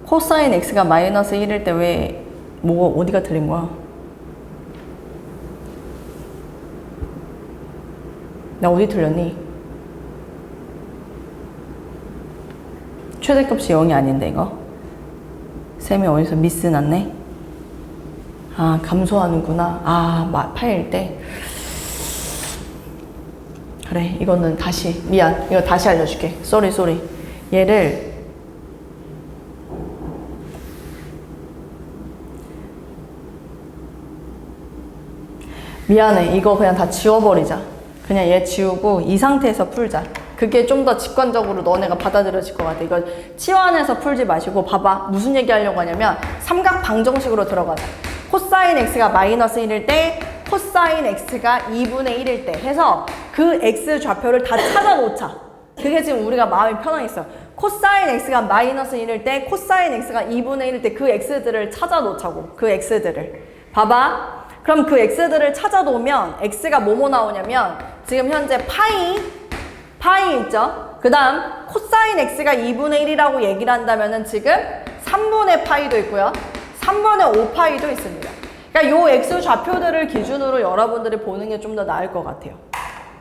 코사인 x가 마이너스 1일 때 왜 뭐가 어디가 틀린 거야? 나 어디 틀렸니? 최대값이 0이 아닌데 이거? 쌤이 어디서 미스 났네? 아 감소하는구나. 아 파일 때 그래 이거는 다시 미안 이거 다시 알려줄게. 쏘리 얘를 미안해 이거 그냥 다 지워버리자. 그냥 얘 지우고 이 상태에서 풀자. 그게 좀 더 직관적으로 너네가 받아들여질 것 같아. 이거 치환해서 풀지 마시고 봐봐 무슨 얘기 하려고 하냐면 삼각 방정식으로 들어가자. 코사인 x가 마이너스 1일 때 코사인 x가 2분의 1일 때 해서 그 x 좌표를 다 찾아놓자. 그게 지금 우리가 마음이 편하겠어. 코사인 x가 마이너스 1일 때 코사인 x가 2분의 1일 때 그 x들을 찾아놓자고. 그 x들을 봐봐. 그럼 그 x들을 찾아놓으면 x가 뭐뭐 나오냐면 지금 현재 파이 있죠? 그 다음 코사인 x가 2분의 1이라고 얘기를 한다면은 지금 3분의 파이도 있고요. 3분의 5파이도 있습니다. 그러니까 요 X 좌표들을 기준으로 여러분들이 보는 게 좀 더 나을 것 같아요.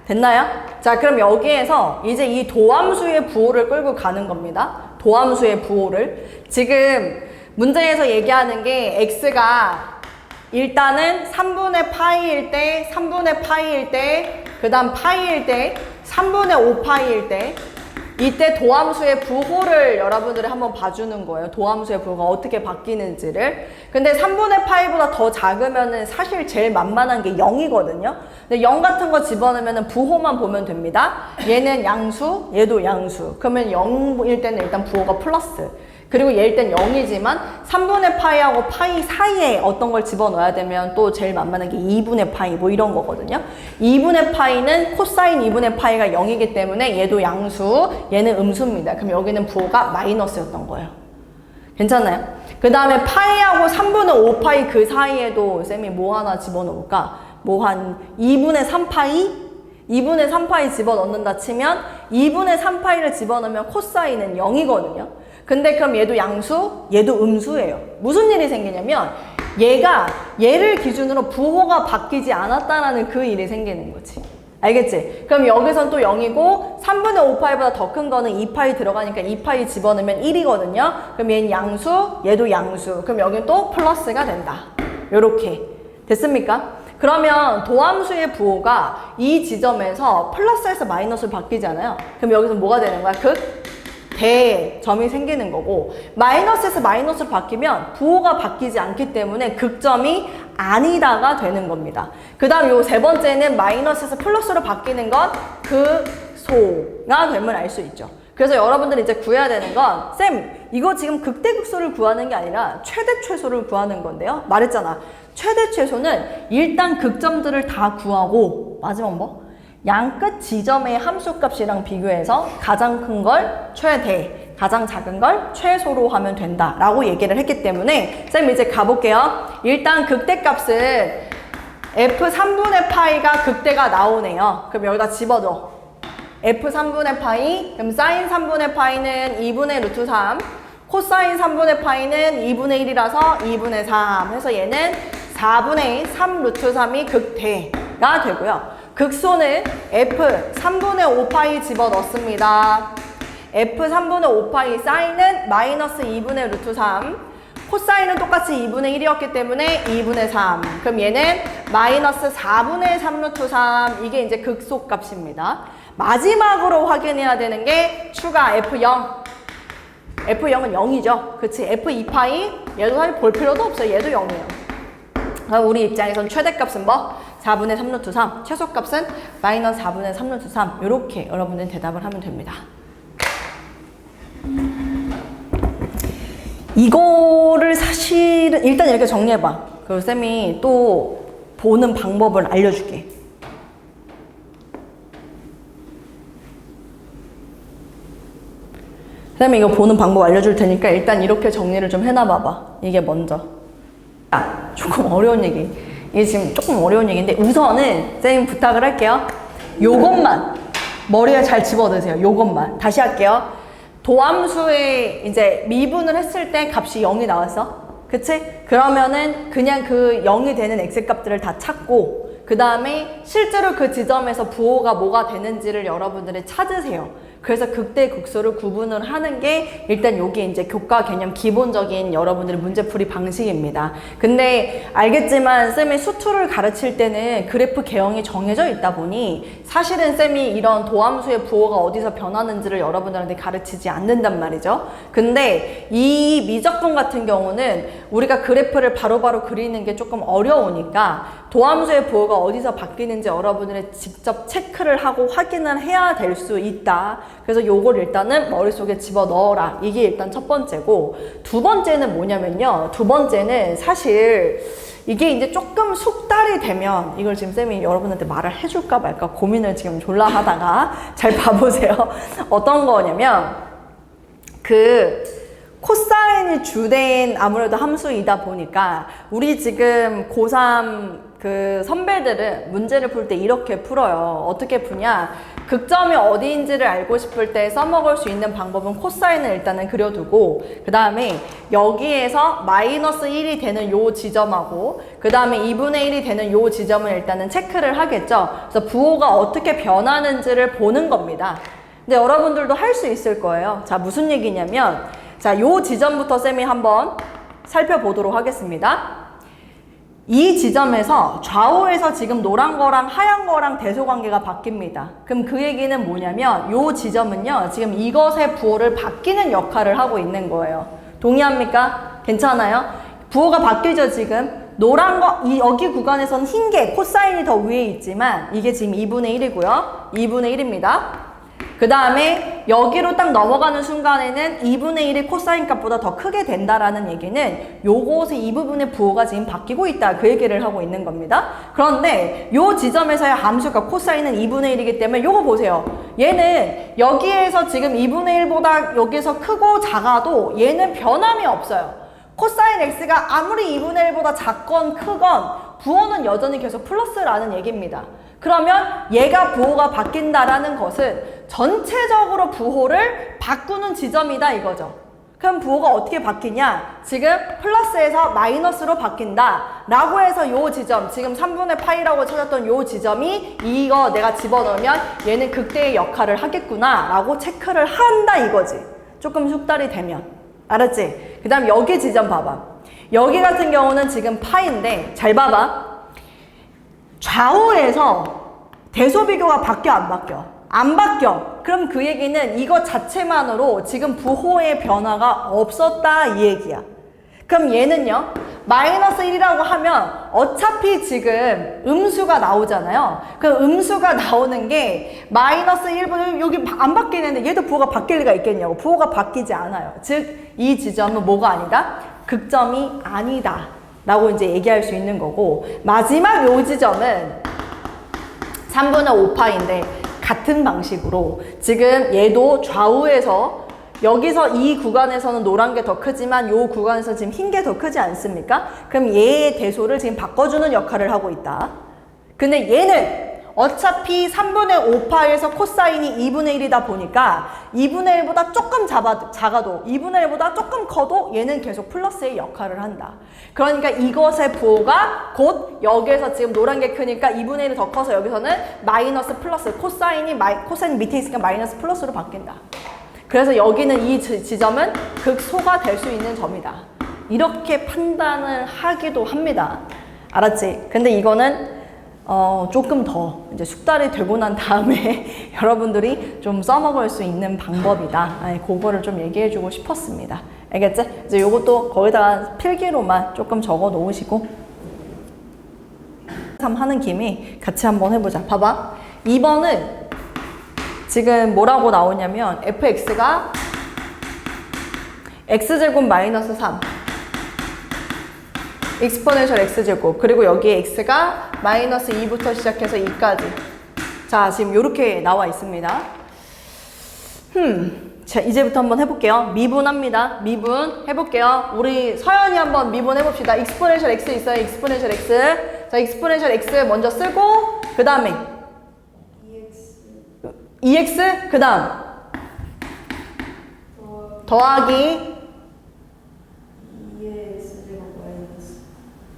됐나요? 자, 그럼 여기에서 이제 이 도함수의 부호를 끌고 가는 겁니다. 도함수의 부호를. 지금 문제에서 얘기하는 게 X가 일단은 3분의 파이일 때, 3분의 파이일 때, 그 다음 파이일 때, 3분의 5파이일 때, 이때 도함수의 부호를 여러분들이 한번 봐주는 거예요. 도함수의 부호가 어떻게 바뀌는지를. 근데 3분의 파이보다 더 작으면은 사실 제일 만만한 게 0이거든요. 근데 0 같은 거 집어넣으면 부호만 보면 됩니다. 얘는 양수, 얘도 양수. 그러면 0일 때는 일단 부호가 플러스. 그리고 얘일 땐 0이지만 3분의 파이하고 파이 사이에 어떤 걸 집어넣어야 되면 또 제일 만만한 게 2분의 파이 뭐 이런 거거든요. 2분의 파이는 코사인 2분의 파이가 0이기 때문에 얘도 양수, 얘는 음수입니다. 그럼 여기는 부호가 마이너스였던 거예요. 괜찮나요? 그 다음에 파이하고 3분의 5파이 그 사이에도 쌤이 뭐 하나 집어넣을까? 뭐 한 2분의 3파이? 2분의 3파이 집어넣는다 치면 2분의 3파이를 집어넣으면 코사인은 0이거든요. 근데 그럼 얘도 양수, 얘도 음수예요. 무슨 일이 생기냐면 얘가 얘를 기준으로 부호가 바뀌지 않았다라는 그 일이 생기는 거지. 알겠지? 그럼 여기선 또 0이고 3분의 5파이보다 더 큰 거는 2파이 들어가니까 2파이 집어넣으면 1이거든요. 그럼 얘는 양수, 얘도 양수. 그럼 여기는 또 플러스가 된다. 요렇게. 됐습니까? 그러면 도함수의 부호가 이 지점에서 플러스에서 마이너스로 바뀌잖아요. 그럼 여기서 뭐가 되는 거야? 대점이 생기는 거고, 마이너스에서 마이너스로 바뀌면 부호가 바뀌지 않기 때문에 극점이 아니다가 되는 겁니다. 그 다음 요 세 번째는 마이너스에서 플러스로 바뀌는 건 극소가 되면 알 수 있죠. 그래서 여러분들이 이제 구해야 되는 건, 쌤 이거 지금 극대극소를 구하는 게 아니라 최대 최소를 구하는 건데요. 말했잖아. 최대 최소는 일단 극점들을 다 구하고 마지막 뭐? 양끝 지점의 함수값이랑 비교해서 가장 큰 걸 최대, 가장 작은 걸 최소로 하면 된다라고 얘기를 했기 때문에 쌤 이제 가볼게요. 일단 극대값은 F3분의 파이가 극대가 나오네요. 그럼 여기다 집어넣어. F3분의 파이, 그럼 사인 3분의 파이는 2분의 루트 3, 코사인 3분의 파이는 2분의 1이라서 2분의 3 해서 얘는 4분의 3 루트 3이 극대가 되고요. 극소는 F 3분의 5파이 집어넣습니다. F 3분의 5파이 사인은 마이너스 2분의 루트 3, 코사인은 똑같이 2분의 1이었기 때문에 2분의 3. 그럼 얘는 마이너스 4분의 3 루트 3. 이게 이제 극소값입니다. 마지막으로 확인해야 되는 게 추가 F0. F0은 0이죠. 그치? F2파이 얘도 사실 볼 필요도 없어요. 얘도 0이에요. 그럼 우리 입장에선 최대값은 뭐? 4분의 3 루트 3, 최소값은 마이너스 4분의 3 루트 3. 이렇게 여러분들은 대답을 하면 됩니다. 이거를 사실은 일단 이렇게 정리해봐. 그리고 쌤이 또 보는 방법을 알려줄게. 쌤이 이거 보는 방법 알려줄 테니까 일단 이렇게 정리를 좀 해놔봐봐. 이게 먼저. 조금 어려운 얘기. 이게 지금 조금 어려운 얘기인데 우선은 쌤이 부탁을 할게요. 요것만 머리에 잘 집어넣으세요. 요것만. 다시 할게요. 도함수에 이제 미분을 했을 때 값이 0이 나왔어. 그치? 그러면은 그냥 그 0이 되는 x값들을 다 찾고 그 다음에 실제로 그 지점에서 부호가 뭐가 되는지를 여러분들이 찾으세요. 그래서 극대 극소를 구분을 하는 게 일단 여기 이제 교과 개념 기본적인 여러분들의 문제풀이 방식입니다. 근데 알겠지만 쌤이 수투를 가르칠 때는 그래프 개형이 정해져 있다 보니 사실은 쌤이 이런 도함수의 부호가 어디서 변하는지를 여러분들한테 가르치지 않는단 말이죠. 근데 이 미적분 같은 경우는 우리가 그래프를 바로바로 그리는 게 조금 어려우니까 도함수의 부호가 어디서 바뀌는지 여러분들이 직접 체크를 하고 확인을 해야 될 수 있다. 그래서 요걸 일단은 머릿속에 집어넣어라. 이게 일단 첫 번째고, 두 번째는 뭐냐면요. 두 번째는 사실 이게 이제 조금 숙달이 되면 이걸 지금 쌤이 여러분한테 말을 해줄까 말까 고민을 지금 졸라 하다가 잘 봐보세요. 어떤 거냐면 코사인이 주된 아무래도 함수이다 보니까 우리 지금 고3 그 선배들은 문제를 풀 때 이렇게 풀어요. 어떻게 푸냐? 극점이 어디인지를 알고 싶을 때 써먹을 수 있는 방법은 코사인을 일단은 그려두고 그 다음에 여기에서 마이너스 1이 되는 요 지점하고 그 다음에 2분의 1이 되는 요 지점을 일단은 체크를 하겠죠. 그래서 부호가 어떻게 변하는지를 보는 겁니다. 근데 여러분들도 할 수 있을 거예요. 자, 무슨 얘기냐면 자, 요 지점부터 쌤이 한번 살펴보도록 하겠습니다. 이 지점에서 좌우에서 지금 노란 거랑 하얀 거랑 대소관계가 바뀝니다. 그럼 그 얘기는 뭐냐면 요 지점은요 지금 이것의 부호를 바뀌는 역할을 하고 있는 거예요. 동의합니까? 괜찮아요? 부호가 바뀌죠 지금. 노란 거 여기 구간에서는 흰 게 코사인이 더 위에 있지만 이게 지금 2분의 1이고요 2분의 1입니다. 그 다음에 여기로 딱 넘어가는 순간에는 2분의 1이 코사인 값보다 더 크게 된다라는 얘기는 요것의 이 부분의 부호가 지금 바뀌고 있다 그 얘기를 하고 있는 겁니다. 그런데 요 지점에서의 함수값 코사인은 2분의 1이기 때문에 요거 보세요. 얘는 여기에서 지금 2분의 1보다 여기서 크고 작아도 얘는 변함이 없어요. 코사인 x가 아무리 2분의 1보다 작건 크건 부호는 여전히 계속 플러스라는 얘기입니다. 그러면 얘가 부호가 바뀐다라는 것은 전체적으로 부호를 바꾸는 지점이다 이거죠. 그럼 부호가 어떻게 바뀌냐? 지금 플러스에서 마이너스로 바뀐다 라고 해서 요 지점, 지금 3분의 파이라고 찾았던 요 지점이 이거 내가 집어넣으면 얘는 극대의 역할을 하겠구나 라고 체크를 한다 이거지. 조금 숙달이 되면. 알았지? 그 다음 여기 지점 봐봐. 여기 같은 경우는 지금 파인데 잘 봐봐. 좌우에서 대소비교가 바뀌어 안 바뀌어? 안 바뀌어. 그럼 그 얘기는 이거 자체만으로 지금 부호의 변화가 없었다 이 얘기야. 그럼 얘는요 마이너스 1이라고 하면 어차피 지금 음수가 나오잖아요. 그 음수가 나오는 게 마이너스 1보다 여기 안 바뀌는데 얘도 부호가 바뀔 리가 있겠냐고. 부호가 바뀌지 않아요. 즉 이 지점은 뭐가 아니다? 극점이 아니다 라고 이제 얘기할 수 있는 거고, 마지막 요 지점은 3분의 5파인데 같은 방식으로 지금 얘도 좌우에서 여기서 이 구간에서는 노란 게 더 크지만 요 구간에서 지금 흰 게 더 크지 않습니까? 그럼 얘의 대소를 지금 바꿔주는 역할을 하고 있다. 근데 얘는 어차피 3분의 5파에서 코사인이 2분의 1이다 보니까 2분의 1보다 조금 작아도 2분의 1보다 조금 커도 얘는 계속 플러스의 역할을 한다. 그러니까 이것의 부호가 곧 여기에서 지금 노란 게 크니까 2분의 1이 더 커서 여기서는 마이너스 플러스 코사인 밑에 있으니까 마이너스 플러스로 바뀐다. 그래서 여기는 이 지점은 극소가 될 수 있는 점이다. 이렇게 판단을 하기도 합니다. 알았지? 근데 이거는 조금 더 이제 숙달이 되고 난 다음에 여러분들이 좀 써먹을 수 있는 방법이다. 아니, 그거를 좀 얘기해주고 싶었습니다. 알겠지? 이제 요것도 거기다가 필기로만 조금 적어 놓으시고 하는 김에 같이 한번 해보자. 봐봐. 2번은 지금 뭐라고 나오냐면 fx가 x제곱 마이너스 3 익스포넨셜 x제곱 그리고 여기에 x가 마이너스 2부터 시작해서 2까지. 자, 지금 이렇게 나와 있습니다. 자, 이제부터 한번 해볼게요. 미분합니다. 미분 해볼게요. 우리 서연이 한번 미분 해봅시다. 익스포넨셜 x 있어요. 익스포넨셜 x. 자, 익스포넨셜 x 먼저 쓰고 그 다음에 2x 그 다음 더하기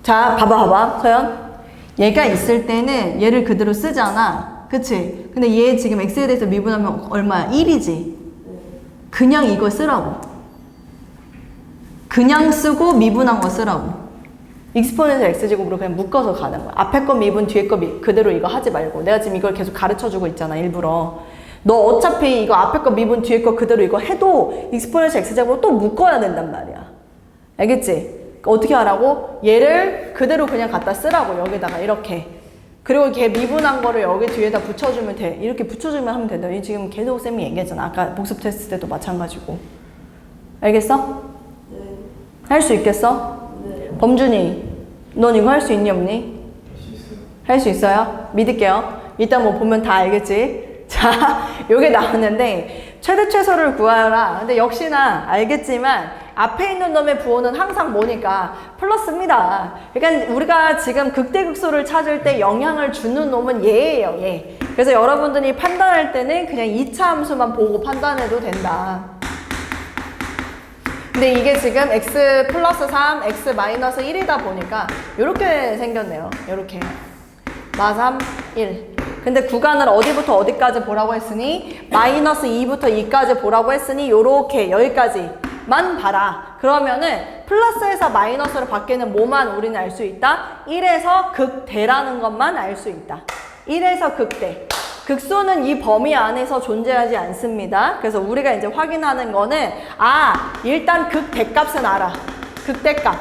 자, 봐봐, 서연. 얘가 있을 때는 얘를 그대로 쓰잖아. 그치? 근데 얘 지금 x에 대해서 미분하면 얼마야? 1이지? 그냥 이거 쓰라고. 그냥 쓰고 미분한 거 쓰라고. 익스포넨셜 x제곱으로 그냥 묶어서 가는 거야. 앞에 거 미분, 뒤에 거 그대로 이거 하지 말고. 내가 지금 이걸 계속 가르쳐주고 있잖아, 일부러. 너 어차피 이거 앞에 거 미분, 뒤에 거 그대로 이거 해도 익스포넨셜 x제곱으로 또 묶어야 된단 말이야. 알겠지? 어떻게 하라고? 얘를 그대로 그냥 갖다 쓰라고. 여기다가 이렇게. 그리고 걔 미분한 거를 여기 뒤에다 붙여주면 돼. 이렇게 붙여주면 하면 된다. 이 지금 계속 쌤이 얘기했잖아. 아까 복습 테스트 때도 마찬가지고. 알겠어? 네. 할 수 있겠어? 네. 범준이, 넌 이거 할 수 있니 없니? 할 수 있어요? 믿을게요. 이따 뭐 보면 다 알겠지? 자, 요게 나왔는데 최대 최소를 구하라. 근데 역시나 알겠지만 앞에 있는 놈의 부호는 항상 뭐니까 플러스입니다. 그러니까 우리가 지금 극대극소를 찾을 때 영향을 주는 놈은 얘예요, 얘. 그래서 여러분들이 판단할 때는 그냥 2차 함수만 보고 판단해도 된다. 근데 이게 지금 x 플러스 3, x 마이너스 1이다 보니까 이렇게 생겼네요. 이렇게. 마3, 1. 근데 구간을 어디부터 어디까지 보라고 했으니 마이너스 2부터 2까지 보라고 했으니 요렇게 여기까지만 봐라. 그러면은 플러스에서 마이너스로 바뀌는 뭐만 우리는 알 수 있다? 1에서 극대라는 것만 알 수 있다. 1에서 극대. 극소는 이 범위 안에서 존재하지 않습니다. 그래서 우리가 이제 확인하는 거는 일단 극대값은 알아. 극대값.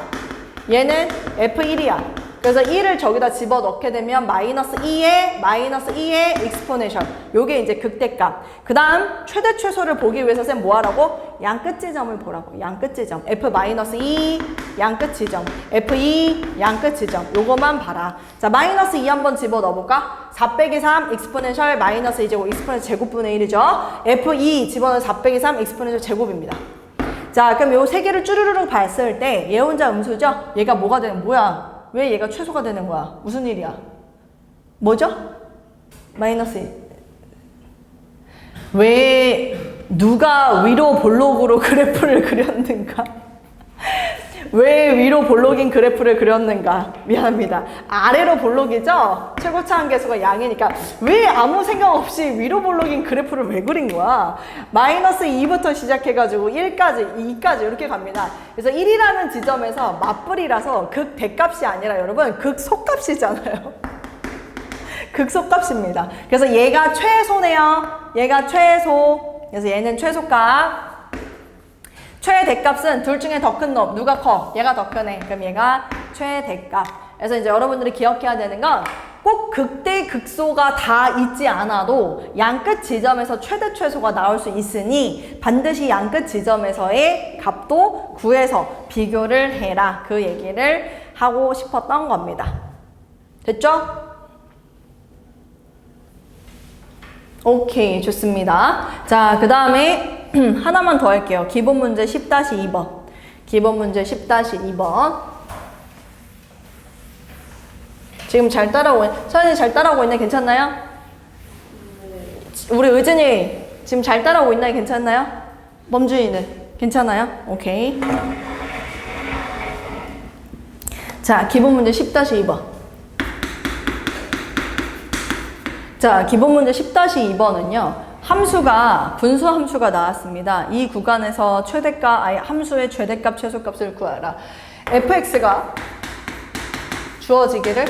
얘는 F1이야. 그래서 1을 저기다 집어넣게 되면 마이너스 2의 익스포네셜. 요게 이제 극대값. 그 다음 최대 최소를 보기 위해서 쌤 뭐 하라고? 양끝 지점을 보라고. 양끝 지점. F-2 양끝 지점. F2 양끝 지점. 요거만 봐라. 자, 마이너스 2 한번 집어넣어볼까? 4 빼기 3 익스포네셜 마이너스 2제곱 익스포네셜 제곱분의 1이죠. F2 집어넣어 4 빼기 3 익스포네셜 제곱입니다. 자, 그럼 요 세 개를 쭈르르륵 봤을 때 얘 혼자 음수죠? 얘가 뭐가 되는 뭐야? 왜 얘가 최소가 되는 거야? 무슨 일이야? 뭐죠? 마이너스 1. 왜 누가 위로 볼록으로 그래프를 그렸는가? 왜 위로 볼록인 그래프를 그렸는가? 미안합니다. 아래로 볼록이죠? 최고차 한계수가 양이니까 왜 아무 생각 없이 위로 볼록인 그래프를 왜 그린 거야? 마이너스 2부터 시작해가지고 1까지, 2까지 이렇게 갑니다. 그래서 1이라는 지점에서 맞불이라서 극대값이 아니라 여러분 극소값이잖아요. 극소값입니다. 그래서 얘가 최소네요. 얘가 최소. 그래서 얘는 최소값. 최대값은 둘 중에 더 큰 놈. 누가 커? 얘가 더 크네. 그럼 얘가 최대값. 그래서 이제 여러분들이 기억해야 되는 건 꼭 극대 극소가 다 있지 않아도 양끝 지점에서 최대 최소가 나올 수 있으니 반드시 양끝 지점에서의 값도 구해서 비교를 해라. 그 얘기를 하고 싶었던 겁니다. 됐죠? 오케이, 좋습니다. 자, 그 다음에 하나만 더 할게요. 기본 문제 10-2번. 기본 문제 10-2번. 지금 잘 따라오고, 서연이 잘 따라오고 있나요? 괜찮나요? 우리 의진이 지금 잘 따라오고 있나요? 괜찮나요? 범준이는 괜찮아요? 오케이. 자, 기본 문제 10-2번. 자, 기본 문제 10-2번은요. 함수가, 분수 함수가 나왔습니다. 이 구간에서 함수의 최대값, 최소값을 구하라. fx가 주어지기를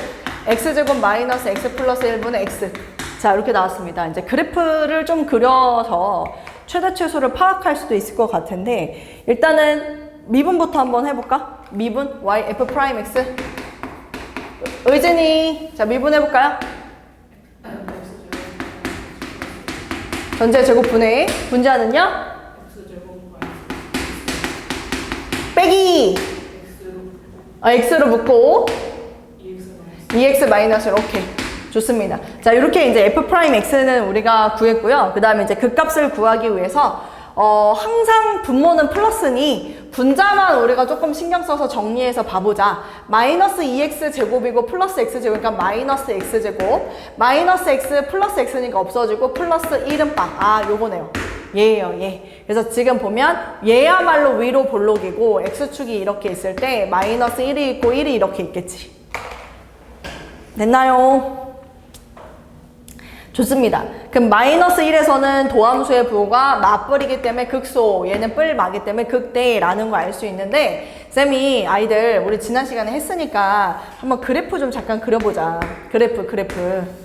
x제곱 마이너스 x 플러스 1분의 x. 자, 이렇게 나왔습니다. 이제 그래프를 좀 그려서 최대 최소를 파악할 수도 있을 것 같은데, 일단은 미분부터 한번 해볼까? 미분, y, f 프라임 x. 의진이, 자, 미분 해볼까요? 전체 제곱분의 분자는요? 빼기 x로 묶고 2x 마이너스 오케이. 좋습니다. 자, 이렇게 이제 f 프라임 x는 우리가 구했고요. 그 다음에 이제 그 값을 구하기 위해서 항상 분모는 플러스니 분자만 우리가 조금 신경 써서 정리해서 봐보자. 마이너스 2x 제곱이고 플러스 x 제곱, 그러니까 마이너스 x 제곱. 마이너스 x 플러스 x니까 없어지고 플러스 1은 빵. 요거네요. 얘예요, 얘. 그래서 지금 보면 얘야말로 위로 볼록이고 x축이 이렇게 있을 때 마이너스 1이 있고 1이 이렇게 있겠지. 됐나요? 좋습니다. 그럼 마이너스 1에서는 도함수의 부호가 맞불이기 때문에 극소, 얘는 뿔마기 때문에 극대라는 거 알 수 있는데, 쌤이 아이들 우리 지난 시간에 했으니까 한번 그래프 좀 잠깐 그려보자. 그래프.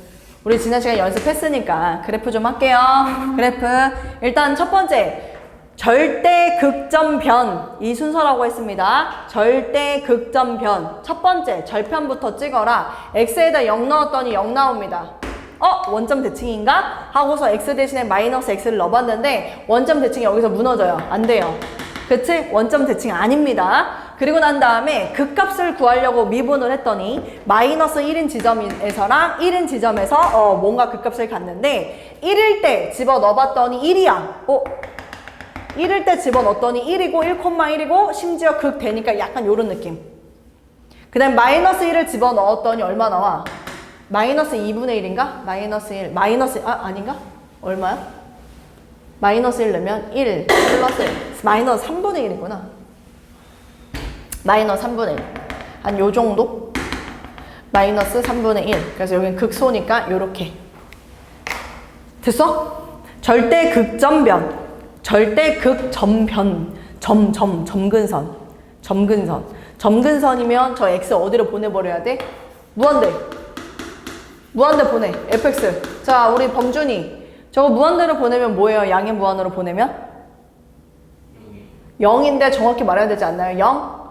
우리 지난 시간에 연습했으니까 그래프 좀 할게요. 그래프. 일단 첫 번째, 절대 극점변. 이 순서라고 했습니다. 절대 극점변. 첫 번째, 절편부터 찍어라. x에다 0 넣었더니 0 나옵니다. 원점 대칭인가? 하고서 x 대신에 마이너스 x를 넣어봤는데 원점 대칭이 여기서 무너져요. 안 돼요. 그치? 원점 대칭 아닙니다. 그리고 난 다음에 극값을 구하려고 미분을 했더니 마이너스 1인 지점에서랑 1인 지점에서 뭔가 극값을 갔는데 1일 때 집어넣어봤더니 1이야. 1일 때 집어넣었더니 1이고 1,1이고 심지어 극 되니까 약간 요런 느낌. 그 다음 마이너스 1을 집어넣었더니 얼마 나와? 마이너스 2분의 1인가? 마이너스 1. 아닌가? 얼마야? 마이너스 1 넣으면 1 플러스 마이너스 3분의 1이구나. 마이너스 3분의 1. 한 요 정도? 마이너스 3분의 1. 그래서 여기는 극소니까 요렇게. 됐어? 절대 극점변. 절대 극점변. 점근선. 점근선이면 저 x 어디로 보내버려야 돼? 무한대. 무한대 보내. fx. 자, 우리 범준이. 저거 무한대로 보내면 뭐예요? 양의 무한으로 보내면? 0인데 정확히 말해야 되지 않나요? 0?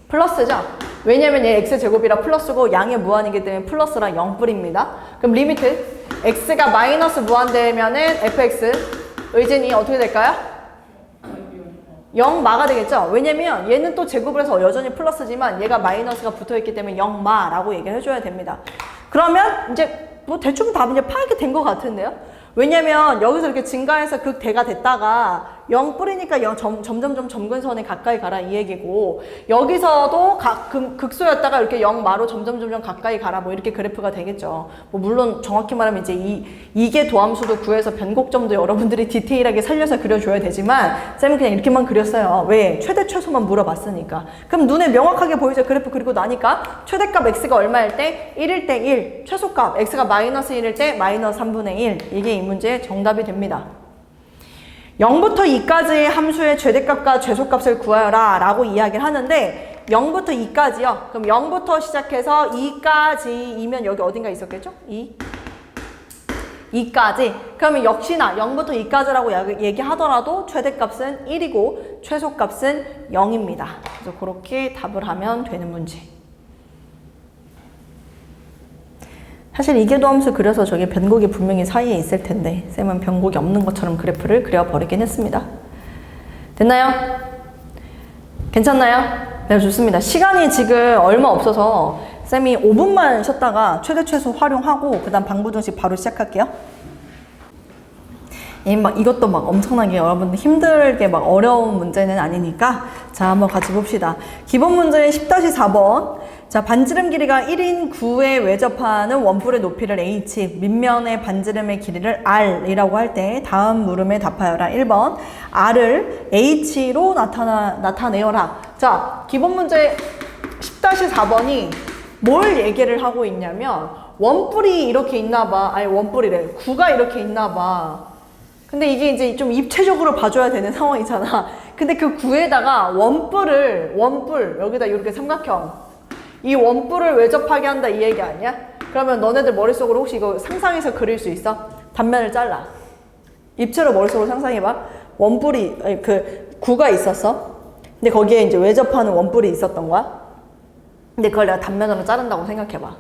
플러스죠? 왜냐면 얘 x제곱이라 플러스고 양의 무한이기 때문에 플러스랑 0뿌립니다. 그럼 리미트 x가 마이너스 무한대면은 fx 의진이 어떻게 될까요? 0마가 되겠죠? 왜냐면 얘는 또 제곱을 해서 여전히 플러스지만 얘가 마이너스가 붙어있기 때문에 0마라고 얘기를 해줘야 됩니다. 그러면 이제 뭐 대충 답은 이제 파악이 된 것 같은데요? 왜냐면 여기서 이렇게 증가해서 극대가 됐다가 0 뿌리니까 점점점 점근선에 가까이 가라 이 얘기고 여기서도 극소였다가 이렇게 0마로 점점점 가까이 가라 뭐 이렇게 그래프가 되겠죠. 뭐 물론 정확히 말하면 이제 이게 도함수도 구해서 변곡점도 여러분들이 디테일하게 살려서 그려줘야 되지만 쌤은 그냥 이렇게만 그렸어요. 왜? 최대 최소만 물어봤으니까. 그럼 눈에 명확하게 보이죠? 그래프 그리고 나니까 최대값 x가 얼마일 때? 1일 때 1, 최소값 x가 마이너스 1일 때 마이너스 3분의 1 이게 이 문제의 정답이 됩니다. 0부터 2까지의 함수의 최대값과 최소값을 구하여라 라고 이야기를 하는데 0부터 2까지요. 그럼 0부터 시작해서 2까지이면 여기 어딘가 있었겠죠? 2까지. 그러면 역시나 0부터 2까지라고 얘기하더라도 최대값은 1이고 최소값은 0입니다. 그래서 그렇게 답을 하면 되는 문제. 사실 이계도함수 그려서 저기 변곡이 분명히 사이에 있을 텐데 쌤은 변곡이 없는 것처럼 그래프를 그려버리긴 했습니다. 됐나요? 괜찮나요? 네, 좋습니다. 시간이 지금 얼마 없어서 쌤이 5분만 쉬었다가 최대 최소 활용하고 그 다음 방부정식 바로 시작할게요. 이것도 막 엄청나게 여러분들 힘들게 막 어려운 문제는 아니니까 자 한번 같이 봅시다. 기본 문제 10-4번. 자, 반지름 길이가 1인 9에 외접하는 원뿔의 높이를 h, 밑면의 반지름의 길이를 r이라고 할 때 다음 물음에 답하여라. 1번 r을 h로 나타내어라. 자, 기본 문제 10-4번이 뭘 얘기를 하고 있냐면 원뿔이 이렇게 있나 봐. 아니 원뿔이래. 9가 이렇게 있나 봐. 근데 이게 이제 좀 입체적으로 봐줘야 되는 상황이잖아. 근데 그 9에다가 원뿔 여기다 이렇게 삼각형 이 원뿔을 외접하게 한다 이 얘기 아니야? 그러면 너네들 머릿속으로 혹시 이거 상상해서 그릴 수 있어? 단면을 잘라. 입체로 머릿속으로 상상해봐. 원뿔이 아니, 그 9가 있었어. 근데 거기에 이제 외접하는 원뿔이 있었던 거야. 근데 그걸 내가 단면으로 자른다고 생각해봐.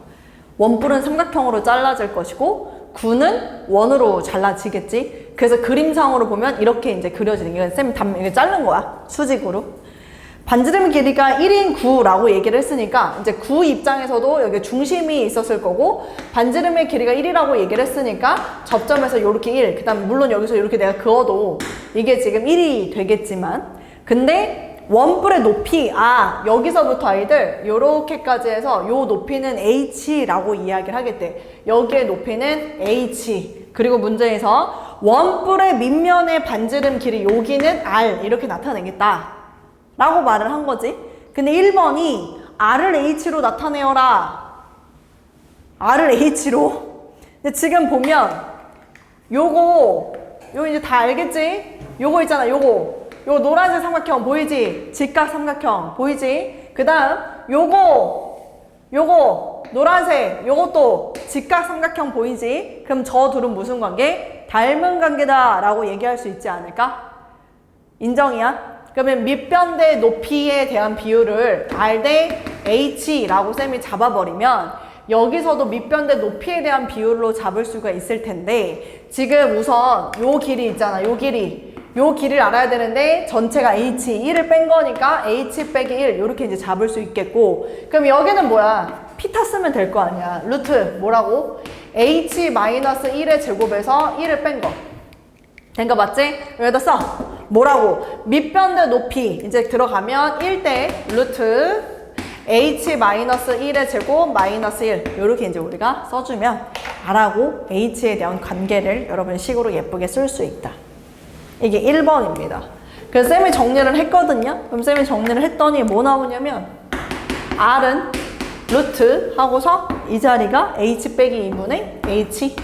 원뿔은 삼각형으로 잘라질 것이고 9는 원으로 잘라지겠지. 그래서 그림상으로 보면 이렇게 이제 그려지는 게 쌤이 이게 자른 거야. 수직으로. 반지름 길이가 1인 9라고 얘기를 했으니까 이제 9 입장에서도 여기 중심이 있었을 거고 반지름의 길이가 1이라고 얘기를 했으니까 접점에서 요렇게 1, 그 다음 물론 여기서 이렇게 내가 그어도 이게 지금 1이 되겠지만 근데 원뿔의 높이, 여기서부터 아이들 요렇게까지 해서 요 높이는 h라고 이야기를 하겠대. 여기의 높이는 h. 그리고 문제에서 원뿔의 밑면의 반지름 길이 여기는 r 이렇게 나타내겠다 라고 말을 한 거지. 근데 1번이 r을 h로 나타내어라. r을 h로. 근데 지금 보면 요거 이제 다 알겠지? 요거 있잖아. 요거 노란색 삼각형 보이지? 직각 삼각형 보이지? 그 다음 요거 노란색 요것도 직각 삼각형 보이지? 그럼 저 둘은 무슨 관계? 닮은 관계다 라고 얘기할 수 있지 않을까? 인정이야? 그러면 밑변대 높이에 대한 비율을 r 대 h라고 쌤이 잡아버리면 여기서도 밑변대 높이에 대한 비율로 잡을 수가 있을 텐데 지금 우선 요 길이 있잖아. 요 길이 요 길이를 알아야 되는데 전체가 h 1을 뺀 거니까 h 빼기 1 이렇게 이제 잡을 수 있겠고 그럼 여기는 뭐야? 피타 쓰면 될 거 아니야. 루트 뭐라고? h 마이너스 1의 제곱에서 1을 뺀 거. 된 거 맞지? 여기다 써. 뭐라고? 밑변대 높이 이제 들어가면 1대 루트 h 마이너스 1의 제곱 마이너스 1 이렇게 이제 우리가 써주면 r하고 h에 대한 관계를 여러분 식으로 예쁘게 쓸 수 있다. 이게 1번입니다. 그래서 쌤이 정리를 했거든요. 그럼 쌤이 정리를 했더니 뭐 나오냐면 r은 루트 하고서 이 자리가 h 빼기 2분의 h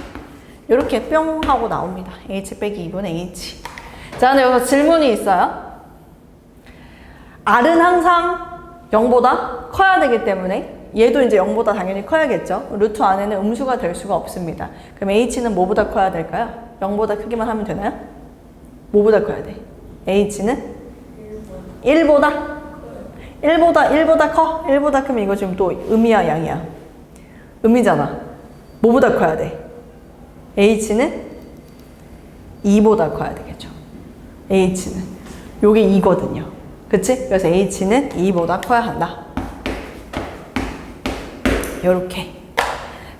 이렇게 뿅 하고 나옵니다. h 빼기 2분의 h. 자, 근데 여기서 질문이 있어요. r은 항상 0보다 커야 되기 때문에 얘도 이제 0보다 당연히 커야겠죠. 루트 안에는 음수가 될 수가 없습니다. 그럼 h는 뭐보다 커야 될까요? 0보다 크기만 하면 되나요? 뭐보다 커야 돼? h는 1보다? 1보다 커? 1보다 크면 이거 지금 또 음이야 양이야? 음이잖아. 뭐보다 커야 돼? h는 2보다 커야 되겠죠. h는 요게 2거든요. 그치? 그래서 h는 2보다 커야 한다. 요렇게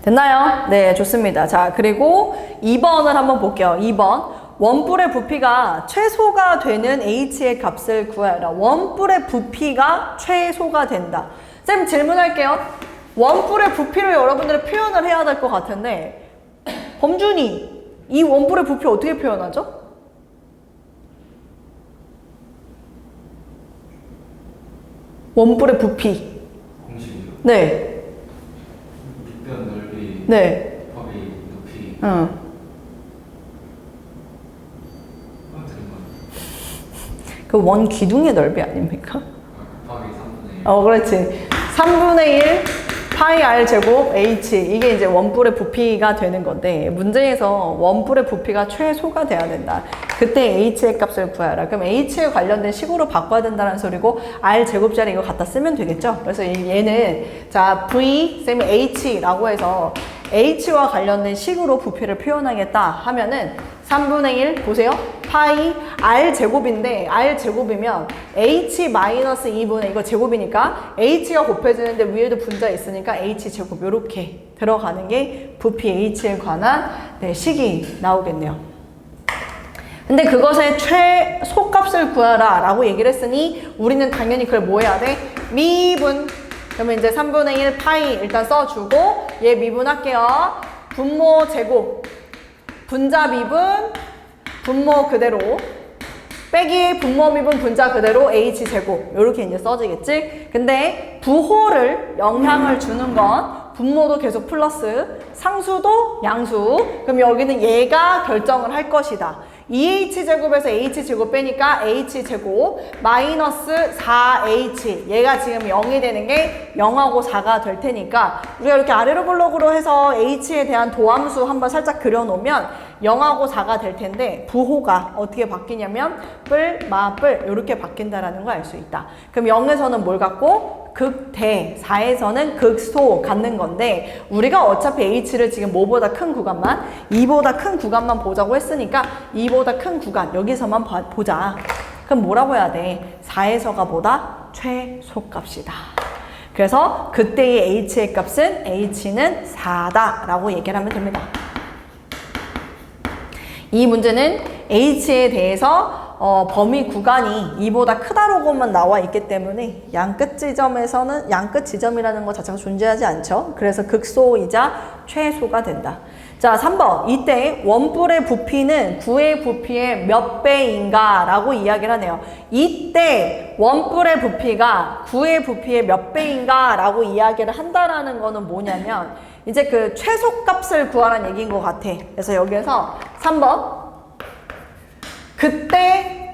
됐나요? 네, 좋습니다. 자, 그리고 2번을 한번 볼게요. 2번 원뿔의 부피가 최소가 되는 h의 값을 구하라. 원뿔의 부피가 최소가 된다. 쌤 질문할게요. 원뿔의 부피를 여러분들이 표현을 해야 될 것 같은데 범준이 이 원뿔의 부피 어떻게 표현하죠? 원뿔의 부피. 공식이요. 네. 밑변 넓이. 네. 곱하기 높이. 응. 그 원 기둥의 넓이 아닙니까? 곱하기 3분의 1. 그렇지. 3분의 1 파이 r 제곱 h 이게 이제 원뿔의 부피가 되는 건데 문제에서 원뿔의 부피가 최소가 돼야 된다. 그때 h의 값을 구하라. 그럼 h에 관련된 식으로 바꿔야 된다는 소리고 r 제곱자리 이거 갖다 쓰면 되겠죠. 그래서 얘는 자 v 쌤이 h라고 해서 h와 관련된 식으로 부피를 표현하겠다 하면은 3분의 1 보세요. 파이 r 제곱인데 r 제곱이면 h 마이너스 2분의 이거 제곱이니까 h가 곱해지는데 위에도 분자 있으니까 h 제곱 이렇게 들어가는 게 부피 h에 관한 식이 나오겠네요. 근데 그것의 최소값을 구하라 라고 얘기를 했으니 우리는 당연히 그걸 뭐 해야 돼? 미분. 그러면 이제 3분의 1 파이 일단 써주고 얘 미분할게요. 분모 제곱 분자 미분 분모 그대로 빼기 분모 미분 분자 그대로 h 제곱 이렇게 이제 써지겠지. 근데 부호를 영향을 주는 건 분모도 계속 플러스 상수도 양수. 그럼 여기는 얘가 결정을 할 것이다. 2h제곱에서 h제곱 빼니까 h제곱 마이너스 4h 얘가 지금 0이 되는 게 0하고 4가 될 테니까 우리가 이렇게 아래로 블록으로 해서 h에 대한 도함수 한번 살짝 그려놓으면 0하고 4가 될 텐데 부호가 어떻게 바뀌냐면 뿔, 마, 뿔 이렇게 바뀐다라는 걸 알 수 있다. 그럼 0에서는 뭘 갖고? 극대, 4에서는 극소 갖는 건데 우리가 어차피 h를 지금 뭐보다 큰 구간만 2보다 큰 구간만 보자고 했으니까 2보다 큰 구간 여기서만 보자. 그럼 뭐라고 해야 돼? 4에서가 보다 최소값이다. 그래서 그때의 h의 값은 h는 4다 라고 얘기를 하면 됩니다. 이 문제는 h에 대해서 범위 구간이 2보다 크다라고만 나와 있기 때문에 양끝 지점에서는 양끝 지점이라는 것 자체가 존재하지 않죠. 그래서 극소이자 최소가 된다. 자, 3번. 이때 원뿔의 부피는 구의 부피의 몇 배인가 라고 이야기를 하네요. 이때 원뿔의 부피가 구의 부피의 몇 배인가 라고 이야기를 한다라는 거는 뭐냐면 이제 그 최소값을 구하라는 얘기인 것 같아. 그래서 여기에서 3번. 그때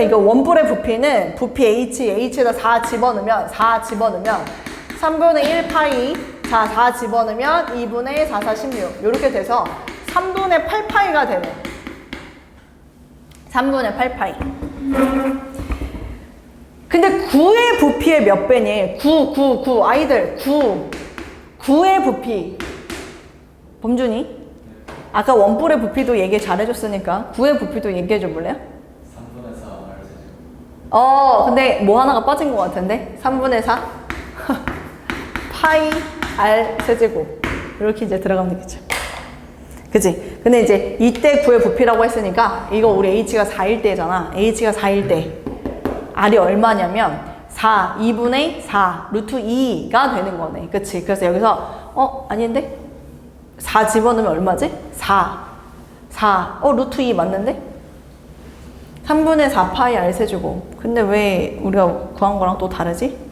이거 원뿔의 부피는 부피 h에다 4 집어넣으면 3분의 1 파이 자 4 집어넣으면 2분의 4, 4, 16 이렇게 돼서 3분의 8 파이가 되네. 3분의 8 파이. 근데 9의 부피의 몇 배니? 9 아이들 9의 부피 범준이? 아까 원뿔의 부피도 얘기 잘해줬으니까 9의 부피도 얘기해줘 볼래요? 3분의 4 알세제곱. 근데 뭐 하나가 빠진 것 같은데? 3분의 4? 파이 r 세제곱 이렇게 이제 들어가면 되겠죠. 그치? 근데 이제 이때 9의 부피라고 했으니까 이거 우리 h가 4일 때잖아. h가 4일 때 r이 얼마냐면 4, 2분의 4, 루트 2가 되는 거네. 그치? 그래서 여기서 아닌데? 4 집어넣으면 얼마지? 4 루트 2 맞는데? 3분의 4 파이 r 세제곱. 근데 왜 우리가 구한 거랑 또 다르지?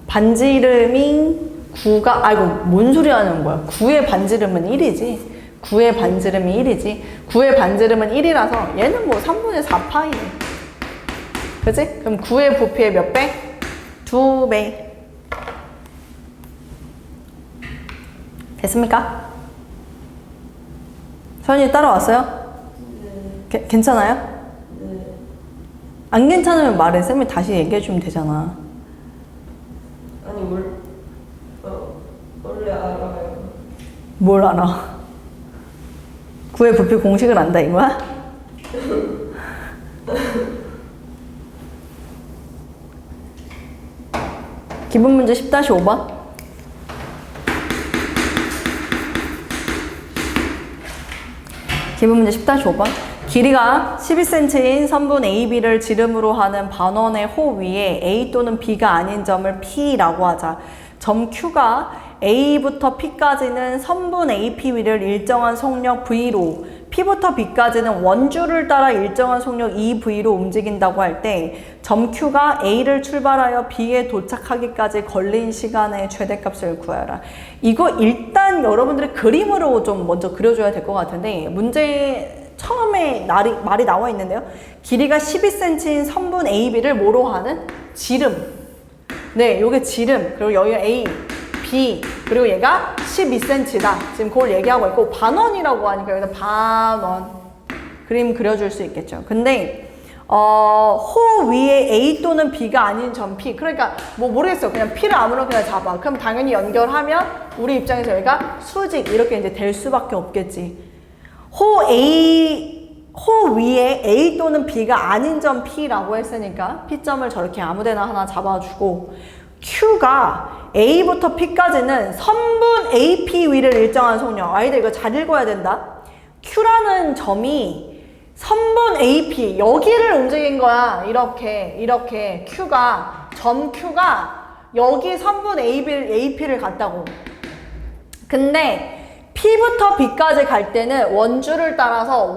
반지름이 9가, 아이고, 뭔 소리 하는 거야. 9의 반지름은 1이지. 9의 반지름이 1이지. 9의 반지름은 1이라서 얘는 뭐 3분의 4 파이네. 그치? 그럼 9의 부피의 몇 배? 2배. 됐습니까? 서연이 따라왔어요? 네. 괜찮아요? 네. 안 괜찮으면 말해. 쌤이 다시 얘기해주면 되잖아. 아니 원래 알아요. 뭘 알아? 9의 부피 공식을 안다 이거야? 기본 문제 10-5번. 기본 문제 10-5번. 길이가 12cm인 선분 AB를 지름으로 하는 반원의 호 위에 A 또는 B가 아닌 점을 P라고 하자. 점 Q가 A부터 P까지는 선분 AP 위를 일정한 속력 V로, P부터 B까지는 원줄을 따라 일정한 속력 EV로 움직인다고 할 때 점 Q가 A를 출발하여 B에 도착하기까지 걸린 시간의 최대값을 구하라. 이거 일단 여러분들이 그림으로 좀 먼저 그려줘야 될 것 같은데, 문제 처음에 말이 나와 있는데요. 길이가 12cm인 선분 AB를 뭐로 하는? 지름. 네, 요게 지름. 그리고 여기가 A, B, 그리고 얘가 12cm다. 지금 그걸 얘기하고 있고, 반원이라고 하니까 여기다 반원. 그림 그려줄 수 있겠죠. 근데 호 위에 A 또는 B가 아닌 점 P. 그러니까 뭐 모르겠어요. 그냥 P를 아무렇게나 잡아. 그럼 당연히 연결하면 우리 입장에서 여기가 수직 이렇게 이제 될 수밖에 없겠지. 호 위에 A 또는 B가 아닌 점 P라고 했으니까 P점을 저렇게 아무데나 하나 잡아주고, Q가 A부터 P까지는 선분 AP 위를 일정한 속력. 아이들 이거 잘 읽어야 된다. Q라는 점이 선분 AP 여기를 움직인 거야. 이렇게 점 Q가 여기 선분 AP를 갔다고. 근데 P부터 B까지 갈 때는 원줄을 따라서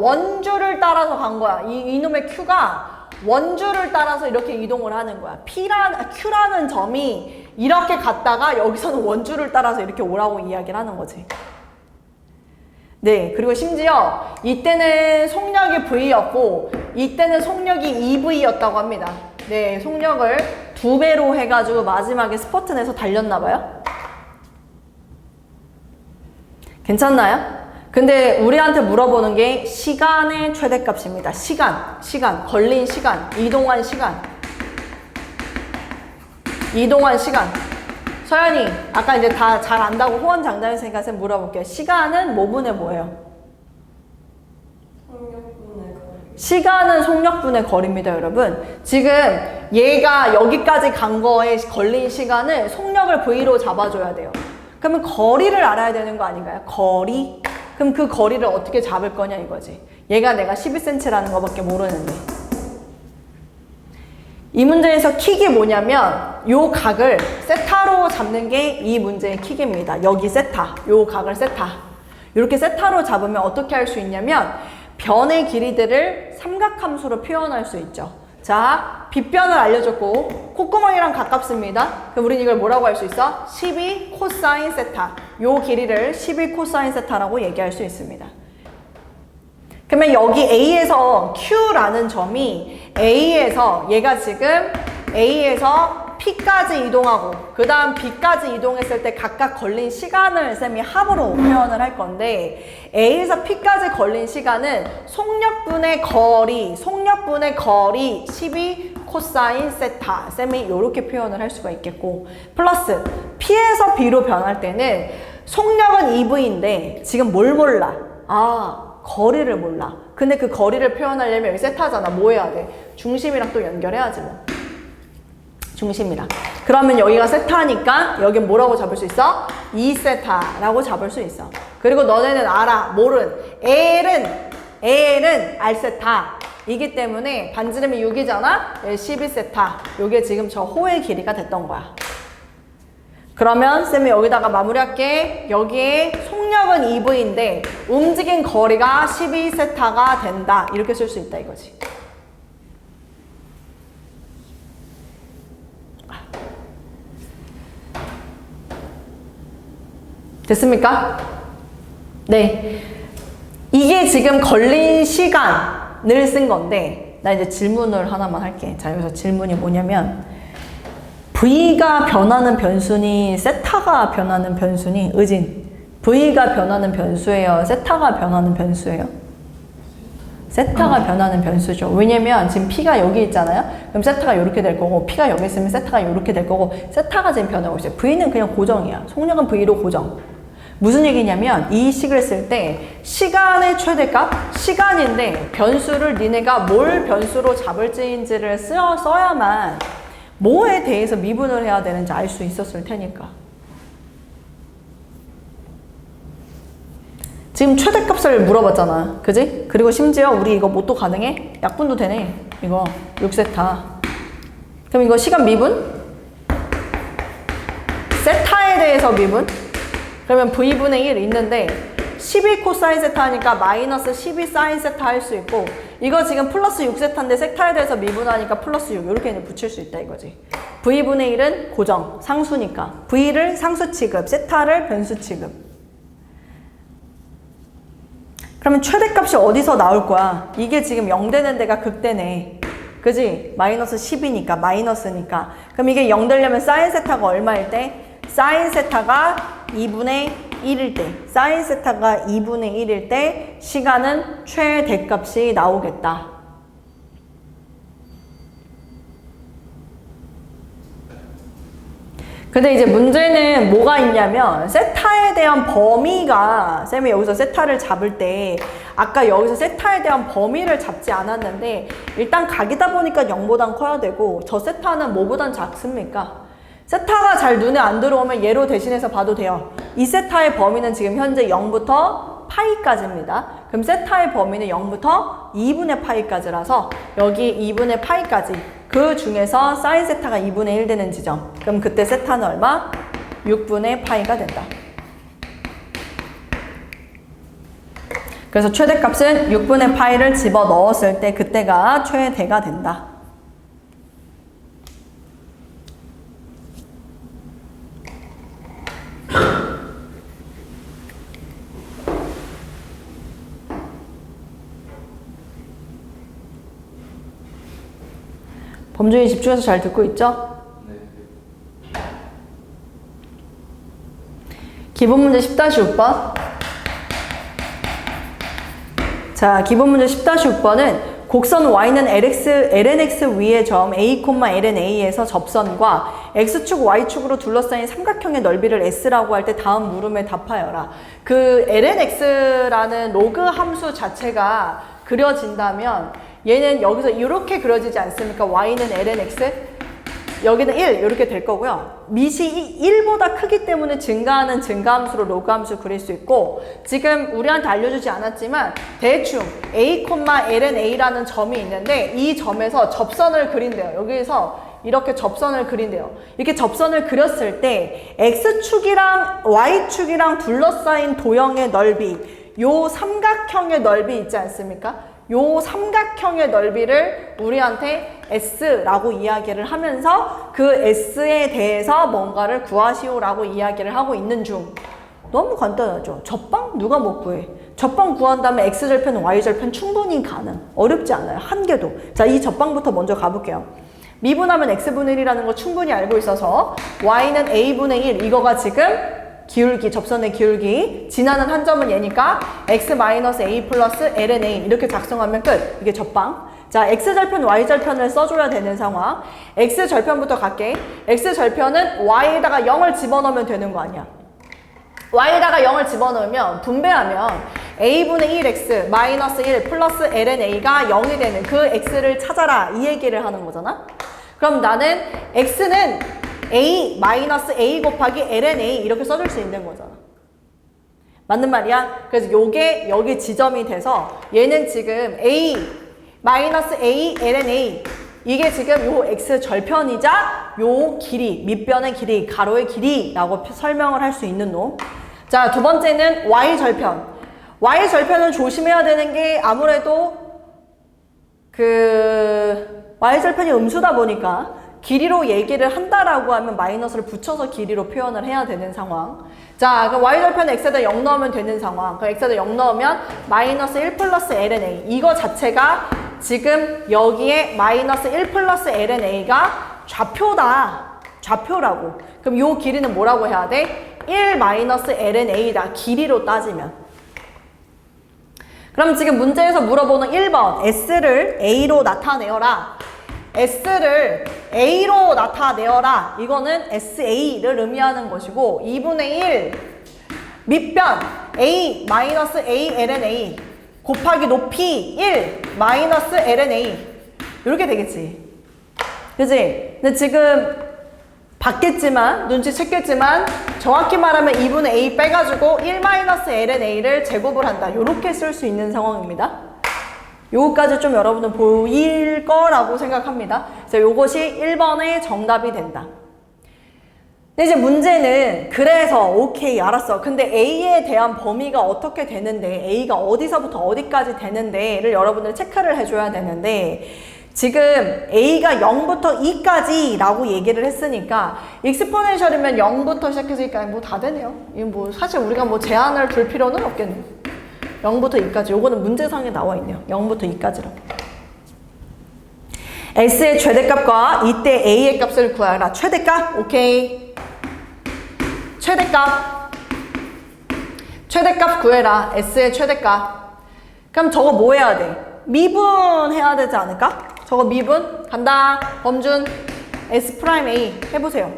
간 거야. 이놈의 Q가 원줄을 따라서 이렇게 이동을 하는 거야. Q라는 점이 이렇게 갔다가 여기서는 원줄을 따라서 이렇게 오라고 이야기를 하는 거지. 네, 그리고 심지어 이때는 속력이 V였고 이때는 속력이 EV였다고 합니다. 네, 속력을 2배로 해가지고 마지막에 스퍼트 내서 달렸나 봐요. 괜찮나요? 근데 우리한테 물어보는 게 시간의 최대값입니다. 시간, 걸린 시간, 이동한 시간. 서연이, 아까 이제 다 잘 안다고 호언장담했으니까 쌤 물어볼게요. 시간은 뭐분의 뭐예요? 속력분의 거리. 시간은 속력분의 거리입니다, 여러분. 지금 얘가 여기까지 간 거에 걸린 시간을 속력을 V로 잡아줘야 돼요. 그러면 거리를 알아야 되는 거 아닌가요? 거리? 그럼 그 거리를 어떻게 잡을 거냐 이거지. 얘가 내가 12cm라는 거밖에 모르는데. 이 문제에서 킥이 뭐냐면 요 각을 세타로 잡는 게 이 문제의 킥입니다. 여기 세타, 요 각을 세타. 이렇게 세타로 잡으면 어떻게 할 수 있냐면 변의 길이들을 삼각함수로 표현할 수 있죠. 자, 빗변을 알려줬고 콧구멍이랑 가깝습니다. 그럼 우린 이걸 뭐라고 할 수 있어? 12 코사인 세타. 요 길이를 12 코사인 세타라고 얘기할 수 있습니다. 그러면 여기 A에서 Q라는 점이 A에서 얘가 지금 A에서 P까지 이동하고 그 다음 B까지 이동했을 때 각각 걸린 시간을 쌤이 합으로 표현을 할 건데 A에서 P까지 걸린 시간은 속력분의 거리 12 코사인 세타 쌤이 이렇게 표현을 할 수가 있겠고 플러스 P에서 B로 변할 때는 속력은 EV인데 지금 뭘 몰라? 거리를 몰라. 근데 그 거리를 표현하려면 여기 세타잖아. 뭐 해야 돼? 중심이랑 또 연결해야지 뭐. 중심이랑. 그러면 여기가 세타니까 여긴 뭐라고 잡을 수 있어? 2세타라고 잡을 수 있어. 그리고 너네는 알아. 모른. L은 R세타. 이기 때문에 반지름이 6이잖아? 12세타. 요게 지금 저 호의 길이가 됐던 거야. 그러면 쌤이 여기다가 마무리할게. 여기에 속력은 EV인데 움직인 거리가 12세타가 된다. 이렇게 쓸 수 있다 이거지. 됐습니까? 네. 이게 지금 걸린 시간을 쓴 건데 나 이제 질문을 하나만 할게. 자, 여기서 질문이 뭐냐면 V가 변하는 변수니 세타가 변하는 변수니? 의진, V가 변하는 변수예요? 세타가 변하는 변수예요? 세타가 변하는 변수죠. 왜냐면 지금 P가 여기 있잖아요. 그럼 세타가 이렇게 될 거고 P가 여기 있으면 세타가 이렇게 될 거고 세타가 지금 변하고 있어요. V는 그냥 고정이야. 속력은 V로 고정. 무슨 얘기냐면 이 식을 쓸 때 시간의 최대값, 시간인데 변수를 니네가 뭘 변수로 잡을지인지를 써야만 뭐에 대해서 미분을 해야 되는지 알 수 있었을 테니까. 지금 최대값을 물어봤잖아. 그지? 그리고 심지어 우리 이거 뭣도 가능해? 약분도 되네. 이거 6세타. 그럼 이거 시간 미분? 세타에 대해서 미분? 그러면 V분의 1 있는데 12 코사인 세타 하니까 마이너스 12 사인 세타 할 수 있고 이거 지금 플러스 6세타인데 세타에 대해서 미분하니까 플러스 6 이렇게 붙일 수 있다 이거지. V분의 1은 고정, 상수니까 V를 상수 취급, 세타를 변수 취급. 그러면 최대값이 어디서 나올 거야? 이게 지금 0 되는 데가 극대네. 그지? 마이너스 10이니까 마이너스니까. 그럼 이게 0 되려면 사인 세타가 얼마일 때? 사인 세타가 2분의 1일 때, 사인 세타가 2분의 1일 때 시간은 최대값이 나오겠다. 근데 이제 문제는 뭐가 있냐면 세타에 대한 범위가 쌤이 여기서 세타를 잡을 때 아까 여기서 세타에 대한 범위를 잡지 않았는데 일단 각이다 보니까 0보단 커야 되고 저 세타는 뭐보단 작습니까? 세타가 잘 눈에 안 들어오면 얘로 대신해서 봐도 돼요. 이 세타의 범위는 지금 현재 0부터 파이까지입니다. 그럼 세타의 범위는 0부터 2분의 파이까지라서 여기 2분의 파이까지 그 중에서 사인 세타가 2분의 1 되는 지점. 그럼 그때 세타는 얼마? 6분의 파이가 된다. 그래서 최대값은 6분의 파이를 집어 넣었을 때 그때가 최대가 된다. 범준이 집중해서 잘 듣고 있죠? 네. 기본 문제 10-6번. 자, 기본 문제 10-6번은 곡선 y는 lnx 위의 점 a, lnA에서 접선과 x축, y축으로 둘러싸인 삼각형의 넓이를 s라고 할 때 다음 물음에 답하여라. 그 lnx라는 로그 함수 자체가 그려진다면 얘는 여기서 이렇게 그려지지 않습니까? y는 lnx, 여기는 1 이렇게 될 거고요. 밑이 1보다 크기 때문에 증가하는 증가함수로 로그함수 그릴 수 있고 지금 우리한테 알려주지 않았지만 대충 a, lna라는 점이 있는데 이 점에서 접선을 그린대요. 여기서 이렇게 접선을 그린대요. 이렇게 접선을 그렸을 때 x축이랑 y축이랑 둘러싸인 도형의 넓이, 요 삼각형의 넓이 있지 않습니까? 요 삼각형의 넓이를 우리한테 S라고 이야기를 하면서 그 S에 대해서 뭔가를 구하시오라고 이야기를 하고 있는 중. 너무 간단하죠? 접방 누가 못 구해? 접방 구한 다음에 X절편, Y절편 충분히 가능. 어렵지 않아요. 한 개도. 자, 이 접방부터 먼저 가볼게요. 미분하면 x분의 1이라는 거 충분히 알고 있어서 y는 a분의 1 이거가 지금 기울기, 접선의 기울기 지나는 한 점은 얘니까 x-a 플러스 ln a 이렇게 작성하면 끝. 이게 접방. 자, x절편, y절편을 써줘야 되는 상황. x절편부터 갈게. x절편은 y에다가 0을 집어넣으면 되는 거 아니야. y에다가 0을 집어넣으면 분배하면 a분의 1x 마이너스 1 플러스 ln a가 0이 되는 그 x를 찾아라 이 얘기를 하는 거잖아. 그럼 나는 x는 a 마이너스 a 곱하기 ln a 이렇게 써줄 수 있는 거잖아. 맞는 말이야? 그래서 요게 여기 지점이 돼서 얘는 지금 a 마이너스 a ln a 이게 지금 요 x 절편이자 요 길이 밑변의 길이 가로의 길이라고 설명을 할 수 있는 놈. 자, 두 번째는 y 절편. y 절편은 조심해야 되는 게 아무래도 y 절편이 음수다 보니까 길이로 얘기를 한다라고 하면 마이너스를 붙여서 길이로 표현을 해야 되는 상황. 자, 그럼 y절편에 x에다 0 넣으면 되는 상황. 그럼 x에다 0 넣으면 마이너스 1 플러스 ln a. 이거 자체가 지금 여기에 마이너스 1 플러스 ln a가 좌표다. 좌표라고. 그럼 요 길이는 뭐라고 해야 돼? 1 마이너스 ln a다. 길이로 따지면. 그럼 지금 문제에서 물어보는 1번 s를 a로 나타내어라. s를 a로 나타내어라. 이거는 sa를 의미하는 것이고 2분의 1 밑변 a 마이너스 a ln a 곱하기 높이 1 마이너스 ln a 이렇게 되겠지. 그치? 근데 지금 봤겠지만 눈치챘겠지만 정확히 말하면 2분의 a 빼가지고 1 마이너스 ln a를 제곱을 한다. 이렇게 쓸 수 있는 상황입니다. 요거까지 좀 여러분은 보일 거라고 생각합니다. 그래서 요것이 1번의 정답이 된다. 근데 이제 문제는 그래서 오케이 알았어. 근데 A에 대한 범위가 어떻게 되는데 A가 어디서부터 어디까지 되는데를 여러분들이 체크를 해줘야 되는데 지금 A가 0부터 2까지 라고 얘기를 했으니까 익스포넨셜이면 0부터 시작했으니까 뭐 다 되네요. 이거 뭐 사실 우리가 뭐 제한을 둘 필요는 없겠네요. 0부터 2까지. 요거는 문제상에 나와 있네요. 0부터 2까지라고. S의 최대값과 이때 A의 값을 구하라. 최대값? 오케이. 최대값. 최대값 구해라. S의 최대값. 그럼 저거 뭐 해야 돼? 미분 해야 되지 않을까? 저거 미분? 간다. 범준. S 프라임 A. 해보세요.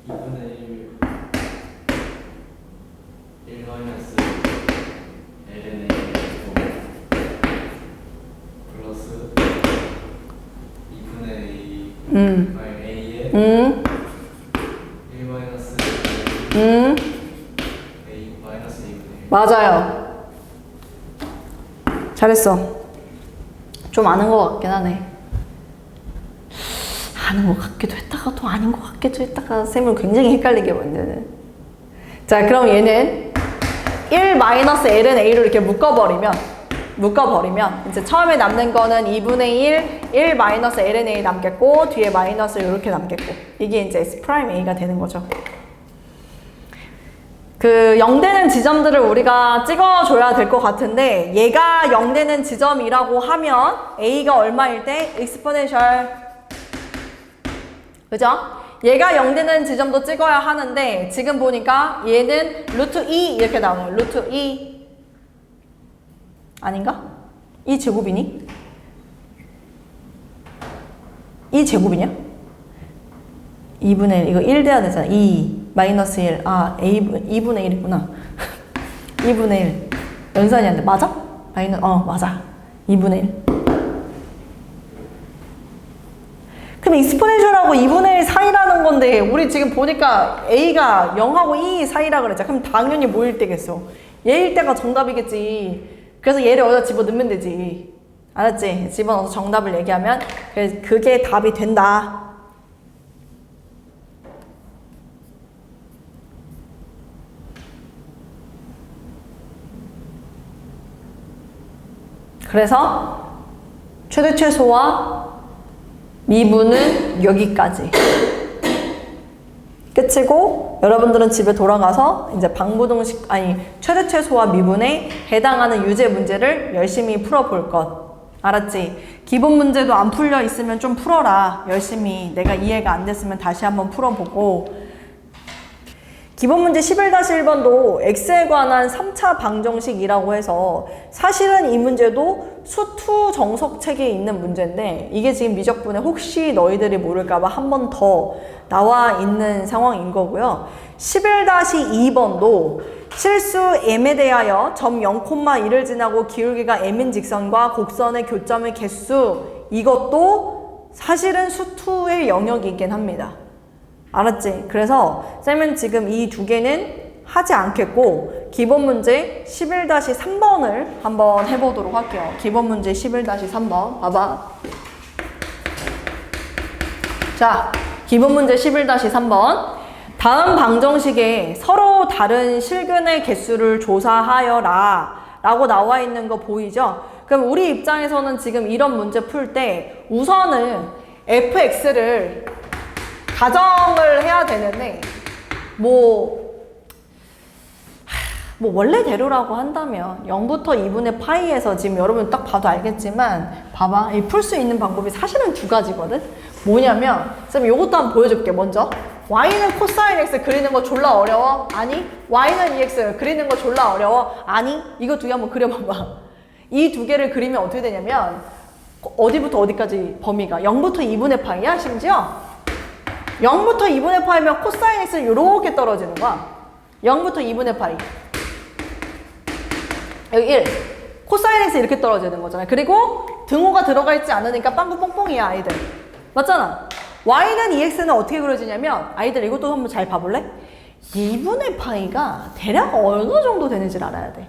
2분의 1 마이너스 ln a 플러스 2분의 a a에 1 마이너스 a 마이너스 2분의 1 맞아요. 잘했어. 좀 아는 것 같긴 하네. 아는 것 같기도 했다가 또 아닌 것 같기도 했다가 쌤을 굉장히 헷갈리게 만드는. 자, 그럼 얘는 1 마이너스 ln a로 이렇게 묶어버리면 이제 처음에 남는 거는 2분의 1 마이너스 ln a 남겠고 뒤에 마이너스 이렇게 남겠고 이게 이제 S 프라임 a가 되는 거죠. 그 0되는 지점들을 우리가 찍어줘야 될 것 같은데 얘가 0되는 지점이라고 하면 a가 얼마일 때? 익스포넨셜. 그죠? 얘가 0되는 지점도 찍어야 하는데 지금 보니까 얘는 루트 2 이렇게 나와요. 루트 2 아닌가? 2 제곱이니? 2 제곱이냐? 2분의 1 이거 1 돼야 되잖아. 2 마이너스 1 아 2분의 1이구나. 2분의 1 연산이 안 돼. 맞아? 맞아. 2분의 1 그럼 익스포넨셜하고 2분의 1 사이라는 건데 우리 지금 보니까 A가 0하고 2 사이라 그랬잖아. 그럼 당연히 뭐일 때겠어? 얘일 때가 정답이겠지. 그래서 얘를 어디다 집어넣으면 되지. 알았지? 집어넣어서 정답을 얘기하면 그게 답이 된다. 그래서 최대 최소와 미분은 여기까지 끝이고 여러분들은 집에 돌아가서 이제 방부동식 최대 최소와 미분에 해당하는 유제 문제를 열심히 풀어볼 것. 알았지? 기본 문제도 안 풀려 있으면 좀 풀어라. 열심히. 내가 이해가 안 됐으면 다시 한번 풀어보고. 기본 문제 11-1번도 x에 관한 3차 방정식이라고 해서 사실은 이 문제도 수2 정석책에 있는 문제인데 이게 지금 미적분에 혹시 너희들이 모를까봐 한 번 더 나와 있는 상황인 거고요. 11-2번도 실수 m에 대하여 점 0,1을 지나고 기울기가 m인 직선과 곡선의 교점의 개수, 이것도 사실은 수2의 영역이긴 합니다. 알았지? 그래서 쌤은 지금 이 두 개는 하지 않겠고 기본 문제 11-3번을 한번 해보도록 할게요. 기본 문제 11-3번 봐봐. 자, 기본 문제 11-3번. 다음 방정식에 서로 다른 실근의 개수를 조사하여라 라고 나와 있는 거 보이죠? 그럼 우리 입장에서는 지금 이런 문제 풀 때 우선은 fx를 가정을 해야 되는데 뭐 원래대로라고 한다면 0부터 2분의 파이에서 지금 여러분 딱 봐도 알겠지만 봐봐. 풀 수 있는 방법이 사실은 두 가지거든. 뭐냐면 쌤 요것도 한번 보여줄게. 먼저 y는 코사인 x 그리는 거 졸라 어려워? 아니. y는 ex 그리는 거 졸라 어려워? 아니. 이거 두 개 한번 그려봐봐. 이 두 개를 그리면 어떻게 되냐면 어디부터 어디까지 범위가 0부터 2분의 파이야 심지어. 0부터 2분의 파이면 코사인 x는 요렇게 떨어지는 거야. 0부터 2분의 파이. 여기 1. 코사인 x 이렇게 떨어지는 거잖아. 그리고 등호가 들어가 있지 않으니까 빵꾸 뽕뽕이야 아이들. 맞잖아. y는 ex는 어떻게 그려지냐면 아이들 이것도 한번 잘 봐볼래? 2분의 파이가 대략 어느 정도 되는지를 알아야 돼.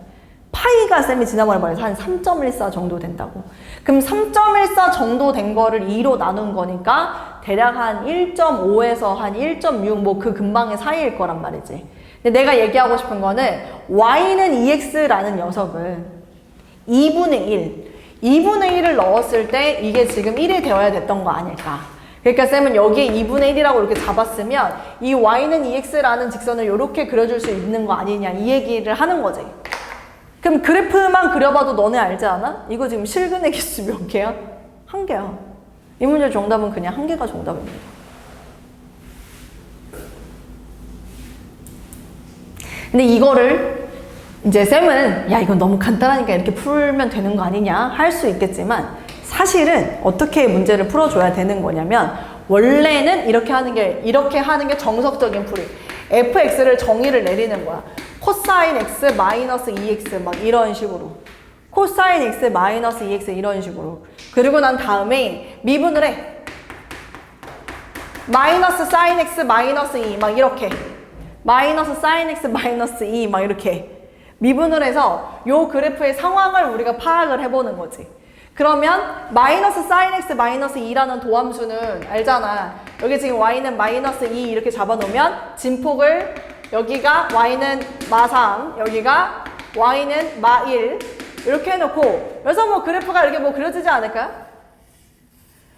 파이가 쌤이 지난번에 말해서 한 3.14 정도 된다고. 그럼 3.14 정도 된 거를 2로 나눈 거니까 대략 한 1.5에서 한 1.6 뭐 그 근방의 사이일 거란 말이지. 근데 내가 얘기하고 싶은 거는 y는 ex라는 녀석은 2분의 1. 2분의 1을 넣었을 때 이게 지금 1이 되어야 됐던 거 아닐까. 그러니까 쌤은 여기에 2분의 1이라고 이렇게 잡았으면 이 y는 ex라는 직선을 이렇게 그려줄 수 있는 거 아니냐 이 얘기를 하는 거지. 그럼 그래프만 그려봐도 너네 알지 않아? 이거 지금 실근의 개수 몇 개야? 한 개야. 이 문제 정답은 그냥 한 개가 정답입니다. 근데 이거를 이제 쌤은 야 이건 너무 간단하니까 이렇게 풀면 되는 거 아니냐 할 수 있겠지만 사실은 어떻게 문제를 풀어줘야 되는 거냐면 원래는 이렇게 하는 게 정석적인 풀이. fx를 정의를 내리는 거야. 코사인 x 마이너스 2x 막 이런 식으로. 코사인 x 마이너스 2x 이런 식으로. 그리고 난 다음에 미분을 해. 마이너스 사인 x 마이너스 2 막 이렇게. 마이너스 사인 x 마이너스 2 막 이렇게. 미분을 해서 요 그래프의 상황을 우리가 파악을 해보는 거지. 그러면 마이너스 사인 x 마이너스 2라는 도함수는 알잖아. 여기 지금 y는 마이너스 2 이렇게 잡아놓으면 진폭을 여기가 y는 마3 여기가 y는 마1 이렇게 해놓고 그래서 뭐 그래프가 이렇게 뭐 그려지지 않을까요?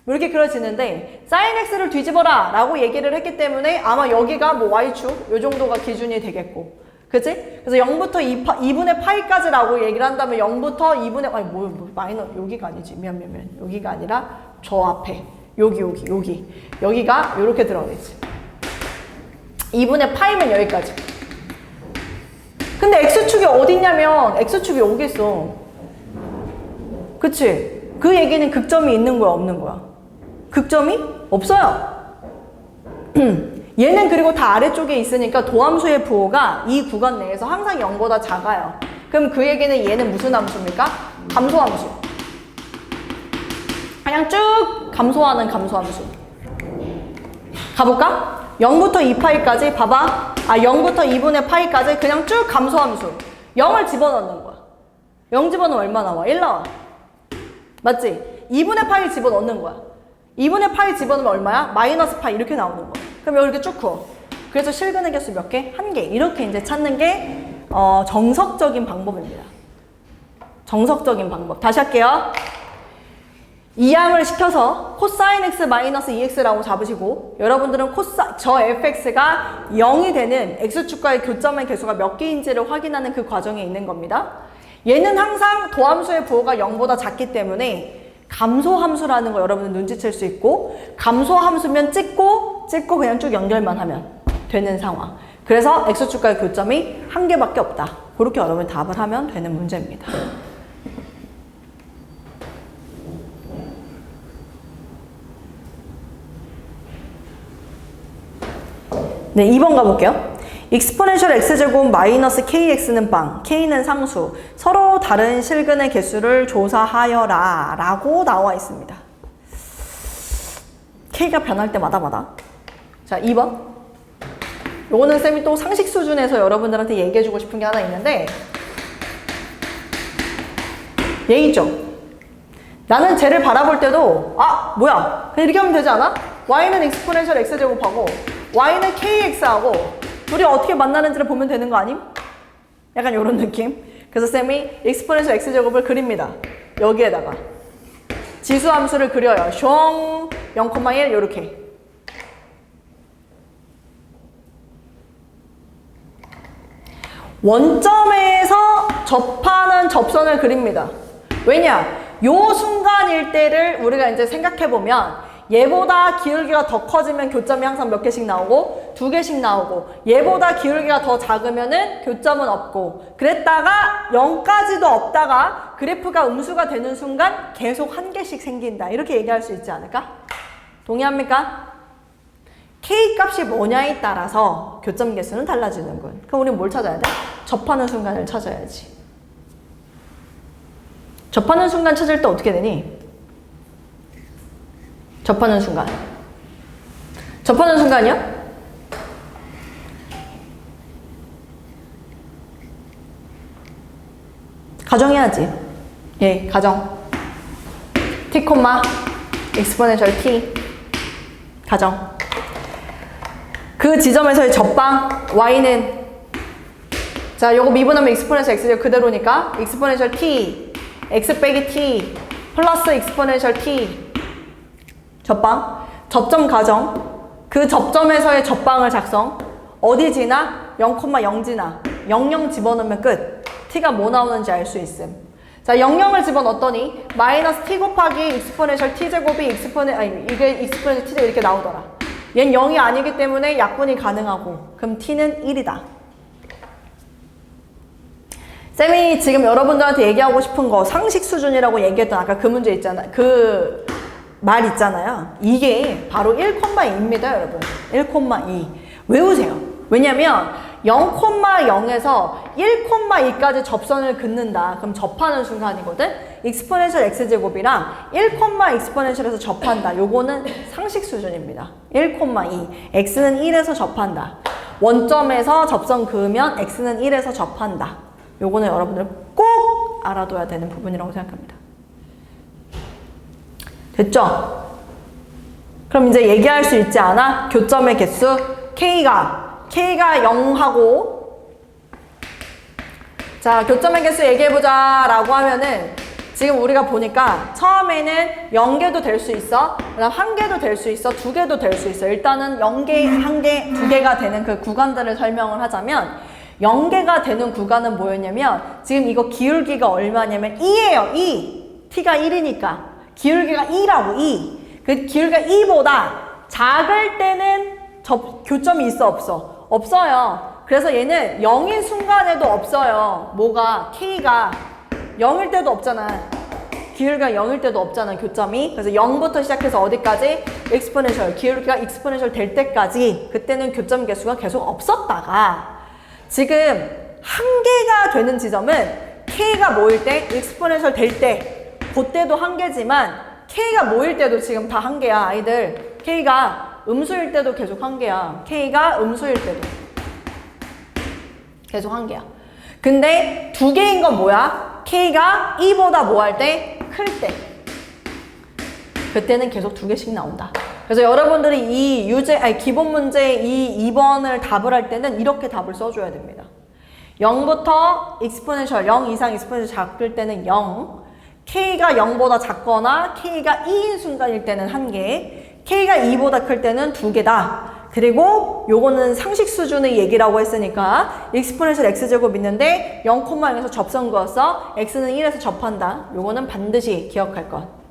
뭐 이렇게 그려지는데 사인 x를 뒤집어라 라고 얘기를 했기 때문에 아마 여기가 뭐 y축 요 정도가 기준이 되겠고 그치? 그래서 0부터 2분의 파이까지라고 얘기를 한다면 0부터 2분의 아니 뭐 마이너 여기가 아니지 미안 여기가 아니라 저 앞에 여기가 요렇게 들어가겠지 2분의 파이면 여기까지. 근데 x축이 어딨냐면 x축이 여기 있어. 그치? 그 얘기는 극점이 있는 거야 없는 거야? 극점이 없어요. 얘는 그리고 다 아래쪽에 있으니까 도함수의 부호가 이 구간 내에서 항상 0보다 작아요. 그럼 그 얘기는 얘는 무슨 함수입니까? 감소함수. 그냥 쭉 감소하는 감소함수. 가볼까? 0부터 2파이까지 봐봐. 0부터 2분의 파이까지 그냥 쭉 감소함수. 0을 집어넣는 거야. 0 집어넣으면 얼마 나와? 1 나와. 맞지? 2분의 파이 집어넣는 거야. 2분의 파이 집어넣으면 얼마야? 마이너스 파이 이렇게 나오는 거야. 그럼 이렇게 쭉 그어. 그래서 실근의 개수 몇 개? 1개. 이렇게 이제 찾는 게 정석적인 방법입니다. 정석적인 방법. 다시 할게요. 이항을 시켜서 코사인 x 마이너스 2x라고 잡으시고 여러분들은 저 fx가 0이 되는 x축과의 교점의 개수가 몇 개인지를 확인하는 그 과정에 있는 겁니다. 얘는 항상 도함수의 부호가 0보다 작기 때문에 감소함수라는 거 여러분은 눈치챌 수 있고, 감소함수면 찍고 그냥 쭉 연결만 하면 되는 상황. 그래서 x축과의 교점이 한 개밖에 없다. 그렇게 여러분이 답을 하면 되는 문제입니다. 네, 2번 가볼게요. 익스포넨셜 x제곱 마이너스 kx는 빵, k는 상수, 서로 다른 실근의 개수를 조사하여라 라고 나와 있습니다. k가 변할 때마다. 자, 2번. 요거는 쌤이 또 상식 수준에서 여러분들한테 얘기해주고 싶은 게 하나 있는데, 얘 있죠? 나는 쟤를 바라볼 때도 뭐야 그냥 이렇게 하면 되지 않아? y는 익스포넨셜 x제곱하고 y는 kx하고 둘이 어떻게 만나는지를 보면 되는 거 아님? 약간 이런 느낌. 그래서 쌤이 익스포넨셜 x제곱을 그립니다. 여기에다가 지수함수를 그려요. 숑 0,1 요렇게. 원점에서 접하는 접선을 그립니다. 왜냐? 요 순간일 때를 우리가 이제 생각해보면 얘보다 기울기가 더 커지면 교점이 항상 몇 개씩 나오고 2개씩 나오고, 얘보다 기울기가 더 작으면은 교점은 없고, 그랬다가 0까지도 없다가 그래프가 음수가 되는 순간 계속 1개씩 생긴다. 이렇게 얘기할 수 있지 않을까? 동의합니까? K 값이 뭐냐에 따라서 교점 개수는 달라지는군. 그럼 우리는 뭘 찾아야 돼? 접하는 순간을 찾아야지. 접하는 순간 찾을 때 어떻게 되니? 접하는 순간. 접하는 순간이요? 가정해야지. 예, 가정. t, exponential t. 가정. 그 지점에서의 접방, y는, 자, 요거 미분하면 exponential x제곱 그대로니까, exponential t, x 빼기 t, 플러스 exponential t. 접방, 접점 가정, 그 접점에서의 접방을 작성. 어디 지나? 0,0 지나. 00 집어넣으면 끝. t가 뭐 나오는지 알 수 있음. 자, 00을 집어넣었더니 마이너스 t 곱하기 익스포넨셜 t제곱이 이게 익스포넨셜 t제곱 이렇게 나오더라. 얘는 0이 아니기 때문에 약분이 가능하고, 그럼 t는 1이다. 쌤이 지금 여러분들한테 얘기하고 싶은 거 상식 수준이라고 얘기했던 아까 그 문제 있잖아요. 그 말 있잖아요. 이게 바로 1,2입니다, 여러분. 1,2. 외우세요. 왜냐면 0,0에서 1,2까지 접선을 긋는다. 그럼 접하는 순간이거든. 익스포넨셜 x제곱이랑 1, 익스포넨셜에서 접한다. 요거는 상식 수준입니다. 1,2. x는 1에서 접한다. 원점에서 접선 그으면 x는 1에서 접한다. 요거는 여러분들 꼭 알아둬야 되는 부분이라고 생각합니다. 됐죠? 그럼 이제 얘기할 수 있지 않아? 교점의 개수 K가 0하고, 자, 교점의 개수 얘기해보자 라고 하면은 지금 우리가 보니까 처음에는 0개도 될 수 있어, 그 다음 1개도 될 수 있어, 2개도 될 수 있어. 일단은 0개, 1개, 2개가 되는 그 구간들을 설명을 하자면, 0개가 되는 구간은 뭐였냐면 지금 이거 기울기가 얼마냐면 2예요. 2. t가 1이니까 기울기가 2라고. 2. 그 기울기가 2보다 작을 때는 교점이 있어 없어? 없어요. 그래서 얘는 0인 순간에도 없어요. 뭐가? k가 0일 때도 없잖아. 기울기가 0일 때도 없잖아, 교점이. 그래서 0부터 시작해서 어디까지? exponential. 기울기가 exponential 될 때까지 그때는 교점 개수가 계속 없었다가 지금 1개가 되는 지점은 k가 모일 때, exponential 될 때, 그때도 1개지만 k가 모일 때도 지금 다 1개야, 아이들. k가 음수일 때도 계속 1개야. k가 음수일 때도 계속 1개야. 근데 2개인 건 뭐야? k가 2보다 뭐 할 때? 클 때. 그때는 계속 2개씩 나온다. 그래서 여러분들이 이 기본 문제 이 2번을 답을 할 때는 이렇게 답을 써줘야 됩니다. 0부터 exponential, 0 이상 exponential 작을 때는 0, k가 0보다 작거나 k가 2인 순간일 때는 1개, k가 2보다 클 때는 2개다. 그리고 요거는 상식 수준의 얘기라고 했으니까 exponential x제곱 있는데 0,0에서 접선 그었어. x는 1에서 접한다. 요거는 반드시 기억할 것.